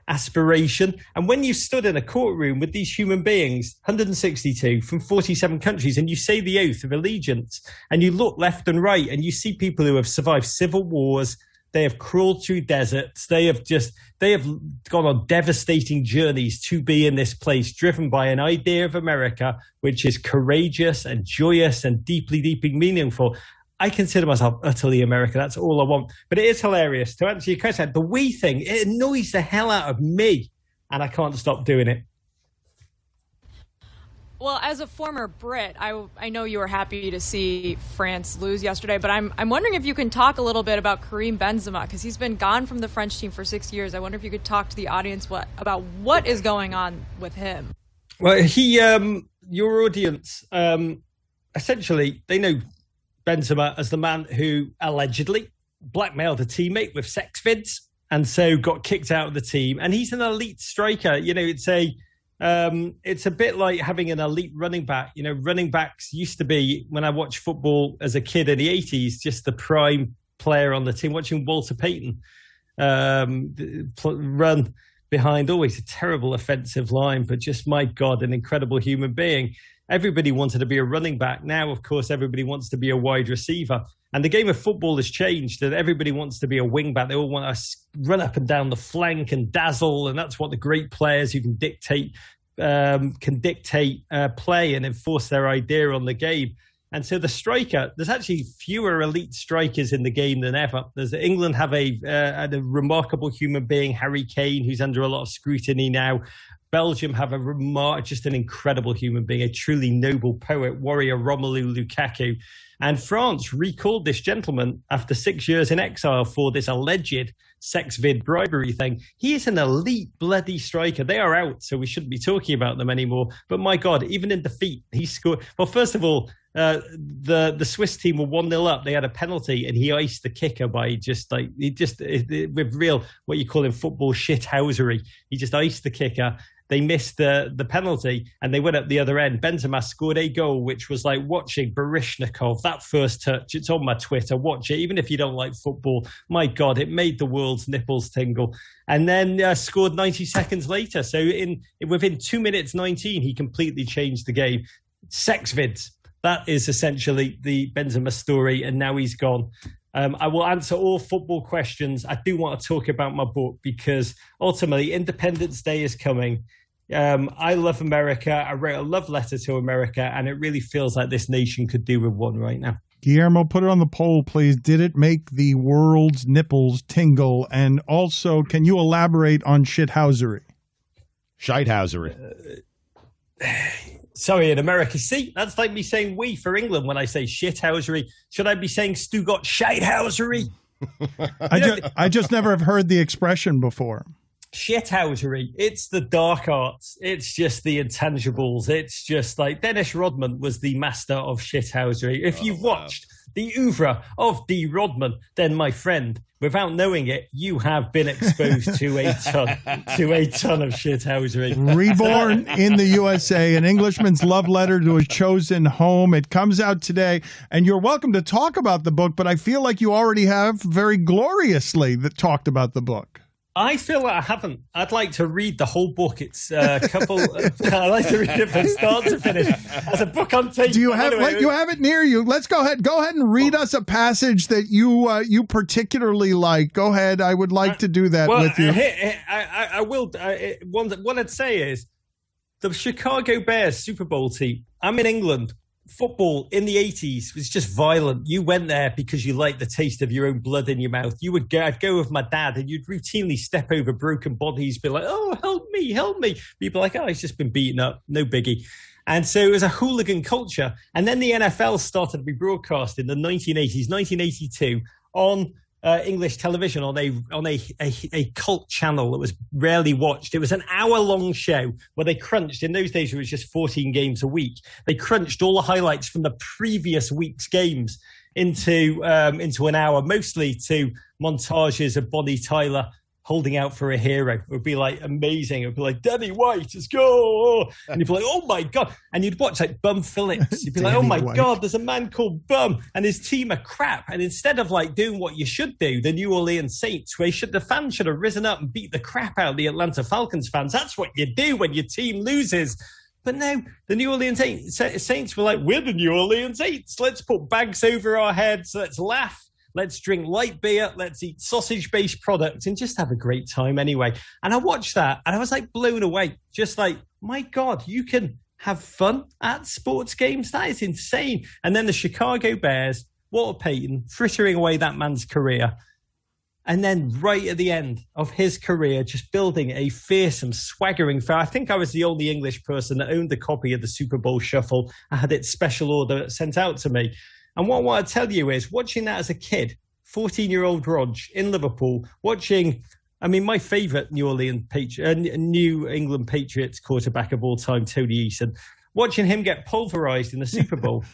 aspiration. And when you stood in a courtroom with these human beings, 162 from 47 countries, and you say the oath of allegiance, and you look left and right, and you see people who have survived civil wars, they have crawled through deserts, they have gone on devastating journeys to be in this place, driven by an idea of America, which is courageous and joyous and deeply, deeply meaningful. I consider myself utterly American. That's all I want. But it is hilarious. To answer your question, the we thing, it annoys the hell out of me, and I can't stop doing it. Well, as a former Brit, I know you were happy to see France lose yesterday, but I'm wondering if you can talk a little bit about Karim Benzema, because he's been gone from the French team for 6 years. I wonder if you could talk to the audience about what is going on with him. Well, your audience, essentially, they know Benzema as the man who allegedly blackmailed a teammate with sex vids and so got kicked out of the team. And he's an elite striker. You know, it's a bit like having an elite running back. You know, running backs used to be, when I watched football as a kid in the 80s, just the prime player on the team, watching Walter Payton run behind always a terrible offensive line, but just, my God, an incredible human being. Everybody wanted to be a running back. Now, of course, everybody wants to be a wide receiver. And the game of football has changed, and everybody wants to be a wing back. They all want to run up and down the flank and dazzle, and that's what the great players who can dictate play and enforce their idea on the game. And so the striker, there's actually fewer elite strikers in the game than ever. England have a remarkable human being, Harry Kane, who's under a lot of scrutiny now. Belgium have just an incredible human being, a truly noble poet, warrior, Romelu Lukaku. And France recalled this gentleman after 6 years in exile for this alleged sex vid bribery thing. He is an elite bloody striker. They are out, so we shouldn't be talking about them anymore. But my God, even in defeat, he scored. Well, first of all, the Swiss team were 1-0 up. They had a penalty, and he iced the kicker by with real, what you call in football, shithousery. He just iced the kicker. they missed the penalty and they went up the other end. Benzema scored a goal, which was like watching Baryshnikov, that first touch. It's on my Twitter. Watch it, even if you don't like football. My God, it made the world's nipples tingle. And then scored 90 seconds later. So within 2 minutes 19, he completely changed the game. Sex vids. That is essentially the Benzema story, and now he's gone. I will answer all football questions. I do want to talk about my book because ultimately Independence Day is coming. I love America. I wrote a love letter to America, and it really feels like this nation could do with one right now. Guillermo, put it on the poll, please. Did it make the world's nipples tingle? And also, can you elaborate on shithousery? Shithousery. Sorry, in America. See, that's like me saying we for England when I say shithousery. Should I be saying Stugotz shithousery? I just never have heard the expression before. Shithousery. It's the dark arts. It's just the intangibles. It's just like Dennis Rodman was the master of shithousery. If you've watched the oeuvre of D. Rodman, then my friend, without knowing it, you have been exposed to a ton of shithousery. Reborn in the USA, an Englishman's love letter to his chosen home. It comes out today, and you're welcome to talk about the book, but I feel like you already have very gloriously talked about the book. I feel like I haven't. I'd like to read the whole book. It's a couple. I like to read it from start to finish. As a book on tape. Do you have you have it near you? Let's go ahead. Go ahead and read us a passage that you particularly like. Go ahead. I would like to do that with you. I will. What I'd say is the Chicago Bears Super Bowl team. I'm in England. Football in the 80s was just violent. You went there because you liked the taste of your own blood in your mouth. I'd go with my dad and you'd routinely step over broken bodies, be like, oh, help me, help me. People are like, oh, he's just been beaten up. No biggie. And so it was a hooligan culture. And then the NFL started to be broadcast in the 1980s, 1982 on English television on a cult channel that was rarely watched. It was an hour-long show where they crunched. In those days, it was just 14 games a week. They crunched all the highlights from the previous week's games into an hour, mostly to montages of Bonnie Tyler holding out for a hero. It would be like amazing. It would be like, Danny White, let's go. And you'd be like, oh my God. And you'd watch like Bum Phillips. You'd be like, oh my God, there's a man called Bum and his team are crap. And instead of like doing what you should do, the New Orleans Saints, the fans should have risen up and beat the crap out of the Atlanta Falcons fans. That's what you do when your team loses. But no, the New Orleans Saints were like, we're the New Orleans Saints. Let's put bags over our heads. Let's laugh. Let's drink light beer. Let's eat sausage-based products and just have a great time anyway. And I watched that and I was like blown away. Just like, my God, you can have fun at sports games? That is insane. And then the Chicago Bears, Walter Payton, frittering away that man's career. And then right at the end of his career, just building a fearsome, swaggering fair. I think I was the only English person that owned a copy of the Super Bowl Shuffle. I had its special order sent out to me. And what I want to tell you is, watching that as a kid, 14-year-old Rog in Liverpool, watching, my favourite New England Patriots quarterback of all time, Tony Eason, watching him get pulverised in the Super Bowl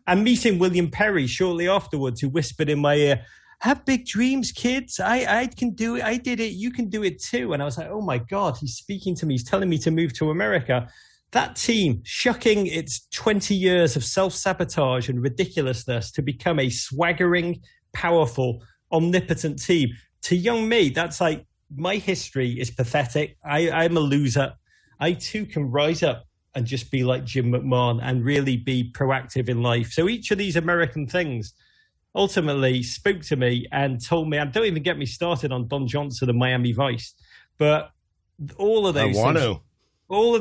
and meeting William Perry shortly afterwards, who whispered in my ear, have big dreams, kids. I can do it. I did it. You can do it too. And I was like, oh my God, he's speaking to me. He's telling me to move to America. That team, shucking its 20 years of self-sabotage and ridiculousness to become a swaggering, powerful, omnipotent team. To young me, that's like, my history is pathetic. I'm a loser. I too can rise up and just be like Jim McMahon and really be proactive in life. So each of these American things ultimately spoke to me and told me, and don't even get me started on Don Johnson and Miami Vice, but all of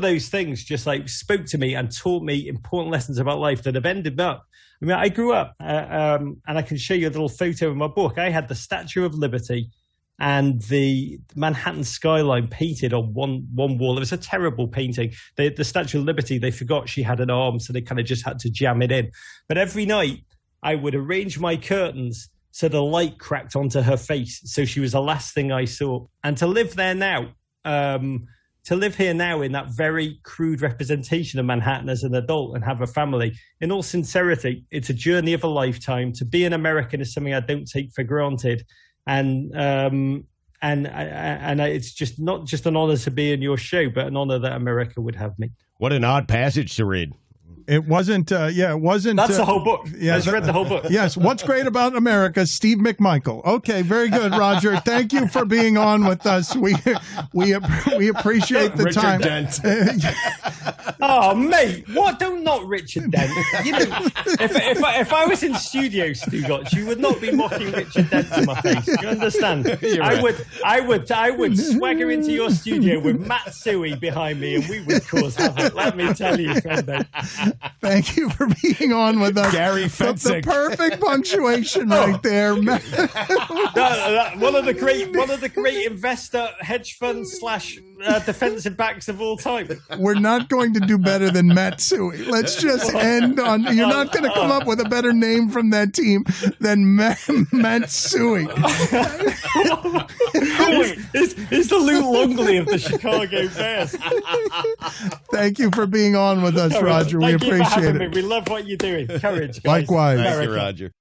those things just like spoke to me and taught me important lessons about life that have ended up. I grew up, and I can show you a little photo in my book. I had the Statue of Liberty and the Manhattan skyline painted on one wall. It was a terrible painting. The Statue of Liberty, they forgot she had an arm, so they kind of just had to jam it in. But every night, I would arrange my curtains so the light cracked onto her face, so she was the last thing I saw. And to live there now, to live here now in that very crude representation of Manhattan as an adult and have a family, in all sincerity, it's a journey of a lifetime. To be an American is something I don't take for granted. And And it's just not just an honor to be in your show, but an honor that America would have me. What an odd passage to read. It wasn't, it wasn't. That's the whole book. Yeah, I just read the whole book. Yes. What's great about America? Steve McMichael. Okay, very good, Roger. Thank you for being on with us. We appreciate the Richard time. Dent. Oh, mate, what? Don't not Richard Dent. You know, if I was in studio, Stugotz, you would not be mocking Richard Dent to my face. You understand? I would swagger into your studio with Matt Suey behind me, and we would cause havoc. Let me tell you, friendo. Thank you for being on with us. Gary The Fensick. perfect punctuation right there. One of the great investor hedge funds / defensive backs of all time. We're not going to do better than Matsui. Let's just end on. You're not going to come up with a better name from that team than Matsui. He's the Lou Longley of the Chicago Bears. Thank you for being on with us, Roger. We Thank you for appreciate having it. me. We love what you're doing. Courage, guys. Likewise. Thank you, America. Roger.